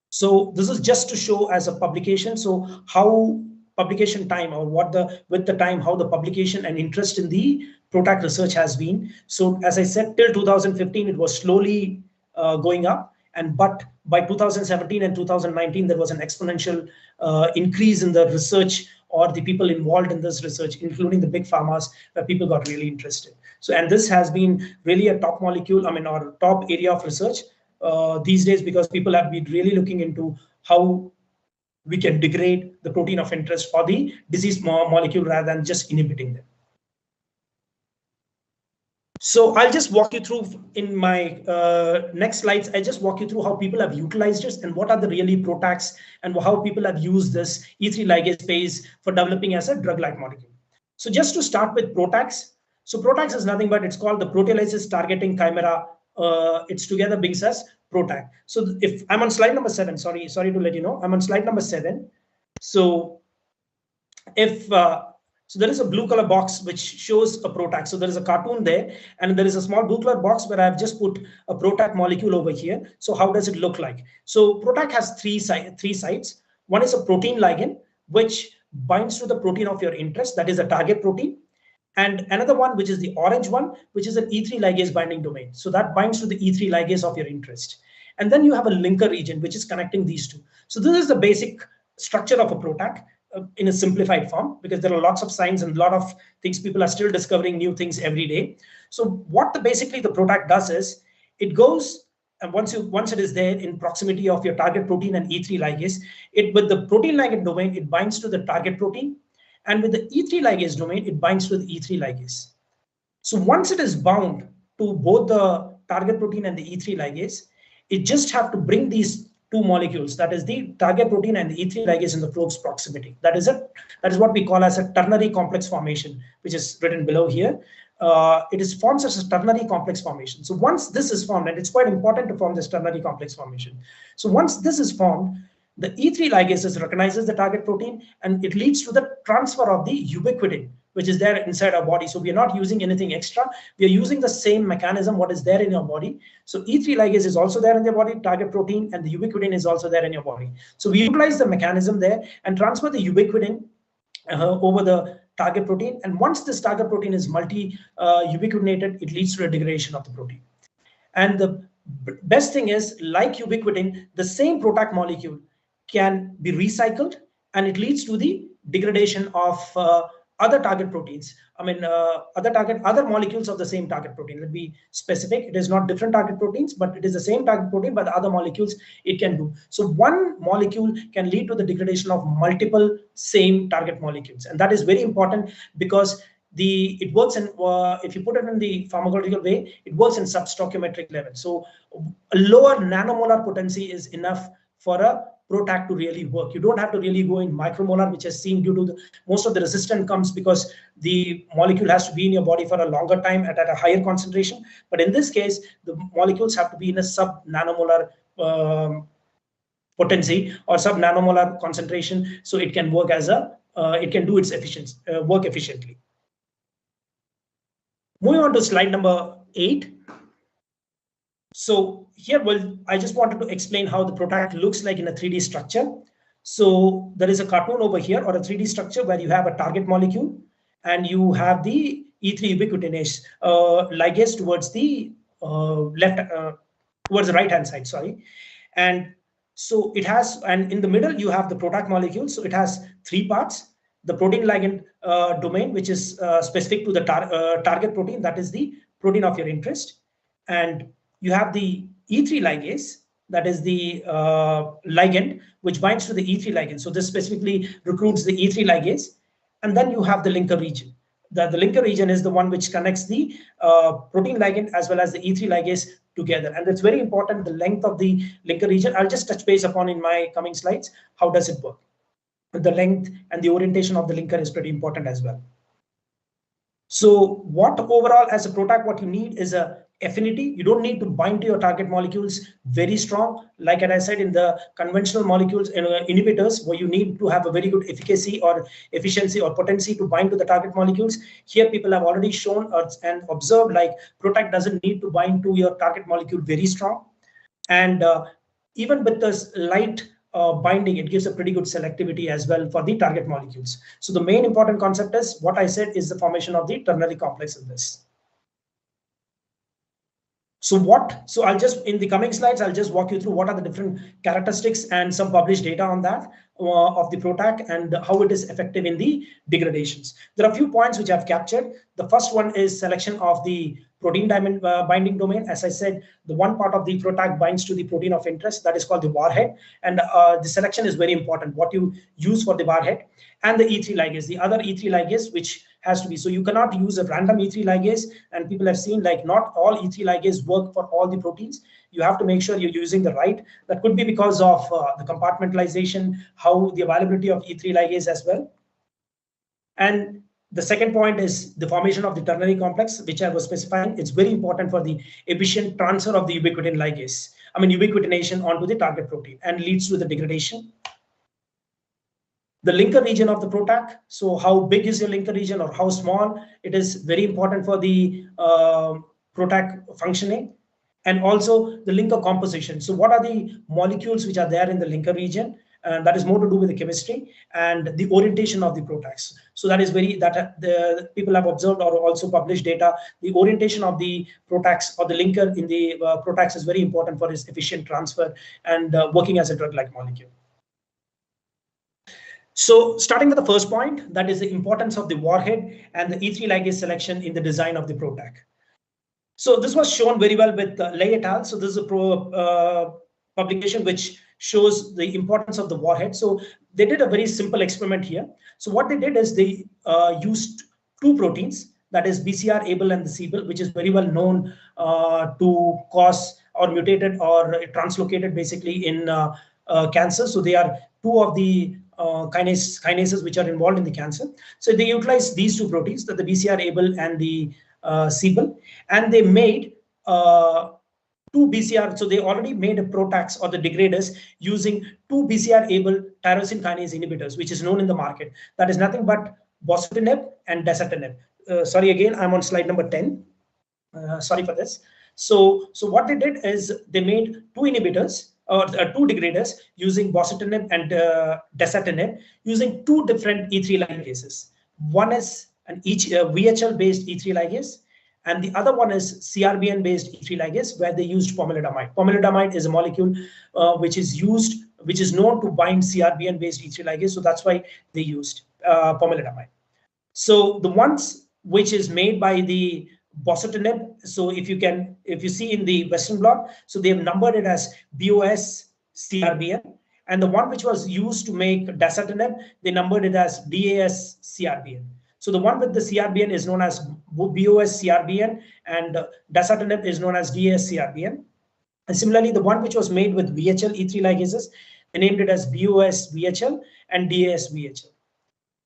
So this is just to show as a publication. So how publication time, or what with the time, how the publication and interest in the PROTAC research has been. So as I said, till 2015, it was slowly going up. But by 2017 and 2019, there was an exponential increase in the research, or the people involved in this research, including the big pharmas, where people got really interested. So, and this has been really a top molecule, or top area of research these days, because people have been really looking into how we can degrade the protein of interest for the disease molecule rather than just inhibiting them. So I'll just walk you through in my next slides. I just walk you through how people have utilized this and what are the really PROTACs and how people have used this E3 ligase phase for developing as a drug-like molecule. So just to start with PROTACs. So PROTACs is nothing but it's called the proteolysis targeting chimera. It's together brings us PROTAC. So if I'm on slide number 7, sorry to let you know, I'm on slide number 7. So if so there is a blue color box which shows a PROTAC. So there is a cartoon there, and there is a small blue color box where I've just put a PROTAC molecule over here. So how does it look like? So PROTAC has three sites. One is a protein ligand, which binds to the protein of your interest, that is a target protein. And another one, which is the orange one, which is an E3 ligase binding domain. So that binds to the E3 ligase of your interest. And then you have a linker region, which is connecting these two. So this is the basic structure of a PROTAC. In a simplified form, because there are lots of signs and a lot of things. People are still discovering new things every day. So what basically the PROTAC does is it goes, and once it is there in proximity of your target protein and E3 ligase, with the protein ligand domain, it binds to the target protein, and with the E3 ligase domain, it binds to the E3 ligase. So once it is bound to both the target protein and the E3 ligase, it just have to bring these two molecules, that is the target protein and the E3 ligase in the close proximity. That is what we call as a ternary complex formation, which is written below here. It is formed as a ternary complex formation. So once this is formed, and it's quite important to form this ternary complex formation. So once this is formed, the E3 ligase recognizes the target protein, and it leads to the transfer of the ubiquitin, which is there inside our body. So we are not using anything extra. We are using the same mechanism what is there in your body. So E3 ligase is also there in your body, target protein, and the ubiquitin is also there in your body. So we utilize the mechanism there and transfer the ubiquitin over the target protein. And once this target protein is multi-ubiquitinated, it leads to a degradation of the protein. And the best thing is, like ubiquitin, the same PROTAC molecule can be recycled, and it leads to the degradation of other target proteins. Other molecules of the same target protein. Let me be specific. It is not different target proteins, but it is the same target protein, but the other molecules it can do. So one molecule can lead to the degradation of multiple same target molecules. And that is very important, because it works in, if you put it in the pharmacological way, it works in substoichiometric level. So a lower nanomolar potency is enough for a PROTAC to really work. You don't have to really go in micromolar, which is seen due to most of the resistance comes because the molecule has to be in your body for a longer time at a higher concentration. But in this case, the molecules have to be in a sub-nanomolar potency or sub-nanomolar concentration, so it can work as it can do its work efficiently. Moving on to slide number 8. So here, I just wanted to explain how the PROTAC looks like in a 3D structure. So there is a cartoon over here, or a 3D structure, where you have a target molecule and you have the E3 ubiquitinase ligase towards the towards the right hand side, sorry. And So it has, and in the middle you have the PROTAC molecule. So it has three parts: the protein ligand domain, which is specific to the target protein, that is the protein of your interest, and you have the E3 ligase, that is the ligand which binds to the E3 ligand. So this specifically recruits the E3 ligase, and then you have the linker region. The linker region is the one which connects the protein ligand as well as the E3 ligase together. And it's very important, the length of the linker region. I'll just touch base upon in my coming slides. How does it work? The length and the orientation of the linker is pretty important as well. So what overall as a PROTAC, what you need is a affinity. You don't need to bind to your target molecules very strong. Like I said, in the conventional molecules inhibitors, where you need to have a very good efficacy or efficiency or potency to bind to the target molecules. Here people have already shown and observed like PROTAC doesn't need to bind to your target molecule very strong. And even with this light binding, it gives a pretty good selectivity as well for the target molecules. So the main important concept is what I said is the formation of the ternary complex in this. So I'll just, in the coming slides, I'll just walk you through what are the different characteristics and some published data on that of the PROTAC and how it is effective in the degradations. There are a few points which I've captured. The first one is selection of the protein binding domain. As I said, the one part of the PROTAC binds to the protein of interest, that is called the warhead. And the selection is very important, what you use for the warhead. And the E3 ligase, the other E3 ligase, which has to be, so you cannot use a random E3 ligase, and people have seen like not all E3 ligase work for all the proteins. You have to make sure you're using the right. That could be because of the compartmentalization, how the availability of E3 ligase as well. And the second point is the formation of the ternary complex, which I was specifying. It's very important for the efficient transfer of the ubiquitin ligase, ubiquitination onto the target protein, and leads to the degradation. The linker region of the PROTAC. So how big is your linker region or how small? It is very important for the PROTAC functioning. And also the linker composition. So what are the molecules which are there in the linker region? And that is more to do with the chemistry and the orientation of the PROTACs. So that is the people have observed or also published data. The orientation of the PROTACs or the linker in the PROTACs is very important for its efficient transfer and working as a drug-like molecule. So starting with the first point, that is the importance of the warhead and the E3 ligase selection in the design of the PROTAC. So this was shown very well with Lei et al. So this is a publication which shows the importance of the warhead. So they did a very simple experiment here. So what they did is they used two proteins, that is BCR-ABL and the c-ABL, which is very well known to cause or mutated or translocated basically in cancer. So they are two of the kinases which are involved in the cancer. So they utilized these two proteins, the BCR-ABL and the c-ABL, and they made two BCR. So they already made a PROTACs or the degraders using two BCR-ABL tyrosine kinase inhibitors, which is known in the market. That is nothing but bosutinib and dasatinib. Sorry, again, I'm on slide number 10. Sorry for this. So what they did is they made two inhibitors or two degraders using bosutinib and dasatinib using two different E3 ligases. One is an VHL-based E3 ligase, and the other one is CRBN-based E3 ligase, where they used pomalidomide. Pomalidomide is a molecule which is known to bind CRBN-based E3 ligase, so that's why they used pomalidomide. So the ones which is made by the bosutinib, so if you see in the Western blot, so they have numbered it as BOS CRBN, and the one which was used to make dasatinib, they numbered it as DAS CRBN. So the one with the CRBN is known as BOS CRBN, and dasatinib is known as DAS CRBN. And similarly, the one which was made with VHL E3 ligases, they named it as BOS VHL and DAS VHL.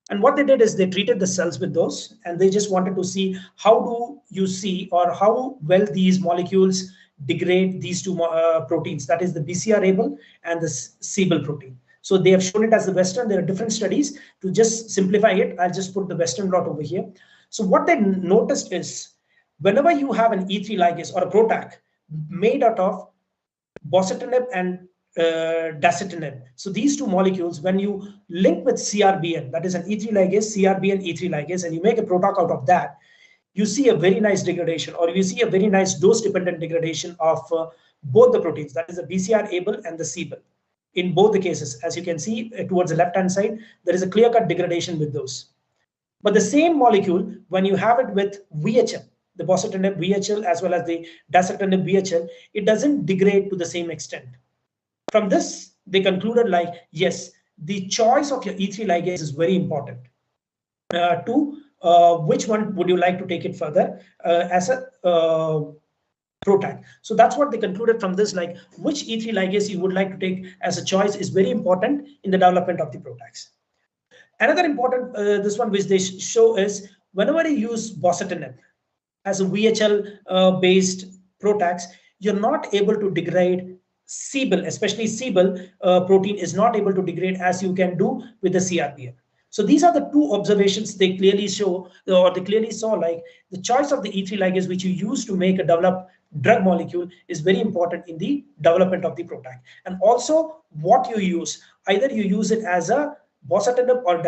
And what they did is they treated the cells with those, and they just wanted to see how do you see or how well these molecules degrade these two proteins, that is the BCR-ABL and the c-ABL protein. So they have shown it as the Western. There are different studies. To just simplify it, I'll just put the Western blot over here. So what they noticed is whenever you have an E3 ligase or a PROTAC made out of bosutinib and dasatinib. So these two molecules, when you link with CRBN, that is an E3 ligase, CRBN E3 ligase, and you make a PROTAC out of that, you see a very nice degradation, or you see a very nice dose-dependent degradation of both the proteins, that is the BCR-ABL and the c-ABL. in both the cases. As you can see towards the left-hand side, there is a clear-cut degradation with those. But the same molecule, when you have it with VHL, the bosutinib VHL as well as the dasatinib VHL, it doesn't degrade to the same extent. From this, they concluded like, yes, the choice of your E3 ligase is very important. Which one would you like to take it further as a PROTAC? So that's what they concluded from this, like which E3 ligase you would like to take as a choice is very important in the development of the PROTACs. Another important, this one which they show is whenever you use bosutinib as a VHL based PROTACs, you're not able to degrade CBL, especially CBL protein is not able to degrade as you can do with the CRPL. So these are the two observations they clearly show, or they clearly saw, like the choice of the E3 ligase which you use to make a developed drug molecule is very important in the development of the PROTAC. And also what you use, either you use it as a bosutinib or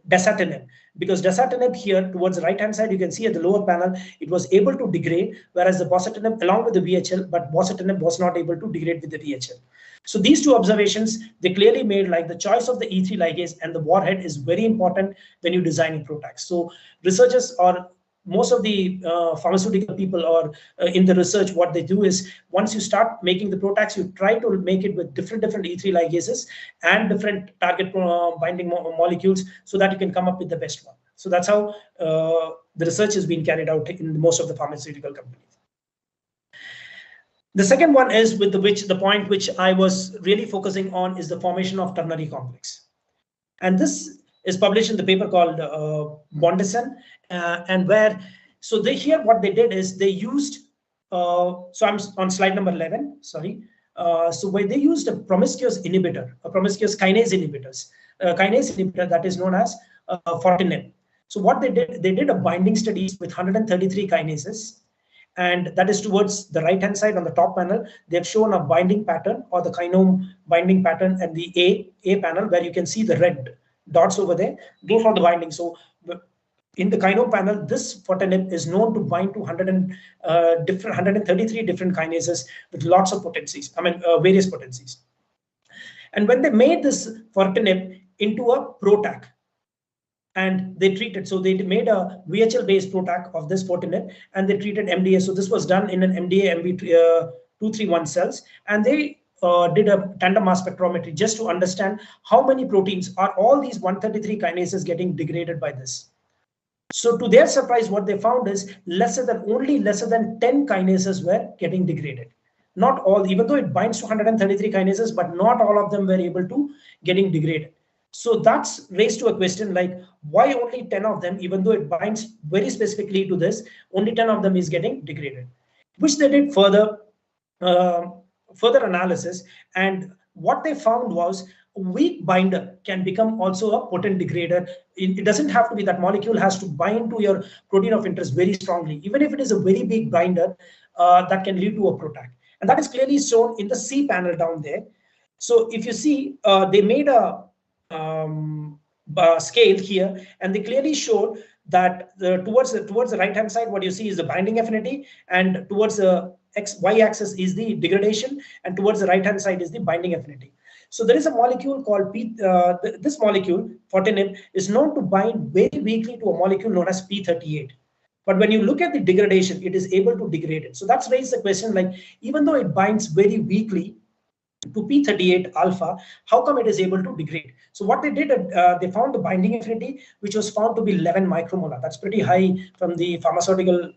dasatinib, because dasatinib here towards the right hand side, you can see at the lower panel, it was able to degrade, whereas the bosutinib along with the VHL, but bosutinib was not able to degrade with the VHL. So these two observations, they clearly made like the choice of the E3 ligase and the warhead is very important when you design a PROTAC. So researchers or most of the pharmaceutical people or in the research, what they do is once you start making the PROTACs, you try to make it with different E3 ligases and different target binding molecules so that you can come up with the best one. So that's how the research has been carried out in most of the pharmaceutical companies. The second one is with the point which I was really focusing on is the formation of ternary complex. And this is published in the paper called Bondison, and where, so they here what they did is they used, so I'm on slide number 11, sorry. So where they used a promiscuous inhibitor, a promiscuous kinase inhibitor that is known as fortinib. So what they did a binding studies with 133 kinases, and that is towards the right hand side on the top panel. They've shown a binding pattern or the kinome binding pattern and the A panel where you can see the red dots over there. Those are the bindings. So in the kinome panel, this fortinib is known to bind to 133 different kinases with lots of potencies, various potencies. And when they made this fortinib into a PROTAC, and they treated, so they made a VHL based PROTAC of this fortinib and they treated MDA. So this was done in an MDA MB231 cells, and they did a tandem mass spectrometry just to understand how many proteins are all these 133 kinases getting degraded by this. So to their surprise, what they found is only lesser than 10 kinases were getting degraded. Not all, even though it binds to 133 kinases, but not all of them were able to getting degraded. So that's raised to a question like, why only 10 of them, even though it binds very specifically to this, only 10 of them is getting degraded, which they did further analysis. And what they found was a weak binder can become also a potent degrader. It doesn't have to be that molecule has to bind to your protein of interest very strongly. Even if it is a very big binder, that can lead to a PROTAC. And that is clearly shown in the C panel down there. So if you see, they made a scale here, and they clearly showed that towards the right hand side, what you see is the binding affinity, and towards the y-axis is the degradation, and towards the right hand side is the binding affinity. So there is a molecule called this molecule fortinib is known to bind very weakly to a molecule known as P38. But when you look at the degradation, it is able to degrade it. So that's raised the question, like, even though it binds very weakly to P38 alpha, how come it is able to degrade? So what they did, they found the binding affinity, which was found to be 11 micromolar. That's pretty high from the pharmaceutical,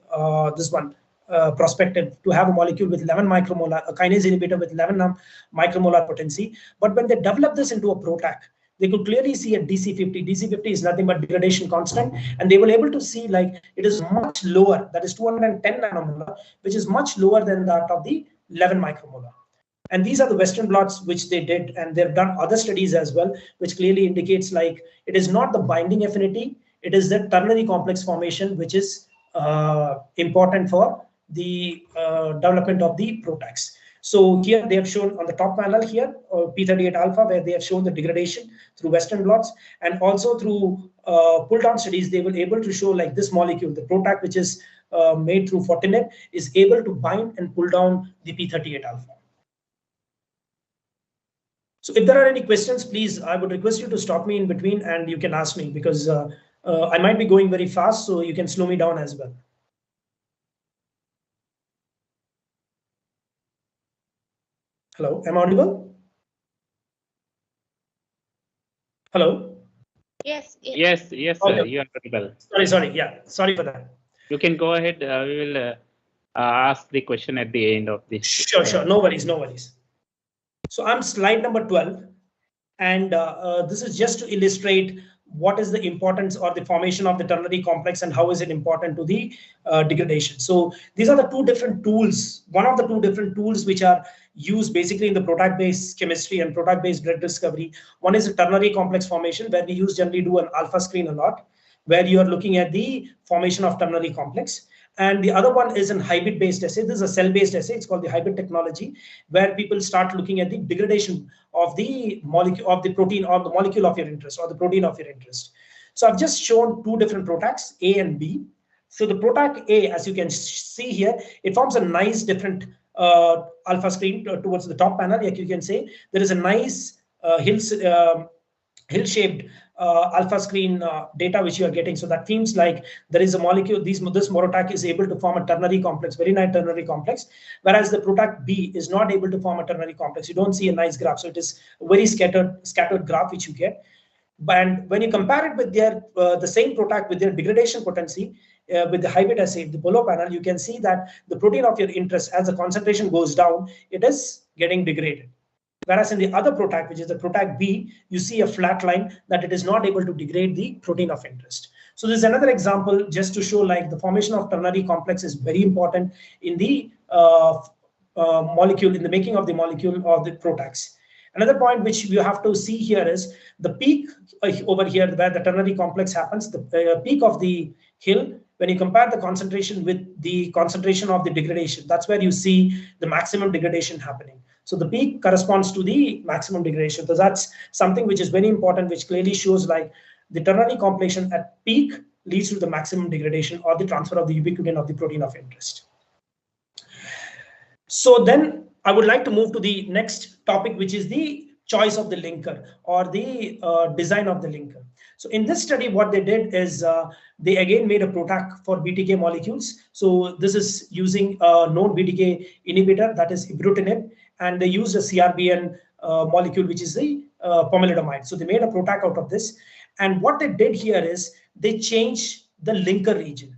perspective, to have a molecule with 11 micromolar, a kinase inhibitor with 11 micromolar potency. But when they developed this into a PROTAC, they could clearly see a DC50. DC50 is nothing but degradation constant, and they were able to see like it is much lower, that is 210 nanomolar, which is much lower than that of the 11 micromolar. And these are the Western blots which they did, and they've done other studies as well, which clearly indicates like it is not the binding affinity, it is the ternary complex formation, which is important for the development of the PROTACs. So here they have shown on the top panel here, P38 alpha, where they have shown the degradation through Western blots, and also through pull down studies, they were able to show like this molecule, the PROTAC, which is made through fortinib, is able to bind and pull down the P38 alpha. So if there are any questions, please, I would request you to stop me in between and you can ask me, because I might be going very fast, so you can slow me down as well. Hello, am I audible? Hello? Yes. Yes, yes, Okay. sir. You are audible. Sorry. Yeah, sorry for that. You can go ahead. We will ask the question at the end of this. Sure. No worries. So I'm slide number 12. And this is just to illustrate what is the importance or the formation of the ternary complex and how is it important to the degradation. So these are the two different tools, one of the two different tools which are used basically in the product-based chemistry and product-based drug discovery. One is a ternary complex formation, where we generally do an alpha screen a lot, where you are looking at the formation of ternary complex. And the other one is an hybrid-based assay. This is a cell-based assay. It's called the hybrid technology, where people start looking at the degradation of the molecule, of the protein, or the molecule of your interest, or the protein of your interest. So I've just shown two different PROTACs, A and B. So the PROTAC A, as you can see here, it forms a nice different alpha screen towards the top panel. Like you can say, there is a nice hill-shaped alpha screen data which you are getting. So that seems like there is a molecule, this PROTAC is able to form a ternary complex, very nice ternary complex, whereas the PROTAC B is not able to form a ternary complex. You don't see a nice graph. So it is a very scattered graph which you get. And when you compare it with their the same PROTAC with their degradation potency, with the hybrid assay, the below panel, you can see that the protein of your interest, as the concentration goes down, it is getting degraded. Whereas in the other PROTAC, which is the PROTAC B, you see a flat line that it is not able to degrade the protein of interest. So this is another example just to show like the formation of ternary complex is very important in the molecule, in the making of the molecule or the PROTACs. Another point which you have to see here is the peak over here where the ternary complex happens, the peak of the hill, when you compare the concentration with the concentration of the degradation, that's where you see the maximum degradation happening. So the peak corresponds to the maximum degradation. So that's something which is very important, which clearly shows like the ternary completion at peak leads to the maximum degradation or the transfer of the ubiquitin of the protein of interest. So then I would like to move to the next topic, which is the choice of the linker or the design of the linker. So in this study, what they did is they again made a PROTAC for BTK molecules. So this is using a known BTK inhibitor, that is ibrutinib, and they used a CRBN molecule, which is the pomalidomide. So they made a PROTAC out of this. And what they did here is they changed the linker region.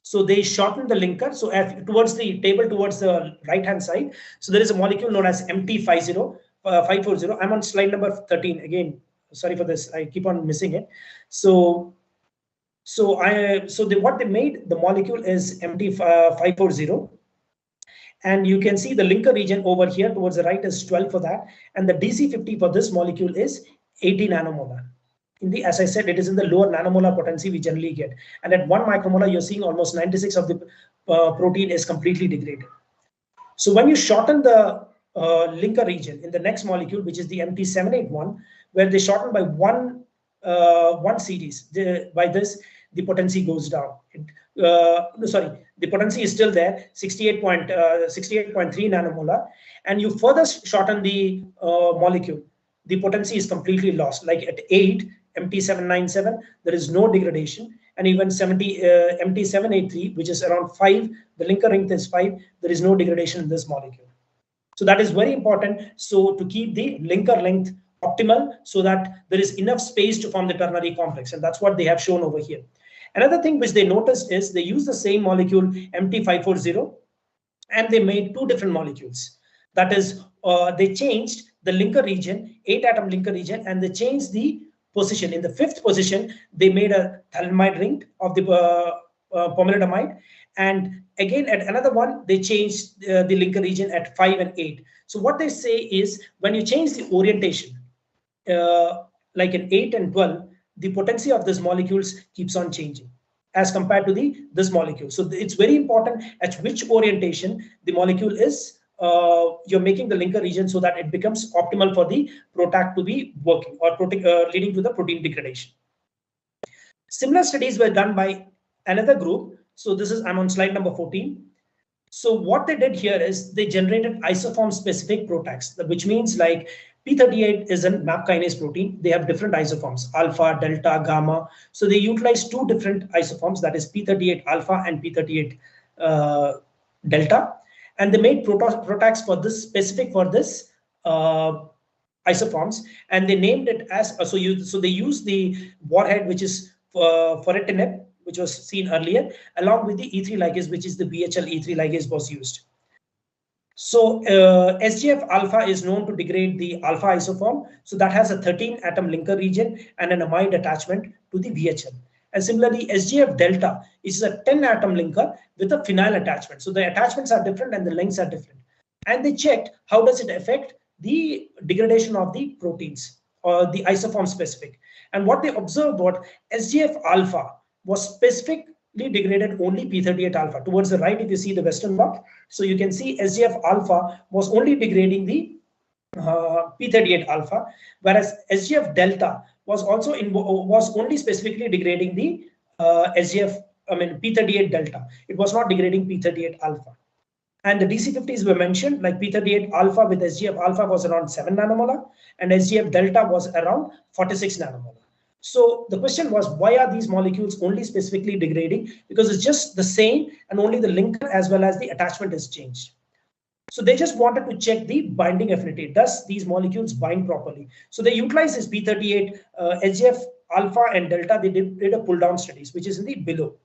So they shortened the linker. So towards the table, towards the right-hand side, so there is a molecule known as MT540. I'm on slide number 13 again. Sorry for this. I keep on missing it. What they made, the molecule is MT540. And you can see the linker region over here towards the right is 12 for that. And the DC50 for this molecule is 80 nanomolar. As I said, it is in the lower nanomolar potency we generally get. And at 1 micromolar, you're seeing almost 96 of the protein is completely degraded. So when you shorten the linker region in the next molecule, which is the MT781, where they shorten by one series, by this, the potency goes down. The potency is still there, 68.3 nanomolar. And you further shorten the molecule, the potency is completely lost. Like at 8, MT797, there is no degradation. And even MT783, which is around 5, the linker length is 5, there is no degradation in this molecule. So that is very important. So to keep the linker length optimal so that there is enough space to form the ternary complex. And that's what they have shown over here. Another thing which they noticed is they used the same molecule MT540 and they made two different molecules. That is, they changed the linker region, 8-atom linker region, and they changed the position. In the 5th position, they made a thalidomide ring of the pomalidomide. And again, at another one, they changed the linker region at 5 and 8. So what they say is when you change the orientation, like in 8 and 12, the potency of these molecules keeps on changing as compared to this molecule. So it's very important at which orientation the molecule is, you're making the linker region so that it becomes optimal for the PROTAC to be working or leading to the protein degradation. Similar studies were done by another group. So I'm on slide number 14. So what they did here is they generated isoform specific PROTACs, which means like P38 is a MAP kinase protein. They have different isoforms, alpha, delta, gamma. So they utilize two different isoforms, that is P38 alpha and P38 delta. And they made protacs for this, specific for this isoforms, and they named it as, so they used the warhead, which is ferritinib, which was seen earlier, along with the E3 ligase, which is the BHL E3 ligase was used. So SGF alpha is known to degrade the alpha isoform. So that has a 13 atom linker region and an amide attachment to the VHL. And similarly, SGF delta is a 10 atom linker with a phenyl attachment. So the attachments are different and the lengths are different. And they checked how does it affect the degradation of the proteins or the isoform specific. And what they observed was SGF alpha was specifically degraded only P38 alpha. Towards the right, if you see the Western blot, so you can see SGF alpha was only degrading the P38 alpha, whereas SGF delta was also was only specifically degrading the P38 delta. It was not degrading P38 alpha. And the DC50s were mentioned, like P38 alpha with SGF alpha was around 7 nanomolar, and SGF delta was around 46 nanomolar. So the question was, why are these molecules only specifically degrading? Because it's just the same, and only the linker as well as the attachment is changed. So they just wanted to check the binding affinity. Does these molecules bind properly? So they utilized this P38, SGF alpha and delta. They did a pull down studies, which is in the below.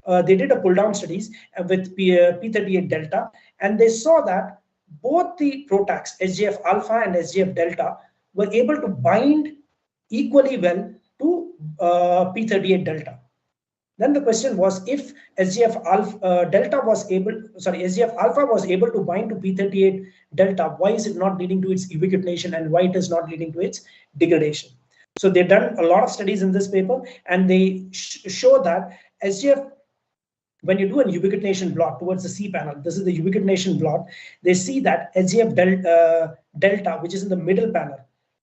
They did a pull down studies with P38 delta, and they saw that both the protacs, SGF alpha and SGF delta, were able to bind equally well to P38 delta. Then the question was, if SGF alpha was able to bind to P38 delta, why is it not leading to its ubiquitination, and why it is not leading to its degradation? So they've done a lot of studies in this paper, and they show that SGF, when you do a ubiquitination blot towards the C panel, this is the ubiquitination blot, they see that SGF delta, which is in the middle panel,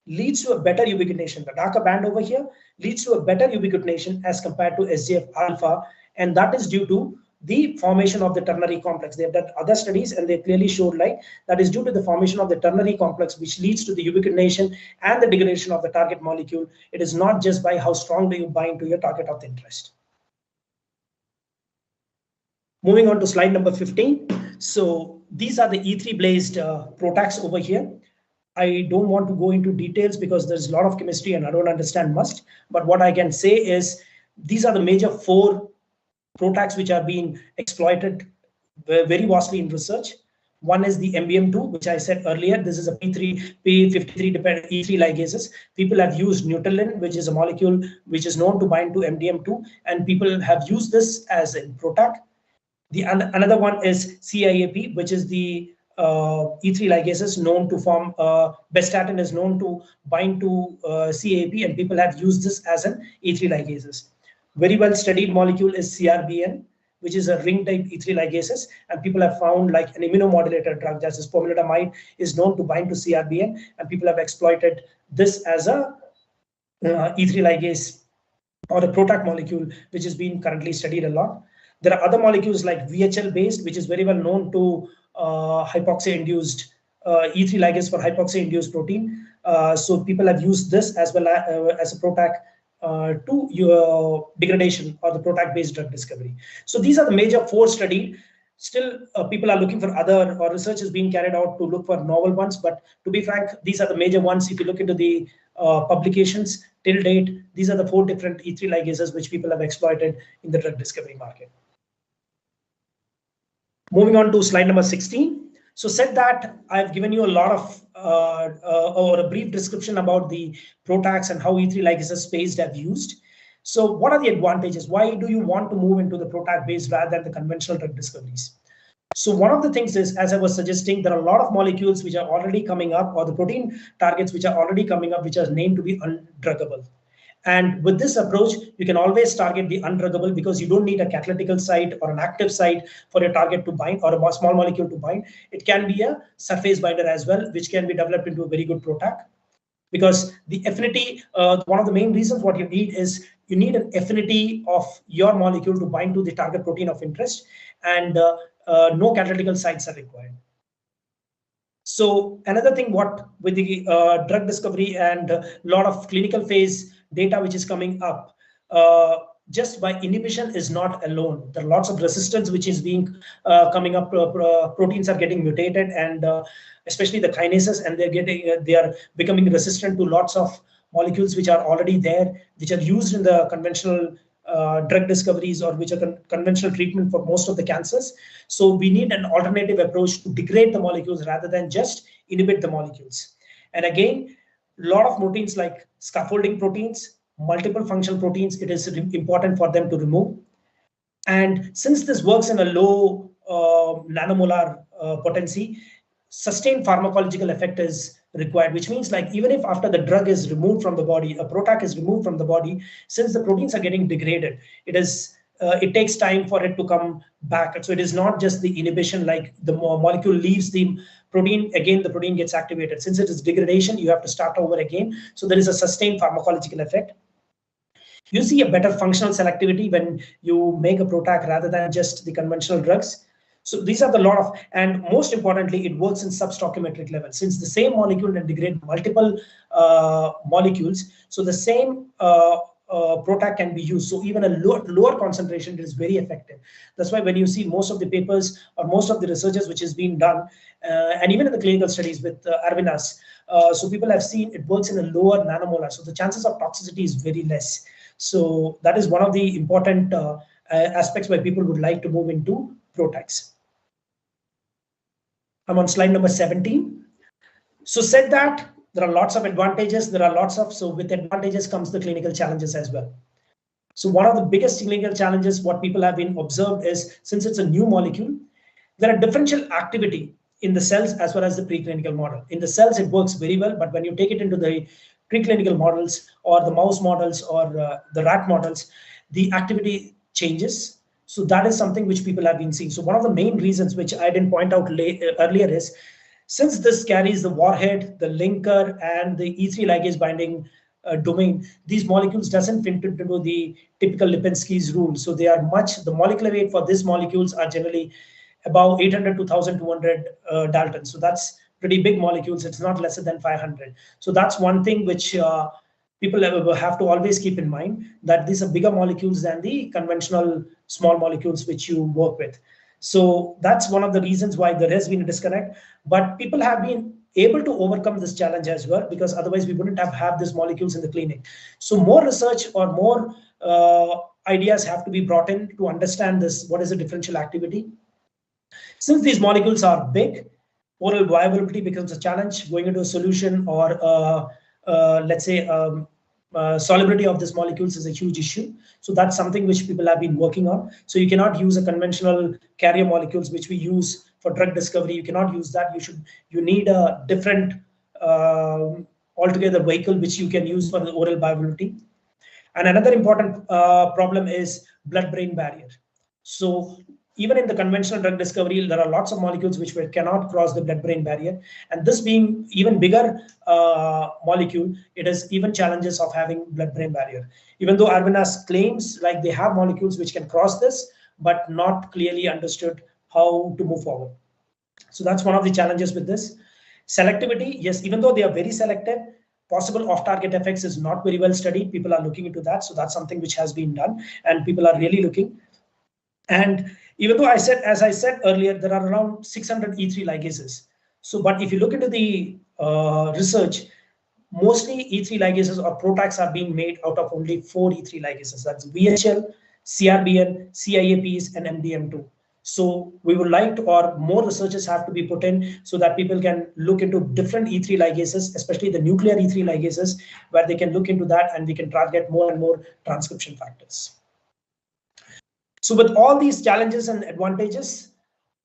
leads to a better ubiquitination. The darker band over here leads to a better ubiquitination as compared to SGF alpha, and that is due to the formation of the ternary complex. They have done other studies, and they clearly showed like that is due to the formation of the ternary complex, which leads to the ubiquitination and the degradation of the target molecule. It is not just by how strongly you bind to your target of interest. Moving on to slide number 15. So these are the E3 blazed protacs over here. I don't want to go into details because there's a lot of chemistry and I don't understand much. But what I can say is these are the major 4 protacs which are being exploited very vastly in research. One is the MBM2, which I said earlier. This is a P53 dependent E3 ligases. People have used Nutrilin, which is a molecule which is known to bind to MDM2, and people have used this as a protac. Another one is CIAP, which is the E3 ligases known to form, Bestatin is known to bind to CAP, and people have used this as an E3 ligases. Very well studied molecule is CRBN, which is a ring type E3 ligases, and people have found like an immunomodulator drug, just as pomalidomide is known to bind to CRBN, and people have exploited this as a E3 ligase or a protac molecule, which is being currently studied a lot. There are other molecules like VHL based, which is very well known to hypoxia-induced E3 ligase for hypoxia-induced protein. So people have used this as well as a protac to your degradation or the protac-based drug discovery. So these are the major 4 studied. Still, people are looking for other, or research is being carried out to look for novel ones. But to be frank, these are the major ones. If you look into the publications till date, these are the 4 different E3 ligases which people have exploited in the drug discovery market. Moving on to slide number 16. So said that, I've given you a lot of or a brief description about the protacs and how E3 ligases spaced have used. So what are the advantages? Why do you want to move into the protac based rather than the conventional drug discoveries? So one of the things is, as I was suggesting, there are a lot of molecules which are already coming up, or the protein targets which are already coming up, which are named to be undruggable. And with this approach, you can always target the undruggable because you don't need a catalytical site or an active site for your target to bind, or a small molecule to bind. It can be a surface binder as well, which can be developed into a very good protac. Because the affinity, one of the main reasons what you need is you need an affinity of your molecule to bind to the target protein of interest, and no catalytical sites are required. So another thing, what with the drug discovery and a lot of clinical phase data which is coming up, just by inhibition is not alone. There are lots of resistance which is being coming up. Proteins are getting mutated, and especially the kinases, and they are becoming resistant to lots of molecules which are already there, which are used in the conventional drug discoveries, or which are conventional treatment for most of the cancers. So we need an alternative approach to degrade the molecules rather than just inhibit the molecules. And again, a lot of proteins like scaffolding proteins, multiple functional proteins, it is important for them to remove. And since this works in a low nanomolar potency, sustained pharmacological effect is required, which means like even if after the drug is removed from the body, a PROTAC is removed from the body, since the proteins are getting degraded, it takes time for it to come back. So it is not just the inhibition, like the molecule leaves the protein, again the protein gets activated. Since it is degradation, you have to start over again. So there is a sustained pharmacological effect. You see a better functional selectivity when you make a PROTAC rather than just the conventional drugs. So these are the lot of, and most importantly, it works in substoichiometric level. Since the same molecule can degrade multiple molecules, so the same PROTAC can be used. So even a lower concentration, it is very effective. That's why when you see most of the papers or most of the researches which is being done, and even in the clinical studies with Arvinas, so people have seen it works in a lower nanomolar. So the chances of toxicity is very less. So that is one of the important aspects why people would like to move into PROTACs. I'm on slide number 17. So said that, there are lots of advantages. So with advantages comes the clinical challenges as well. So one of the biggest clinical challenges what people have been observed is, since it's a new molecule, there are differential activity in the cells as well as the preclinical model. In the cells, it works very well, but when you take it into the preclinical models or the mouse models or the rat models, the activity changes. So that is something which people have been seeing. So one of the main reasons which I didn't point out earlier is, since this carries the warhead, the linker, and the E3 ligase binding domain, these molecules doesn't fit into the typical Lipinski's rule. So they are the molecular weight for these molecules are generally about 800 to 1200 Daltons. So that's pretty big molecules. It's not lesser than 500. So that's one thing which people have to always keep in mind, that these are bigger molecules than the conventional small molecules which you work with. So that's one of the reasons why there has been a disconnect. But people have been able to overcome this challenge as well, because otherwise we wouldn't have these molecules in the clinic. So more research or more ideas have to be brought in to understand this, what is the differential activity. Since these molecules are big, oral viability becomes a challenge. Going into a solution or let's say solubility of these molecules is a huge issue. So that's something which people have been working on. So you cannot use a conventional carrier molecules which we use for drug discovery. You cannot use that. You need a different altogether vehicle which you can use for the oral viability. And another important problem is blood-brain barrier. So even in the conventional drug discovery, there are lots of molecules which cannot cross the blood-brain barrier. And this being even bigger molecule, it has even challenges of having blood-brain barrier. Even though Arvinas claims like they have molecules which can cross this, but not clearly understood how to move forward. So that's one of the challenges with this. Selectivity, yes, even though they are very selective, possible off-target effects is not very well studied. People are looking into that. So that's something which has been done, and people are really looking. And even though as I said earlier, there are around 600 E3 ligases. So, but if you look into the research, mostly E3 ligases or PROTACs are being made out of only 4 E3 ligases. That's VHL, CRBN, CIAPs, and MDM2. So we would like to, or more researchers have to be put in so that people can look into different E3 ligases, especially the nuclear E3 ligases, where they can look into that and we can target more and more transcription factors. So with all these challenges and advantages,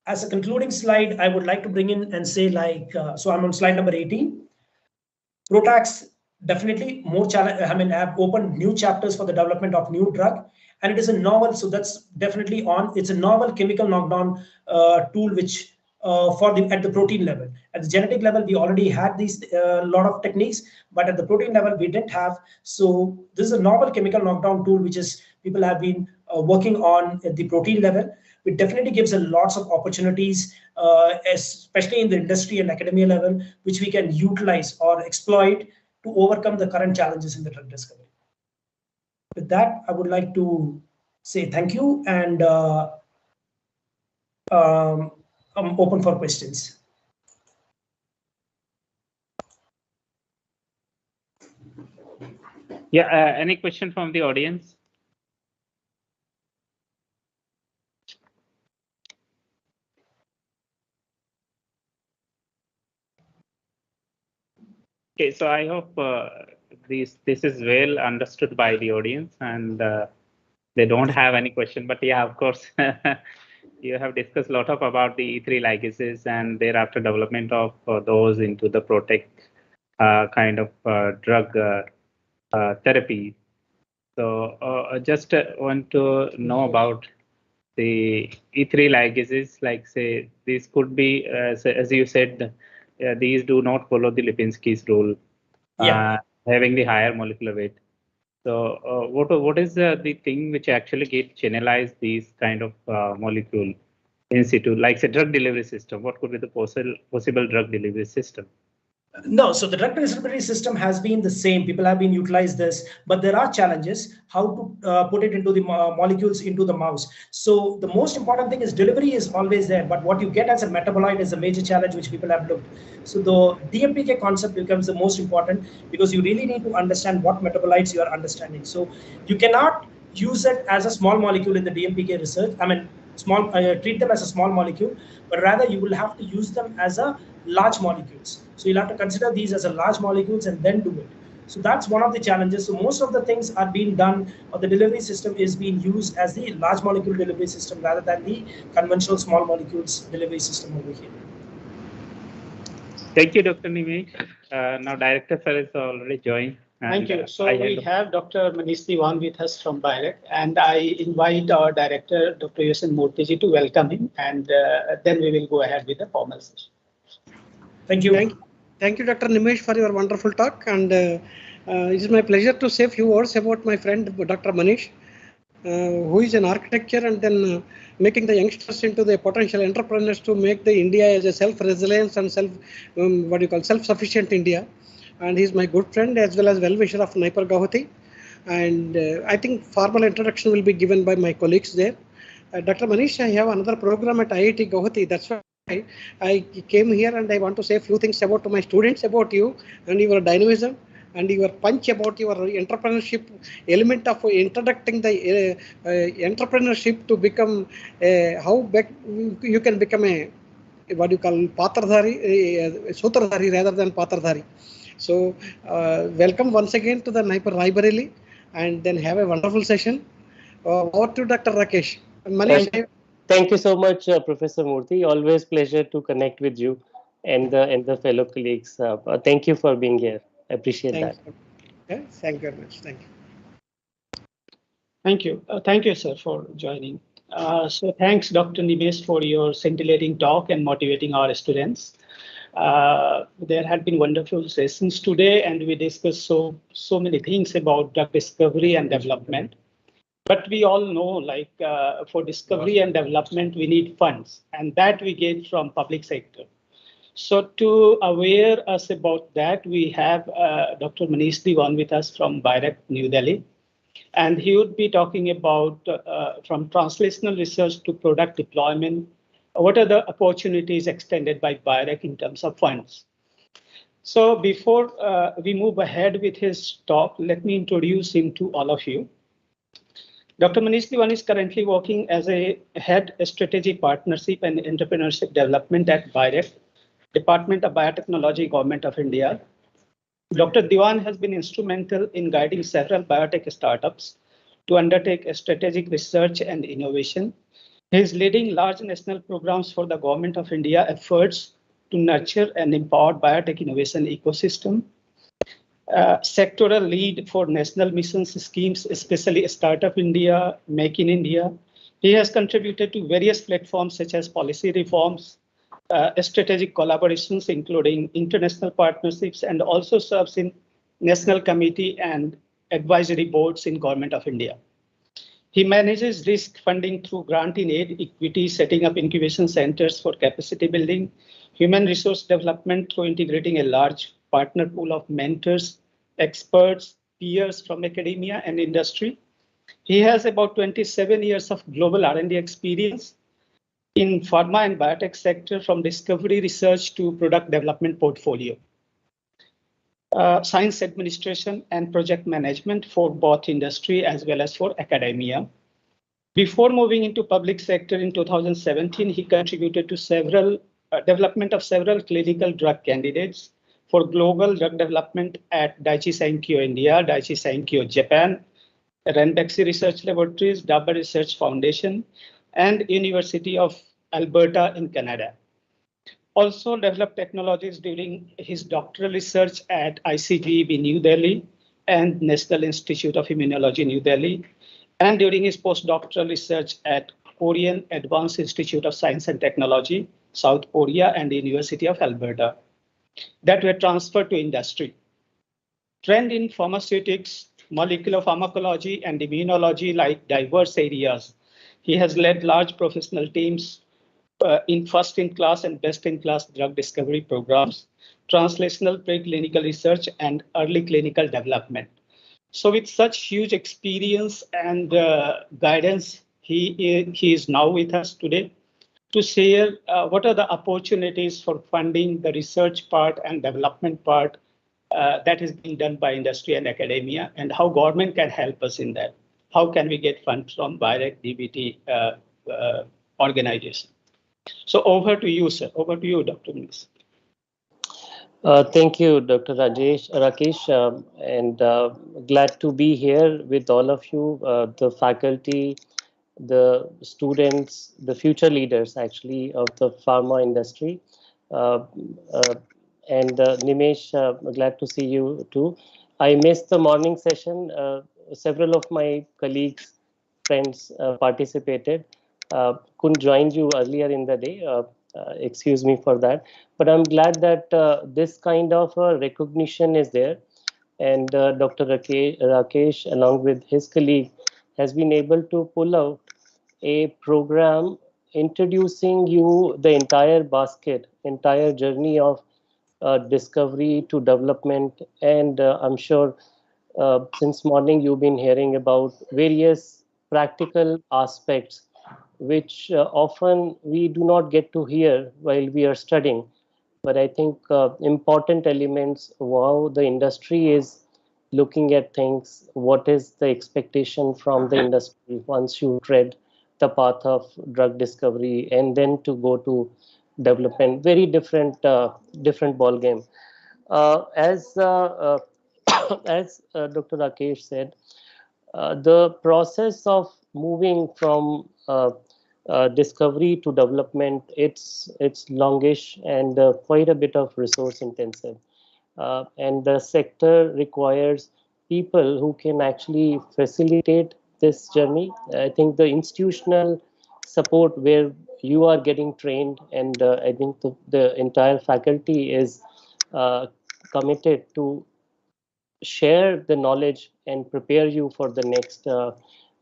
as a concluding slide, I would like to bring in and say like, so I'm on slide number 18. PROTACs definitely more challenge. I mean, have opened new chapters for the development of new drug, and it is a novel. So that's definitely on. It's a novel chemical knockdown tool which at the protein level. At the genetic level, we already had these lot of techniques, but at the protein level, we didn't have. So this is a novel chemical knockdown tool which is people have been working on at the protein level, it definitely gives a lots of opportunities, especially in the industry and academia level, which we can utilize or exploit to overcome the current challenges in the drug discovery. With that, I would like to say thank you, and I'm open for questions. Yeah, any question from the audience? Okay, so I hope this is well understood by the audience, and they don't have any question. But yeah, of course, you have discussed a lot of about the E3 ligases and thereafter development of those into the protect kind of drug therapy. So I just want to know about the E3 ligases, like say these could be, as you said, these do not follow the Lipinski's rule, having the higher molecular weight. So what is the thing which actually get channelized these kind of molecule in situ, like say drug delivery system? What could be the possible drug delivery system? No, so the drug delivery system has been the same. People have been utilized this, but there are challenges how to put it into the molecules into the mouse. So the most important thing is delivery is always there, but what you get as a metabolite is a major challenge which people have looked. So the DMPK concept becomes the most important because you really need to understand what metabolites you are understanding. So you cannot use it as a small molecule in the DMPK research. I mean, treat them as a small molecule, but rather you will have to use them as a large molecules. So you'll have to consider these as a large molecules and then do it. So that's one of the challenges. So most of the things are being done, or the delivery system is being used as the large molecule delivery system rather than the conventional small molecules delivery system over here. Thank you, Dr. Nimesh. Now Director Sir is already joined. Thank you. So we have Dr. Manish Diwan with us from BIRAC, and I invite our director, Dr. Yasin Murthy, to welcome him, and then we will go ahead with the formal session. Thank you. Thank you, Dr. Nimesh, for your wonderful talk. And it is my pleasure to say a few words about my friend, Dr. Manish, who is an architecture and then making the youngsters into the potential entrepreneurs to make the India as a self-resilience and self-sufficient India. And he's my good friend as well as well-wisher of Naipur Guwahati. And I think formal introduction will be given by my colleagues there. Dr. Manish, I have another program at IIT Guwahati. That's why I came here, and I want to say a few things about my students, about you and your dynamism and your punch, about your entrepreneurship element of introducing the entrepreneurship to become how you can become a what you call Patardhari, Sutradhari rather than Patardhari. So welcome once again to the Raebareli, and then have a wonderful session. Over to Dr. Rakesh. Manish, Thank you so much, Professor Murthy. Always pleasure to connect with you and the fellow colleagues. Thank you for being here. I appreciate that. Thank you very much. Thank you. Thank you, sir, for joining. So thanks, Dr. Nimesh, for your scintillating talk and motivating our students. There had been wonderful sessions today, and we discussed so many things about drug discovery and development. But we all know, like for discovery and development, we need funds, and that we get from public sector. So to aware us about that, we have Dr. Manish Diwan with us from BIRAC, New Delhi. And he would be talking about from translational research to product deployment, what are the opportunities extended by BIRAC in terms of funds. So before we move ahead with his talk, let me introduce him to all of you. Dr. Manish Diwan is currently working as a head strategy partnership and entrepreneurship development at BIRAC, Department of Biotechnology, Government of India. Dr. Diwan has been instrumental in guiding several biotech startups to undertake strategic research and innovation. He is leading large national programs for the Government of India efforts to nurture and empower biotech innovation ecosystem. Sectoral lead for national missions schemes, especially Startup India, Make in India. He has contributed to various platforms such as policy reforms, strategic collaborations, including international partnerships, and also serves in national committee and advisory boards in Government of India. He manages risk funding through grant in aid, equity, setting up incubation centers for capacity building, human resource development through integrating a large partner pool of mentors, experts, peers from academia and industry. He has about 27 years of global R&D experience in pharma and biotech sector, from discovery research to product development portfolio. Science administration and project management for both industry as well as for academia. Before moving into public sector in 2017, he contributed to several development of several clinical drug candidates for global drug development at Daiichi Sankyo India, Daiichi Sankyo Japan, Ranbaxy Research Laboratories, Dabur Research Foundation, and University of Alberta in Canada. Also developed technologies during his doctoral research at ICGEB New Delhi and National Institute of Immunology New Delhi, and during his postdoctoral research at Korean Advanced Institute of Science and Technology, South Korea, and the University of Alberta, that were transferred to industry. Trend in pharmaceutics, molecular pharmacology, and immunology like diverse areas. He has led large professional teams in first-in-class and best-in-class drug discovery programs, translational preclinical research, and early clinical development. So with such huge experience and guidance, he is now with us today to share what are the opportunities for funding the research part and development part that is being done by industry and academia, and how government can help us in that. How can we get funds from direct DBT organization? So over to you, sir. Over to you, Dr. Mies. Thank you, Dr. Rakesh, and glad to be here with all of you, the faculty, the students, the future leaders actually of the pharma industry. And Nimesh, glad to see you too. I missed the morning session. Several of my colleagues, friends participated. Couldn't join you earlier in the day. Excuse me for that. But I'm glad that this kind of recognition is there. And Dr. Rakesh, along with his colleague, has been able to pull out a program introducing you the entire basket, entire journey of discovery to development. And I'm sure since morning you've been hearing about various practical aspects which often we do not get to hear while we are studying. But I think important elements, how the industry is looking at things, what is the expectation from the industry once you tread the path of drug discovery and then to go to development, very different ball game. As Dr. Rakesh said, the process of moving from discovery to development, it's longish and quite a bit of resource intensive. And the sector requires people who can actually facilitate this journey. I think the institutional support where you are getting trained, and I think the entire faculty is committed to share the knowledge and prepare you for the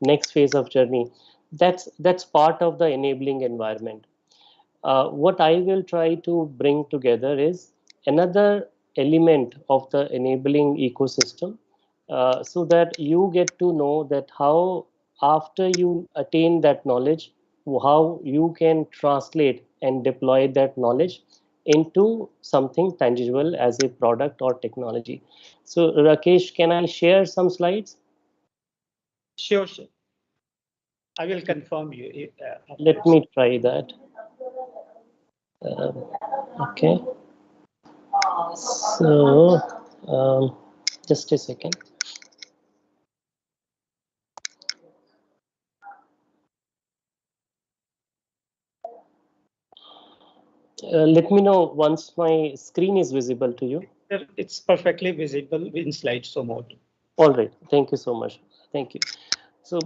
next phase of journey. That's part of the enabling environment. What I will try to bring together is another element of the enabling ecosystem, so that you get to know that how after you attain that knowledge, how you can translate and deploy that knowledge into something tangible as a product or technology. So Rakesh, can I share some slides? Sure, sure. I will confirm you. Let me try that. Okay. So just a second. Let me know once my screen is visible to you. It's perfectly visible in slideshow mode. All right. Thank you so much. Thank you. So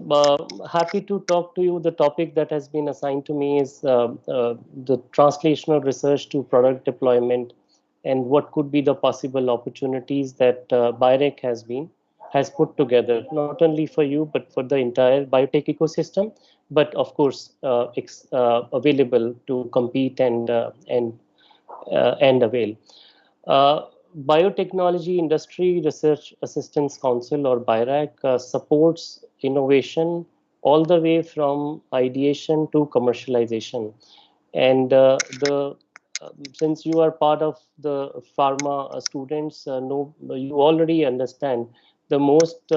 happy to talk to you. The topic that has been assigned to me is the translational research to product deployment and what could be the possible opportunities that BIREC has been. has put together, not only for you, but for the entire biotech ecosystem, but of course, available to compete and avail. Uh, Biotechnology Industry Research Assistance Council, or BIRAC, supports innovation all the way from ideation to commercialization. And since you are part of the pharma students, know you already understand the most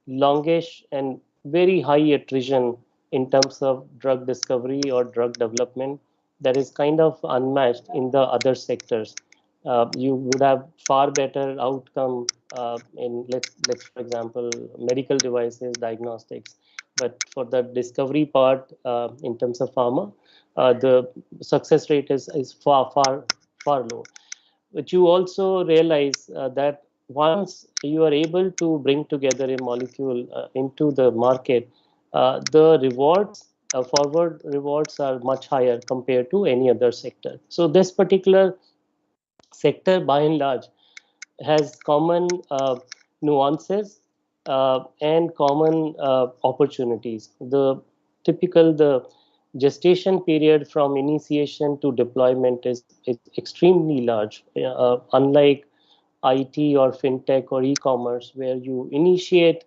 longish and very high attrition in terms of drug discovery or drug development that is kind of unmatched in the other sectors. You would have far better outcome in let's for example medical devices, diagnostics, but for the discovery part in terms of pharma, the success rate is far low. But you also realize that once you are able to bring together a molecule into the market, the rewards, forward rewards, are much higher compared to any other sector. So this particular sector, by and large, has common nuances and common opportunities. The gestation period from initiation to deployment is extremely large, unlike IT or fintech or e-commerce, where you initiate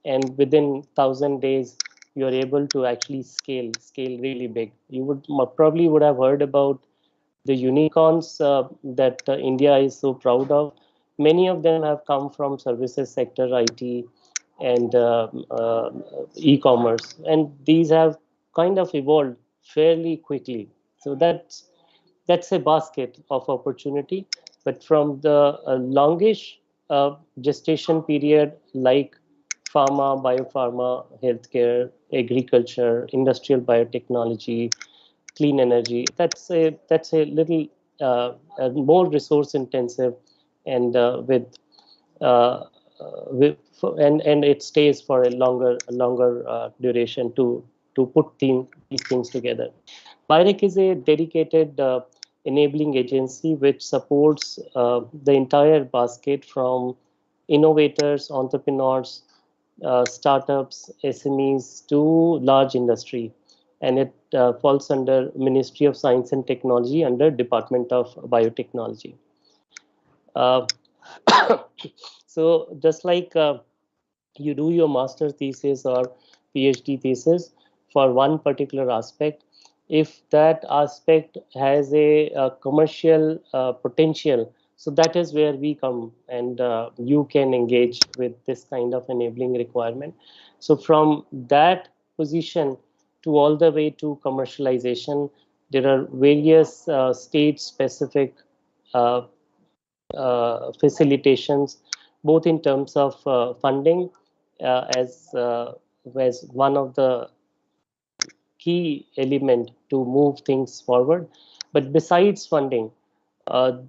and within 1,000 days you are able to actually scale really big. You would probably would have heard about the unicorns that India is so proud of. Many of them have come from services sector, IT, and e-commerce, and these have kind of evolved fairly quickly. So that's a basket of opportunity. But from the longish gestation period, like pharma, biopharma, healthcare, agriculture, industrial biotechnology, clean energy, that's a little more resource intensive, and uh, and it stays for a longer duration to put these things together. BIREC is a dedicated enabling agency which supports the entire basket from innovators, entrepreneurs, startups, SMEs to large industry, and it falls under Ministry of Science and Technology under Department of Biotechnology. Uh, so just like you do your master's thesis or PhD thesis for one particular aspect, if that aspect has a commercial potential, so that is where we come, and you can engage with this kind of enabling requirement. So from that position to all the way to commercialization, there are various state specific uh, facilitations, both in terms of funding as one of the key element to move things forward. But besides funding, a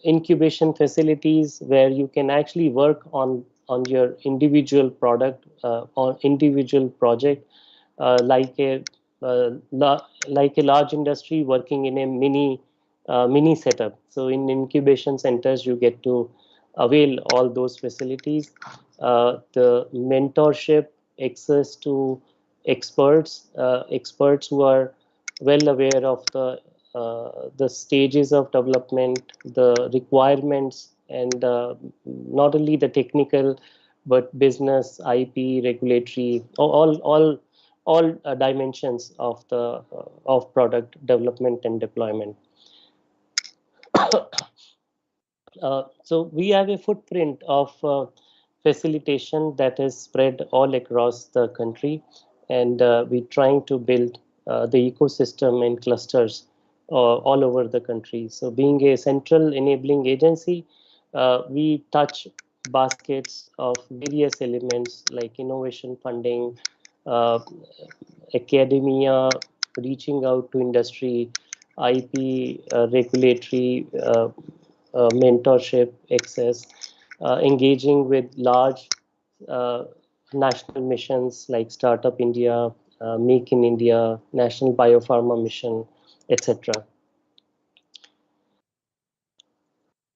incubation facilities where you can actually work on your individual product or individual project, like like a large industry working in a mini setup. So in incubation centers, you get to avail all those facilities, the mentorship, access to experts who are well aware of the stages of development, the requirements, and not only the technical but business, IP, regulatory, all dimensions of the of product development and deployment. So we have a footprint of facilitation that is spread all across the country, and we're trying to build the ecosystem in clusters all over the country. So being a central enabling agency, we touch baskets of various elements like innovation funding, uh, academia, reaching out to industry, IP, regulatory, mentorship, access, engaging with large national missions like Startup India, Make in India, National Biopharma Mission, etc.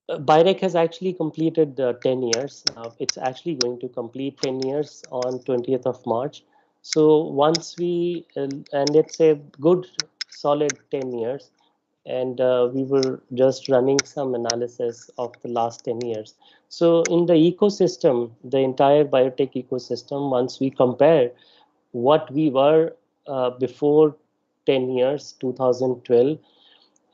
BIREC has actually completed 10 years. It's actually going to complete 10 years on 20th of March. So once we, and it's a good solid 10 years, and we were just running some analysis of the last 10 years. So in the ecosystem, the entire biotech ecosystem, once we compare what we were before 10 years, 2012,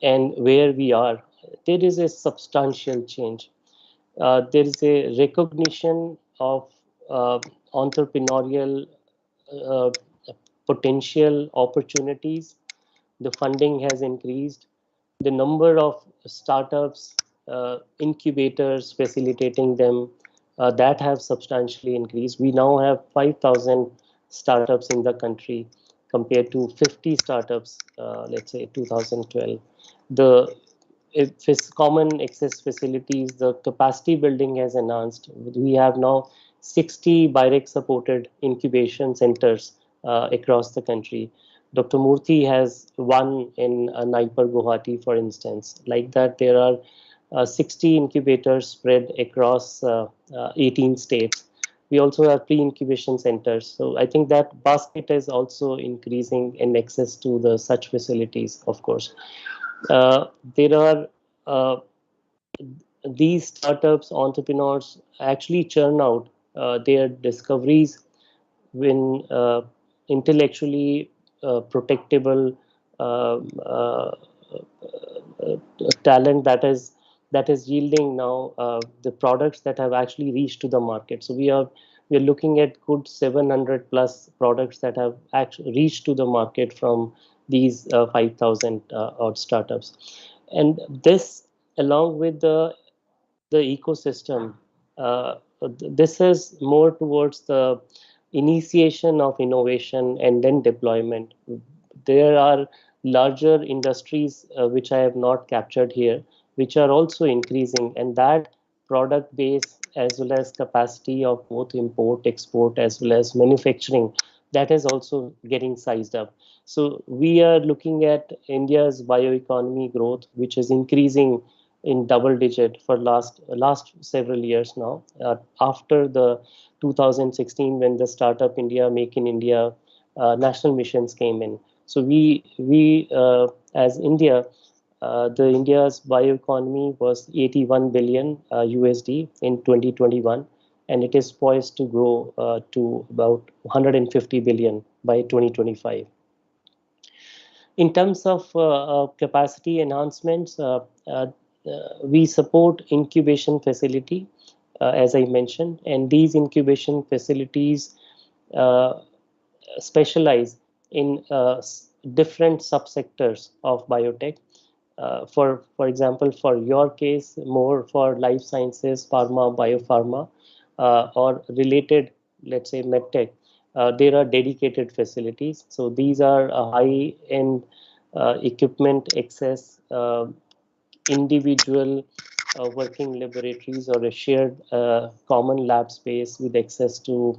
and where we are, there is a substantial change. There is a recognition of entrepreneurial uh, potential opportunities. The funding has increased. The number of startups, incubators facilitating them, that have substantially increased. We now have 5,000 startups in the country compared to 50 startups, let's say 2012. The if it's common access facilities, the capacity building has enhanced. We have now 60 BIREC supported incubation centers across the country. Dr. Murthy has one in Naipur, Guwahati, for instance. Like that, there are 60 incubators spread across 18 states. We also have pre-incubation centers. So I think that basket is also increasing in access to the such facilities, of course. There are these startups, entrepreneurs actually churn out their discoveries when intellectually protectable talent that is yielding now the products that have actually reached to the market. So we are looking at good 700 plus products that have actually reached to the market from these 5,000 odd startups, and this along with the ecosystem. This is more towards the initiation of innovation and then deployment. There are larger industries which I have not captured here, which are also increasing, and that product base as well as capacity of both import, export, as well as manufacturing, that is also getting sized up. So we are looking at India's bioeconomy growth, which is increasing in double digit for last several years now. After the 2016, when the Startup India, Make in India national missions came in, so we as India, the India's bioeconomy was 81 billion USD in 2021, and it is poised to grow to about 150 billion by 2025. In terms of capacity enhancements, we support incubation facility, as I mentioned, and these incubation facilities uh, specialize in different subsectors of biotech. For example, for your case, more for life sciences, pharma, biopharma, or related, let's say, medtech. There are dedicated facilities. So these are high-end equipment access, individual working laboratories, or a shared common lab space with access to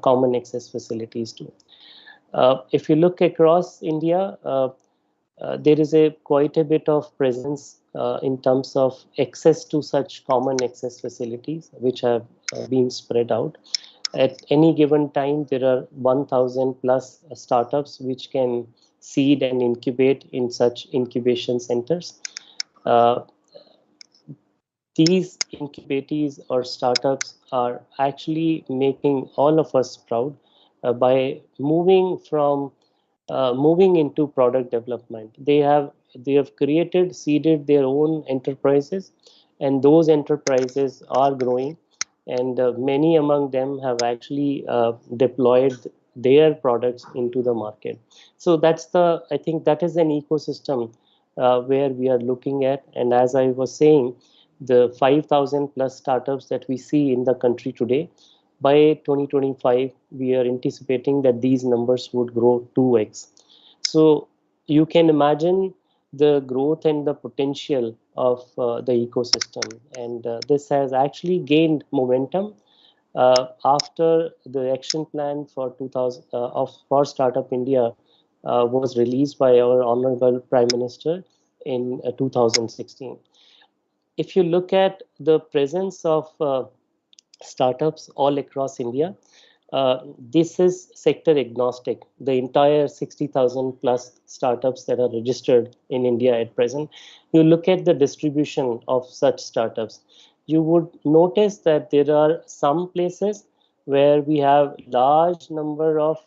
common access facilities too. If you look across India, there is quite a bit of presence in terms of access to such common access facilities, which have been spread out. At any given time, there are 1,000 plus startups which can seed and incubate in such incubation centers. These incubatees or startups are actually making all of us proud by moving into product development. They have created, seeded their own enterprises, and those enterprises are growing, and many among them have actually deployed their products into the market. So I think that is an ecosystem where we are looking at. And as I was saying, the 5,000 plus startups that we see in the country today, by 2025, we are anticipating that these numbers would grow 2x. So you can imagine the growth and the potential of the ecosystem. And this has actually gained momentum after the action plan for 2000 for Startup India was released by our Honorable Prime Minister in 2016. if you look at the presence of startups all across India, this is sector agnostic. The entire 60,000 plus startups that are registered in India at present, you look at the distribution of such startups, you would notice that there are some places where we have large number of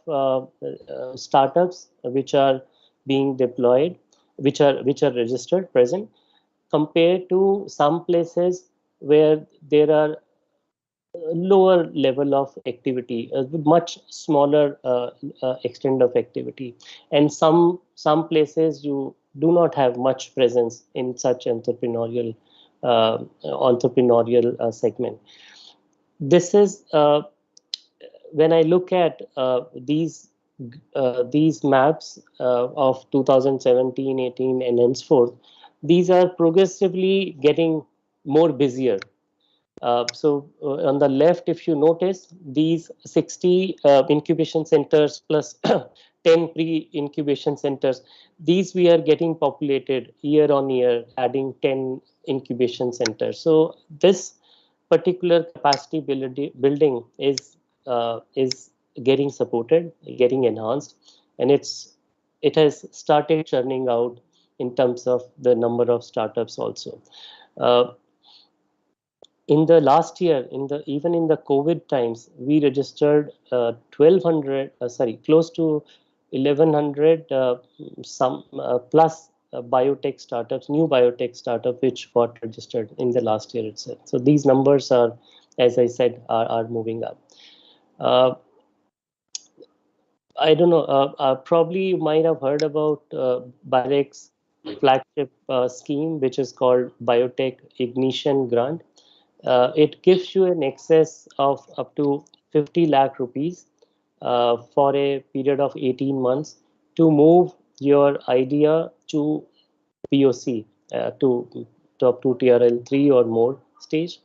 startups which are being deployed, which are registered present, compared to some places where there are lower level of activity, a much smaller extent of activity, and some places you do not have much presence in such entrepreneurial segment. This is when I look at these maps of 2017, 18, and henceforth, these are progressively getting more busier. On the left, if you notice, these 60 incubation centers plus 10 pre-incubation centers, these we are getting populated year on year, adding 10 incubation centers. So this particular capacity building is getting supported, getting enhanced, and it has started churning out in terms of the number of startups also. Uh, in the last year, even in the COVID times, we registered 1,200, close to 1,100 some plus biotech startups, new biotech startup which got registered in the last year itself. So these numbers are, as I said, are moving up. I don't know. Probably you might have heard about BIREC's flagship scheme, which is called Biotech Ignition Grant. It gives you an excess of up to 50 lakh rupees for a period of 18 months to move your idea to POC, up to TRL3 or more stage.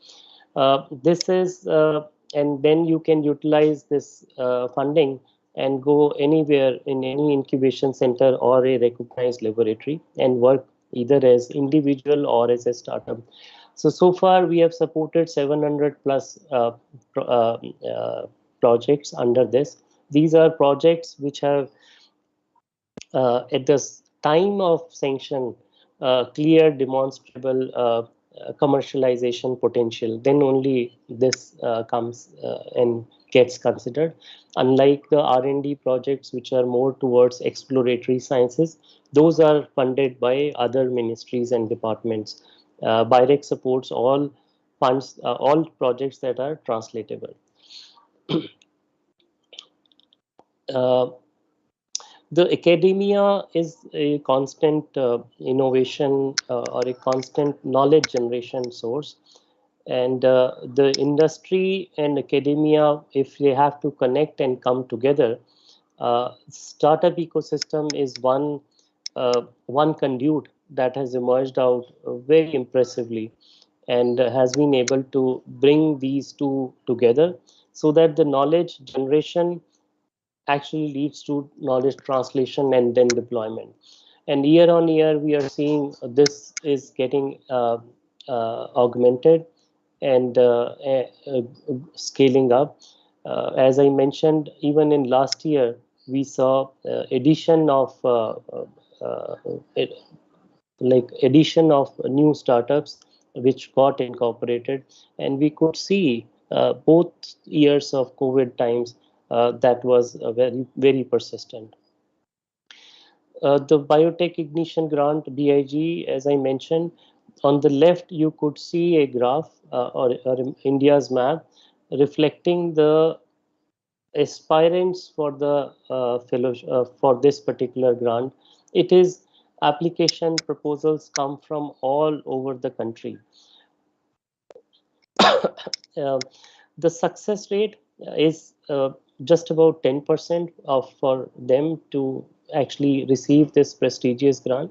This is, and then you can utilize this funding and go anywhere in any incubation center or a recognized laboratory and work either as individual or as a startup. So far we have supported 700 plus projects under this. These are projects which have at the time of sanction clear demonstrable commercialization potential. Then only this comes and gets considered. Unlike the R&D projects which are more towards exploratory sciences, those are funded by other ministries and departments. BIREC supports all funds, all projects that are translatable. The academia is a constant innovation or a constant knowledge generation source, and the industry and academia, if they have to connect and come together, startup ecosystem is one conduit that has emerged out very impressively and has been able to bring these two together so that the knowledge generation actually leads to knowledge translation and then deployment. And year on year, we are seeing this is getting augmented and scaling up. As I mentioned, even in last year, we saw addition of addition of new startups which got incorporated, and we could see both years of COVID times that was very persistent. The Biotech Ignition Grant BIG, as I mentioned, on the left you could see a graph or India's map reflecting the aspirants for the for this particular grant. It is application proposals come from all over the country. The success rate is just about 10% for them to actually receive this prestigious grant.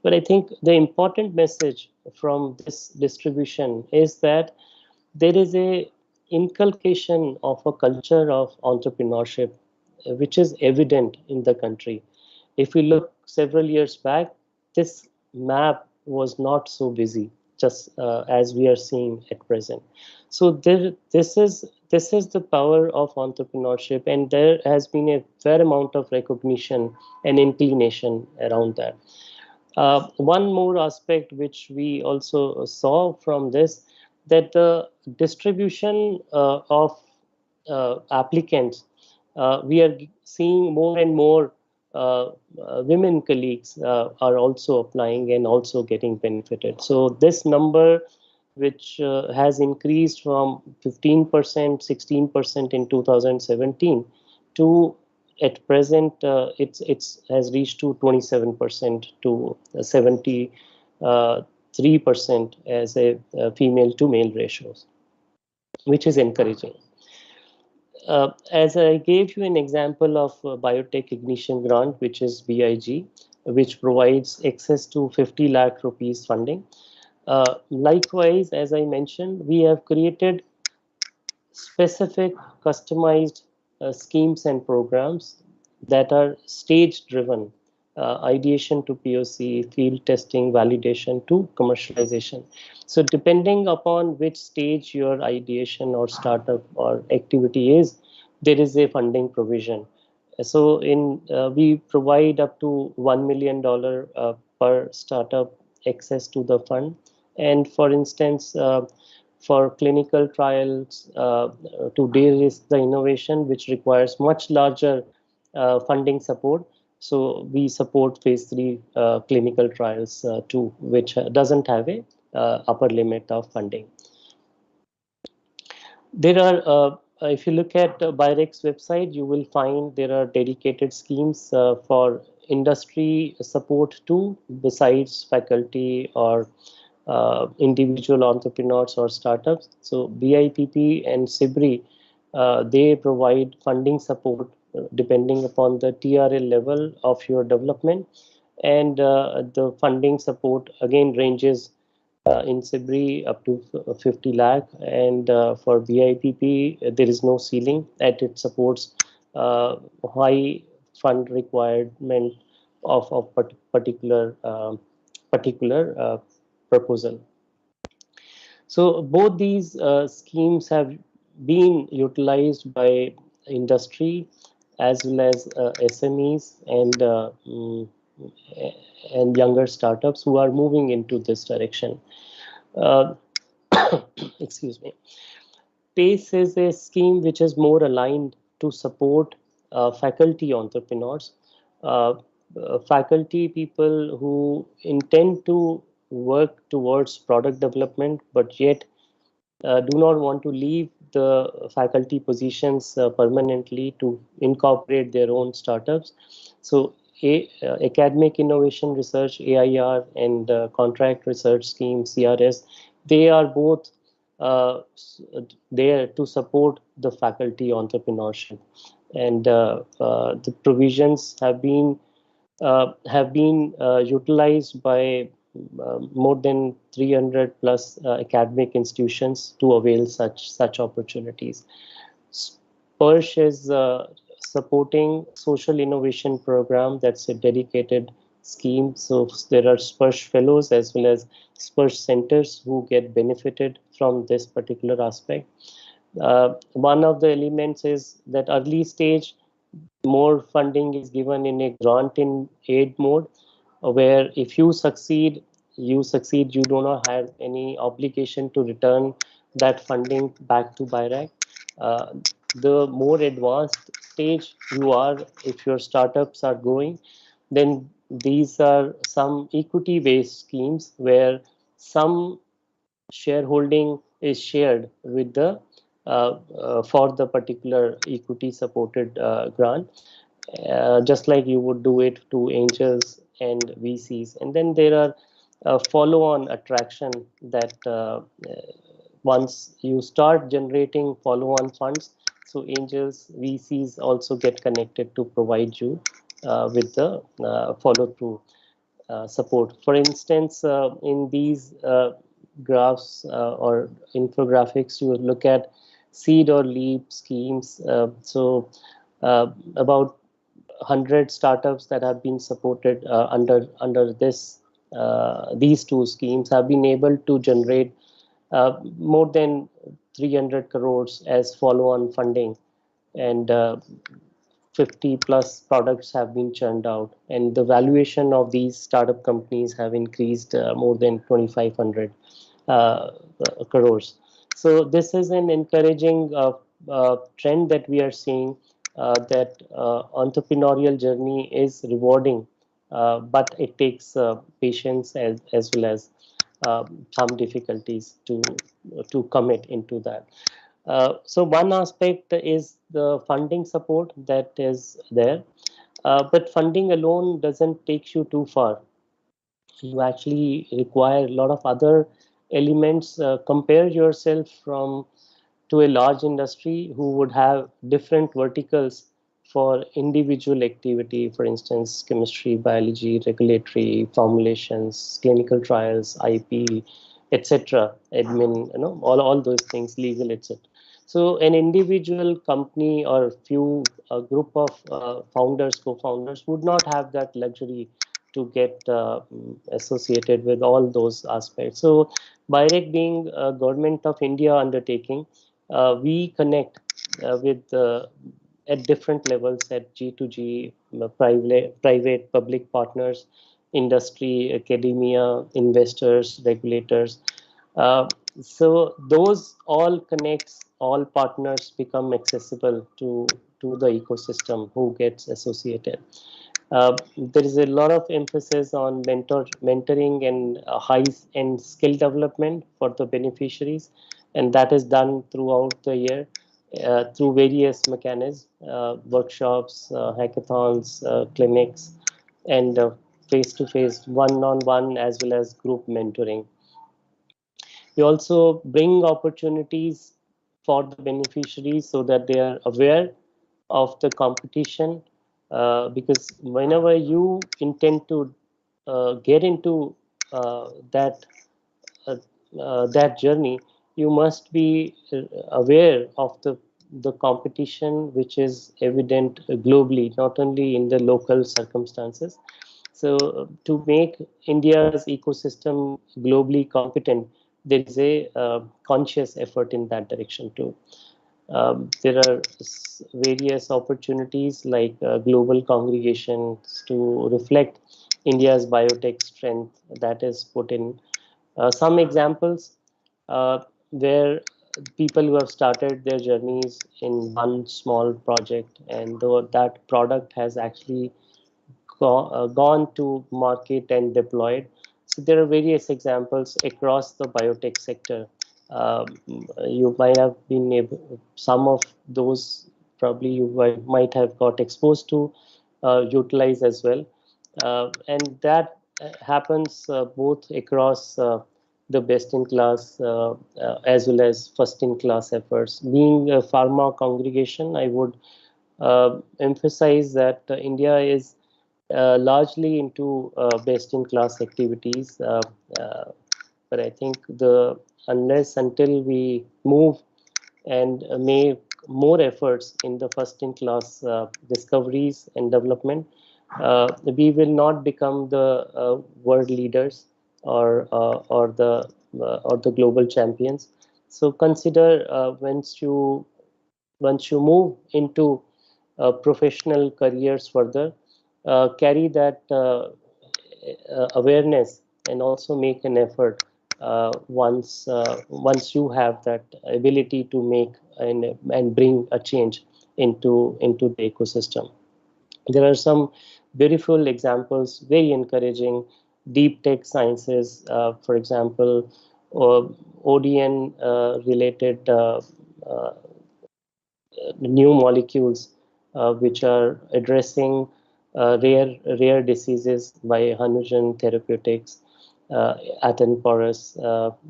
But I think the important message from this distribution is that there is a inculcation of a culture of entrepreneurship, which is evident in the country. If we look several years back, this map was not so busy. just as we are seeing at present. So this is the power of entrepreneurship, and there has been a fair amount of recognition and inclination around that. One more aspect which we also saw from this, that the distribution of applicants, we are seeing more and more women colleagues are also applying and also getting benefited. So this number, which has increased from 15%, 16% in 2017 to at present, it's has reached to 27% to 73% as a female to male ratios, which is encouraging. As I gave you an example of Biotech Ignition Grant, which is BIG, which provides access to 50 lakh rupees funding. Likewise, as I mentioned, we have created specific customized schemes and programs that are stage driven, ideation to POC, field testing, validation to commercialization. So depending upon which stage your ideation or startup or activity is, there is a funding provision. So we provide up to $1 million per startup access to the fund. And for instance, for clinical trials to de-risk the innovation, which requires much larger funding support. So we support phase 3 clinical trials too, which doesn't have a upper limit of funding. There are, if you look at BIREX website, you will find there are dedicated schemes for industry support too, besides faculty or individual entrepreneurs or startups. So BIPP and SIBRI, they provide funding support depending upon the TRL level of your development, and the funding support again ranges in SIBRI up to 50 lakh, and for BIPP there is no ceiling, and it supports high fund requirement of particular proposal. So both these schemes have been utilized by industry as well as SMEs and younger startups who are moving into this direction. Excuse me. PACE is a scheme which is more aligned to support faculty entrepreneurs, faculty people who intend to work towards product development, but yet do not want to leave the faculty positions permanently to incorporate their own startups. So academic innovation research, AIR, and contract research scheme, CRS, they are both there to support the faculty entrepreneurship. And the provisions have been utilized by more than 300 plus academic institutions to avail such opportunities. SPERSH is supporting social innovation program. That's a dedicated scheme. So there are SPERSH fellows as well as SPERSH centers who get benefited from this particular aspect. One of the elements is that early stage, more funding is given in a grant in aid mode, where if you succeed, you do not have any obligation to return that funding back to BIRAC. The more advanced stage you are, if your startups are growing, then these are some equity based schemes where some shareholding is shared with the for the particular equity supported grant, just like you would do it to angels and VCs. And then there are follow-on attraction that once you start generating follow-on funds, so angels, VCs also get connected to provide you with the follow-through support. For instance, in these graphs or infographics, you look at seed or leap schemes. So about 100 startups that have been supported under this these two schemes have been able to generate more than 300 crores as follow-on funding, and 50 plus products have been churned out, and the valuation of these startup companies have increased more than 2,500 crores. So this is an encouraging trend that we are seeing, that entrepreneurial journey is rewarding, but it takes patience as well as some difficulties to commit into that. So one aspect is the funding support that is there, but funding alone doesn't take you too far. You actually require a lot of other elements. Compare yourself from to a large industry who would have different verticals for individual activity, for instance, chemistry, biology, regulatory, formulations, clinical trials, IP, etc., admin, all those things, legal, etc. So an individual company or few group of founders, co-founders would not have that luxury to get associated with all those aspects. So BIREC being a government of India undertaking, we connect with at different levels, at G2G, private, public partners, industry, academia, investors, regulators. So those all connects, all partners become accessible to the ecosystem who gets associated. There is a lot of emphasis on mentoring and high-end skill development for the beneficiaries, and that is done throughout the year through various mechanisms, workshops, hackathons, clinics, and face-to-face, one-on-one, as well as group mentoring. We also bring opportunities for the beneficiaries so that they are aware of the competition, because whenever you intend to get into that that journey, you must be aware of the competition which is evident globally, not only in the local circumstances. So to make India's ecosystem globally competent, there is a conscious effort in that direction too. There are various opportunities like global congregations to reflect India's biotech strength that is put in. Some examples where people who have started their journeys in one small project, and though that product has actually gone to market and deployed. So there are various examples across the biotech sector. You might have been able, some of those probably you might have got exposed to, utilize as well. And that happens both across the best-in-class as well as first-in-class efforts. Being a pharma congregation, I would emphasize that India is largely into best-in-class activities, but I think unless until we move and make more efforts in the first-in-class discoveries and development, we will not become the world leaders or the global champions. So consider once you move into professional careers further, carry that awareness and also make an effort once you have that ability to make and bring a change into the ecosystem. There are some beautiful examples, very encouraging. Deep tech sciences, for example, or ODN related new molecules which are addressing rare diseases by Hanujan Therapeutics, Athenporus,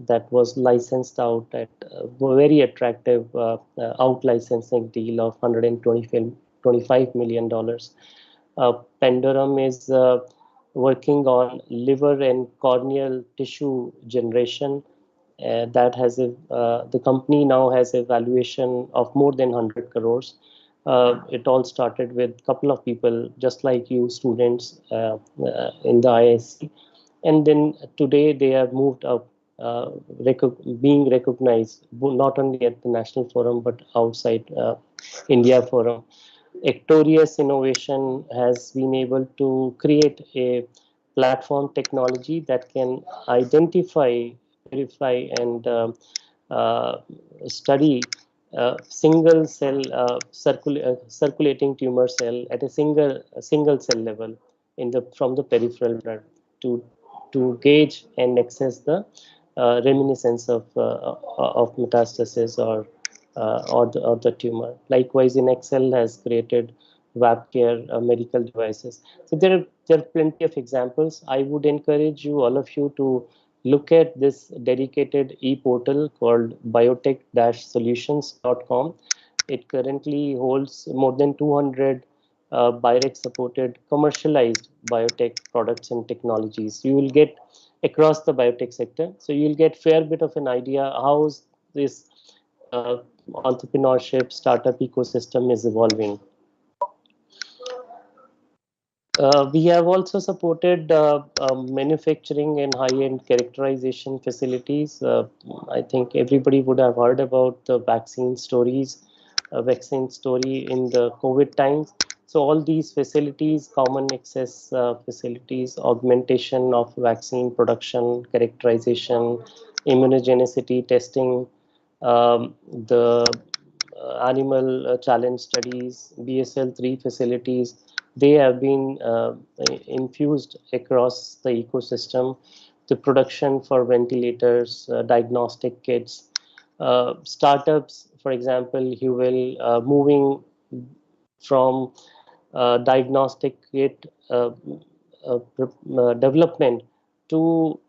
that was licensed out at a very attractive out licensing deal of $125 million. Pandorum is working on liver and corneal tissue generation. That has the company now has a valuation of more than 100 crores. It all started with a couple of people, just like you students in the ISC. And then today they have moved up, being recognized not only at the national forum but outside India forum. Ectorious Innovation has been able to create a platform technology that can identify, verify, and uh, study single cell circulating tumor cell at a single cell level in the from the peripheral blood to gauge and access the reminiscence of metastasis or the tumor. Likewise, in Excel has created WebCare medical devices. So there are plenty of examples. I would encourage you, all of you, to look at this dedicated e-portal called biotech-solutions.com. It currently holds more than 200 BIREC supported commercialized biotech products and technologies. You will get across the biotech sector. So you'll get fair bit of an idea how this uh, entrepreneurship startup ecosystem is evolving. We have also supported manufacturing and high-end characterization facilities. I think everybody would have heard about the vaccine story in the COVID times. So all these facilities, common access facilities, augmentation of vaccine production, characterization, immunogenicity testing, the animal challenge studies, BSL-3 facilities, they have been infused across the ecosystem. The production for ventilators, diagnostic kits, startups, for example, you will moving from diagnostic kit development to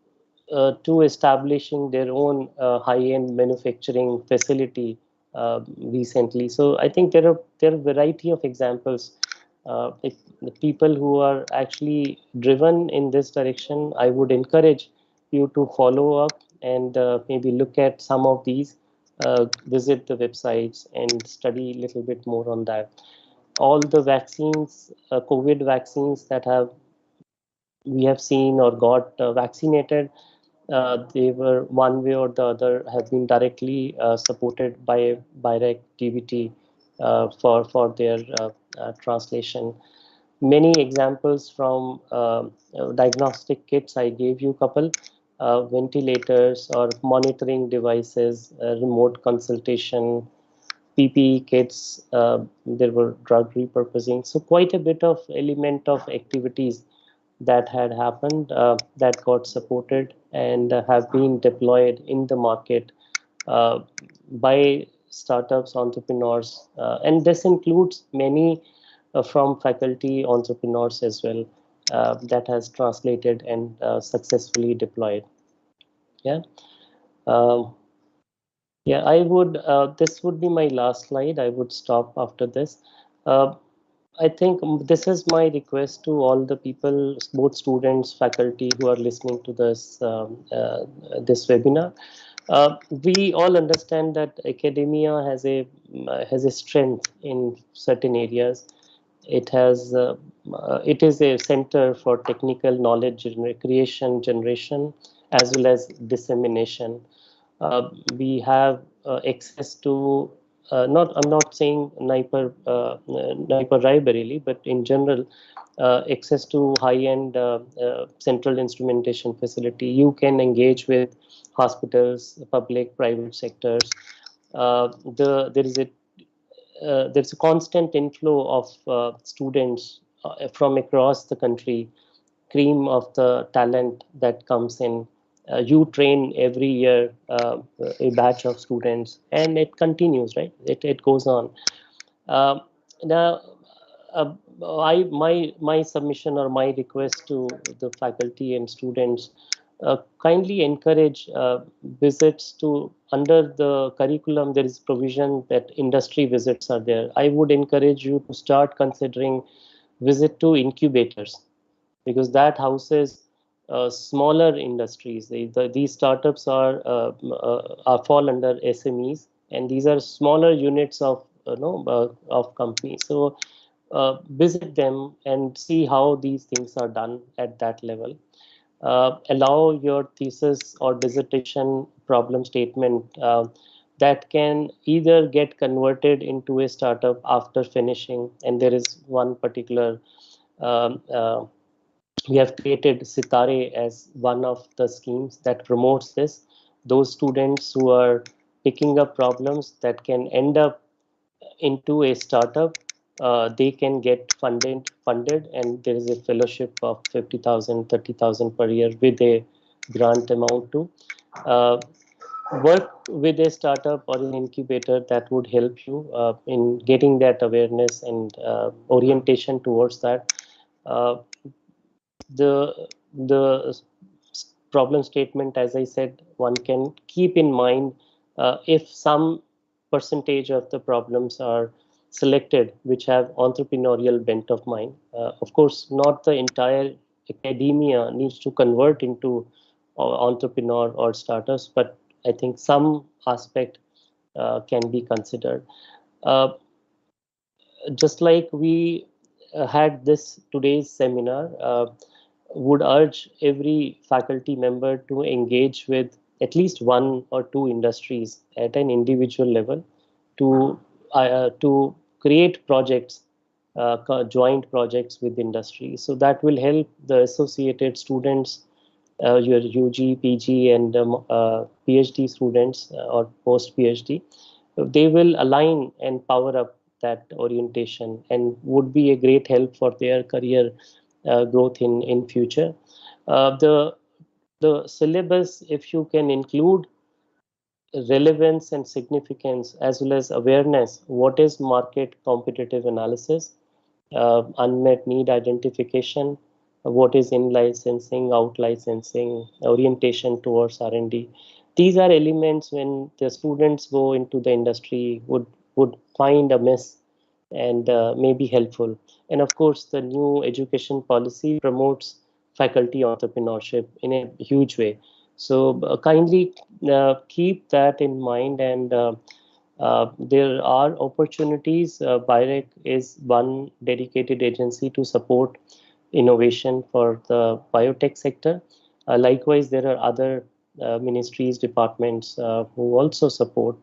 establishing their own high-end manufacturing facility recently. So I think there are a variety of examples. If the people who are actually driven in this direction, I would encourage you to follow up and maybe look at some of these, visit the websites and study a little bit more on that. All the vaccines, COVID vaccines that we have seen or got vaccinated, they were one way or the other have been directly supported by BIREC DBT for their translation. Many examples from diagnostic kits, I gave you a couple, ventilators or monitoring devices, remote consultation, PPE kits, there were drug repurposing. So quite a bit of element of activities that had happened that got supported and have been deployed in the market by startups, entrepreneurs, and this includes many from faculty entrepreneurs as well that has translated and successfully deployed. Yeah. Um, yeah, I would, this would be my last slide. I would stop after this. I think this is my request to all the people, both students, faculty who are listening to this webinar. We all understand that academia has a strength in certain areas. It is a center for technical knowledge creation, generation, as well as dissemination. We have access to I'm not saying Naiper Raebareli, but in general, access to high-end central instrumentation facility. You can engage with hospitals, public, private sectors. There's a constant inflow of students from across the country, cream of the talent that comes in. You train every year a batch of students, and it continues, right? It goes on. Uh, now, my submission or my request to the faculty and students, kindly encourage visits to, under the curriculum there is provision that industry visits are there. I would encourage you to start considering visit to incubators, because that houses smaller industries. These startups are fall under SMEs, and these are smaller units of companies. So visit them and see how these things are done at that level. allow your thesis or dissertation problem statement that can either get converted into a startup after finishing. And there is one particular, um, uh, we have created Sitare as one of the schemes that promotes this. Those students who are picking up problems that can end up into a startup, they can get funded, and there is a fellowship of 50,000, 30,000 per year with a grant amount to work with a startup or an incubator that would help you in getting that awareness and orientation towards that. Uh, the problem statement, as I said, one can keep in mind if some percentage of the problems are selected which have entrepreneurial bent of mind. Of course, not the entire academia needs to convert into entrepreneur or startups, but I think some aspect can be considered. Uh, just like we had this today's seminar, would urge every faculty member to engage with at least one or two industries at an individual level to create projects, joint projects with industry. So that will help the associated students, your UG, PG, and PhD students or post PhD. They will align and power up that orientation and would be a great help for their career growth in future. The syllabus, if you can include relevance and significance as well as awareness, what is market competitive analysis, unmet need identification, what is in licensing, out licensing, orientation towards R&D. These are elements when the students go into the industry would find a miss and may be helpful. And of course, the new education policy promotes faculty entrepreneurship in a huge way. So kindly keep that in mind, and there are opportunities. BIREC is one dedicated agency to support innovation for the biotech sector. Likewise, there are other ministries, departments who also support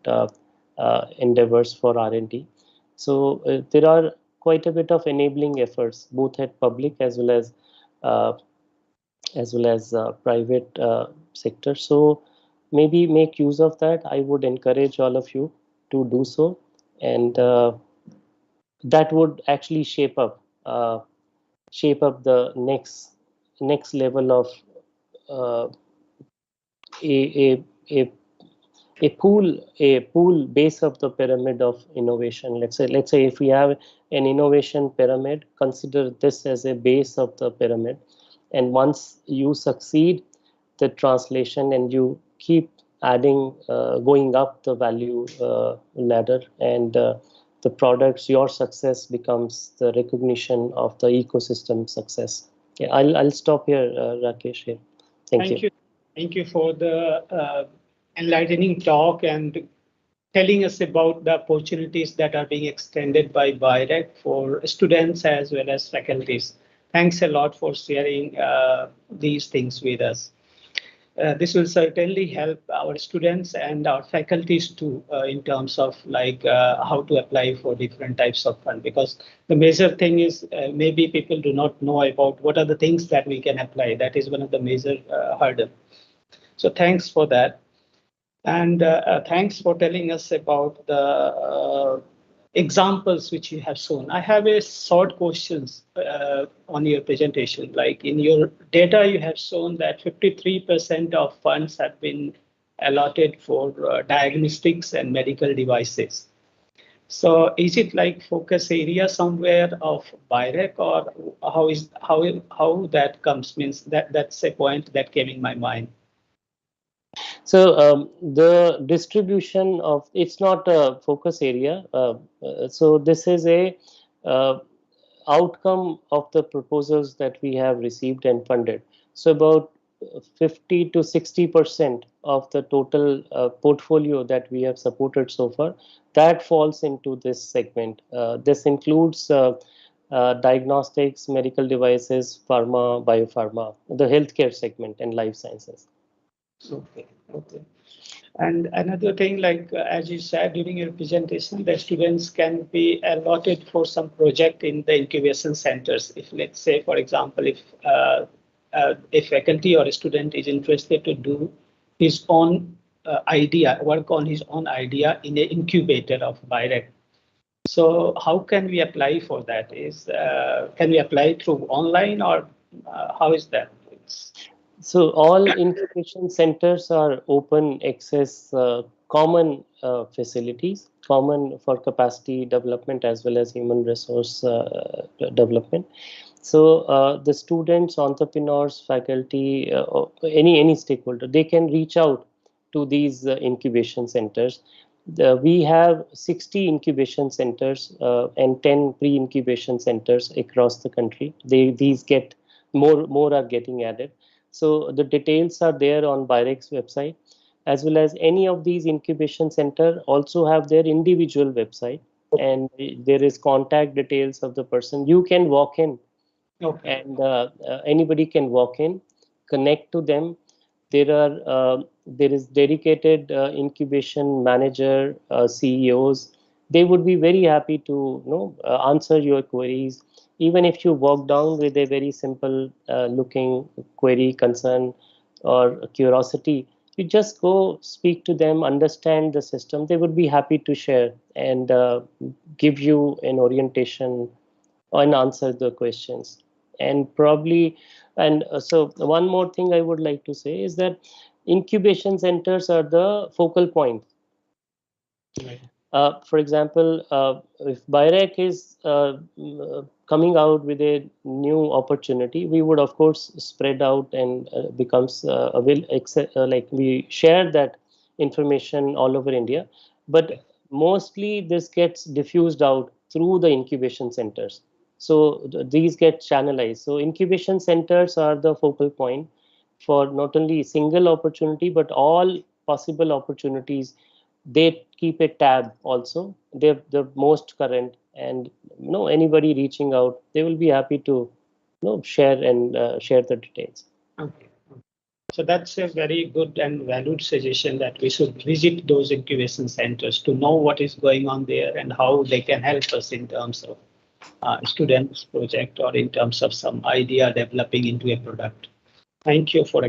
endeavors for R&D. So there are quite a bit of enabling efforts, both at public uh, as well as private sector. So maybe make use of that. I would encourage all of you to do so, and that would actually shape up the next level of uh, a, a a a pool base of the pyramid of innovation. Let's say if we have an innovation pyramid, consider this as a base of the pyramid, and once you succeed the translation and you keep adding, going up the value ladder, and the products, your success becomes the recognition of the ecosystem success. Okay, I'll stop here, Rakesh. Here, thank you. Thank you for the enlightening talk and telling us about the opportunities that are being extended by BIREC for students as well as faculties. Thanks a lot for sharing these things with us. This will certainly help our students and our faculties too in terms of like how to apply for different types of fund, because the major thing is maybe people do not know about what are the things that we can apply. That is one of the major hurdle. So thanks for that. And thanks for telling us about the examples which you have shown. I have a short questions on your presentation. Like in your data, you have shown that 53% of funds have been allotted for diagnostics and medical devices. So is it like focus area somewhere of BIREC, or how that comes? Means that's a point that came in my mind. So the distribution of, it's not a focus area. So this is a uh, outcome of the proposals that we have received and funded. So about 50 to 60% of the total portfolio that we have supported so far, that falls into this segment. This includes diagnostics, medical devices, pharma, biopharma, the healthcare segment, and life sciences. Okay, okay. And another thing, like as you said during your presentation, that students can be allotted for some project in the incubation centers. If, let's say, for example, if a faculty or a student is interested to do his own idea, work on his own idea in an incubator of BIRAC. So how can we apply for that? Can we apply through online, or how is that? So all incubation centers are open access, common facilities, common for capacity development as well as human resource development. So the students, entrepreneurs, faculty, any stakeholder, they can reach out to these incubation centers. We have 60 incubation centers and 10 pre-incubation centers across the country. These get more are getting added. So the details are there on BIRAC's website, as well as any of these incubation center also have their individual website, and there is contact details of the person. You can walk in, okay. and anybody can walk in, connect to them. There is dedicated incubation manager, CEOs. They would be very happy to answer your queries. Even if you walk down with a very simple looking query, concern, or curiosity, you just go speak to them, understand the system. They would be happy to share and give you an orientation and answer the questions. And probably, and so one more thing I would like to say is that incubation centers are the focal point. Right. For example, if BIRAC is coming out with a new opportunity, we would of course spread out and becomes like we share that information all over India. But mostly this gets diffused out through the incubation centers. So these get channelized. So incubation centers are the focal point for not only single opportunity but all possible opportunities. They keep a tab also. They're the most current, and anybody reaching out, they will be happy to share and share the details. Okay. So that's a very good and valued suggestion that we should visit those incubation centers to know what is going on there and how they can help us in terms of students project or in terms of some idea developing into a product. Thank you for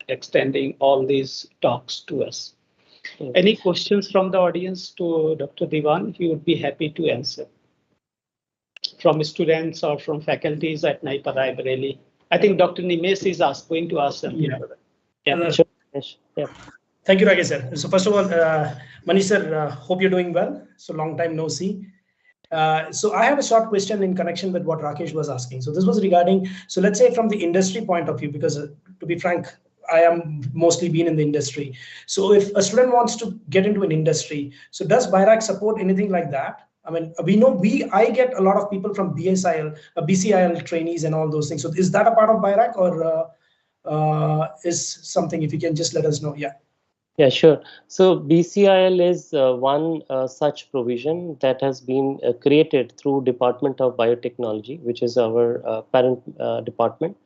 extending all these talks to us. Any questions from the audience to Dr. Diwan? He would be happy to answer. From students or from faculties at Raebareli. I think Dr. Nimesh is going to ask something. Yeah, sure. Yeah. Thank you, Rakesh sir. So first of all, Manish sir, hope you're doing well. So long time no see. So I have a short question in connection with what Rakesh was asking. So this was regarding, so let's say from the industry point of view, because to be frank, I am mostly been in the industry. So if a student wants to get into an industry, so does BIRAC support anything like that? I mean, we know I get a lot of people from BCIL trainees and all those things. So is that a part of BIRAC, or is something, if you can just let us know? Yeah. Yeah, sure. So BCIL is one such provision that has been created through Department of Biotechnology, which is our parent department,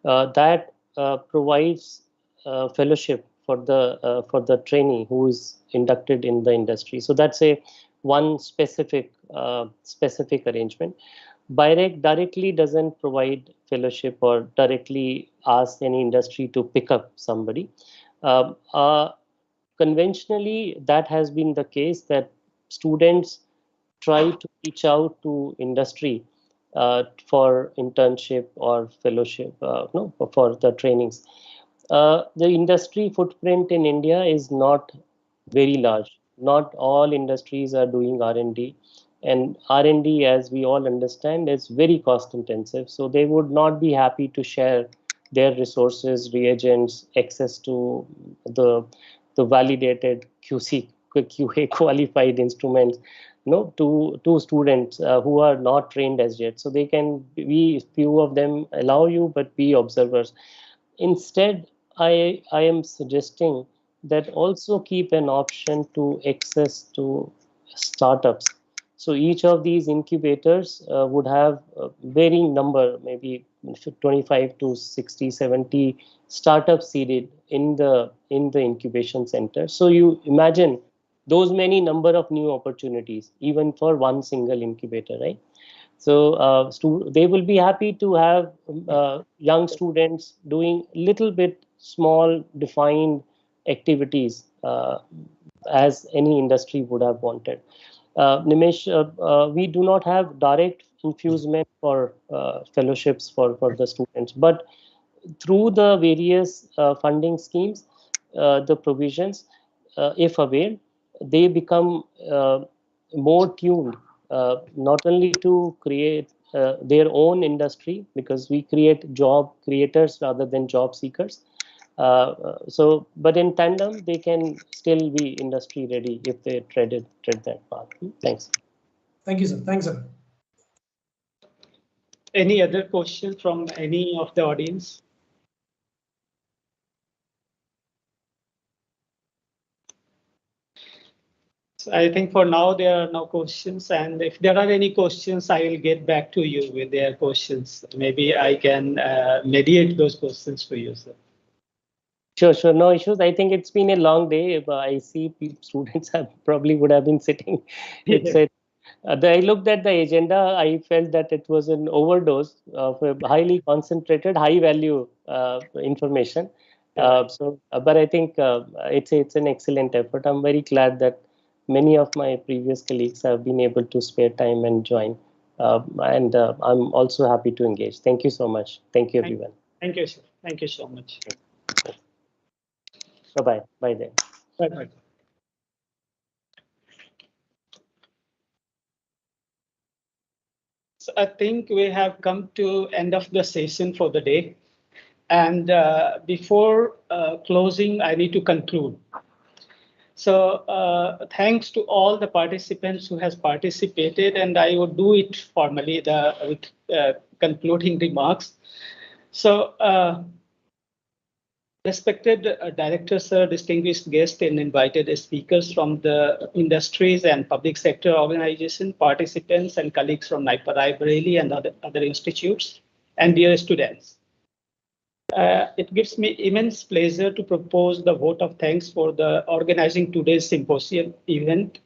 that provides fellowship for the trainee who is inducted in the industry. So that's one specific arrangement. BIRAC directly doesn't provide fellowship or directly ask any industry to pick up somebody. Conventionally, that has been the case, that students try to reach out to industry for internship or fellowship, for the trainings. The industry footprint in India is not very large. Not all industries are doing R&D, and R&D, as we all understand, is very cost intensive. So they would not be happy to share their resources, reagents, access to the validated QA qualified instruments, to students who are not trained as yet. So they can be, few of them allow you, but be observers. Instead, I am suggesting that also keep an option to access to startups So each of these incubators would have a varying number, maybe 25 to 60, 70 startups seeded in the incubation center. So you imagine those many number of new opportunities, even for one single incubator, right? So they will be happy to have young students doing little bit small defined activities as any industry would have wanted. Nimesh, we do not have direct infusement for fellowships for the students, but through the various funding schemes, the provisions, if availed, they become more tuned, not only to create their own industry, because we create job creators rather than job seekers. But in tandem, they can still be industry ready if they tread that path. Thanks. Thank you, sir. Thanks, sir. Any other questions from any of the audience? So I think for now there are no questions, and if there are any questions, I will get back to you with their questions. Maybe I can mediate those questions for you, sir. Sure, no issues. I think it's been a long day. I see students probably would have been sitting. I looked at the agenda. I felt that it was an overdose of highly concentrated, high value information. But I think it's an excellent effort. I'm very glad that many of my previous colleagues have been able to spare time and join. And I'm also happy to engage. Thank you so much. Thank you, everyone. Thank you, sir. Thank you so much. Bye-bye. Bye then. Bye-bye. So I think we have come to end of the session for the day. And before closing, I need to conclude. So thanks to all the participants who has participated, and I would do it formally with concluding remarks. So respected directors, sir, distinguished guests, and invited speakers from the industries and public sector organization, participants and colleagues from Raebareli and other institutes, and dear students. It gives me immense pleasure to propose the vote of thanks for the organizing today's symposium event,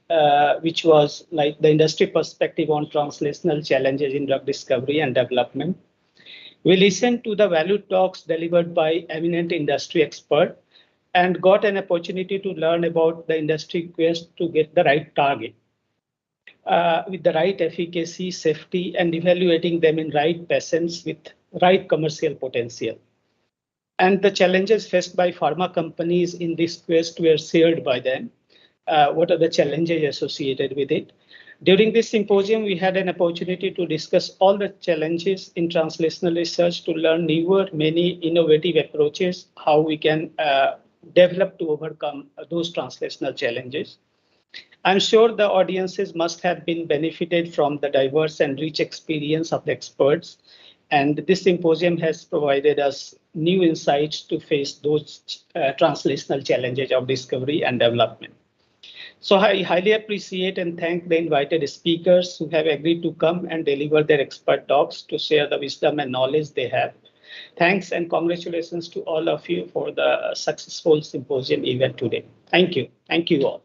which was like the industry perspective on translational challenges in drug discovery and development. We listened to the valued talks delivered by eminent industry experts and got an opportunity to learn about the industry quest to get the right target with the right efficacy, safety, and evaluating them in right patients with right commercial potential. And the challenges faced by pharma companies in this quest were shared by them. What are the challenges associated with it? During this symposium, we had an opportunity to discuss all the challenges in translational research to learn newer, many innovative approaches, how we can develop to overcome those translational challenges. I'm sure the audiences must have been benefited from the diverse and rich experience of the experts. And this symposium has provided us new insights to face those translational challenges of discovery and development. So I highly appreciate and thank the invited speakers who have agreed to come and deliver their expert talks to share the wisdom and knowledge they have. Thanks and congratulations to all of you for the successful symposium event today. Thank you. Thank you all.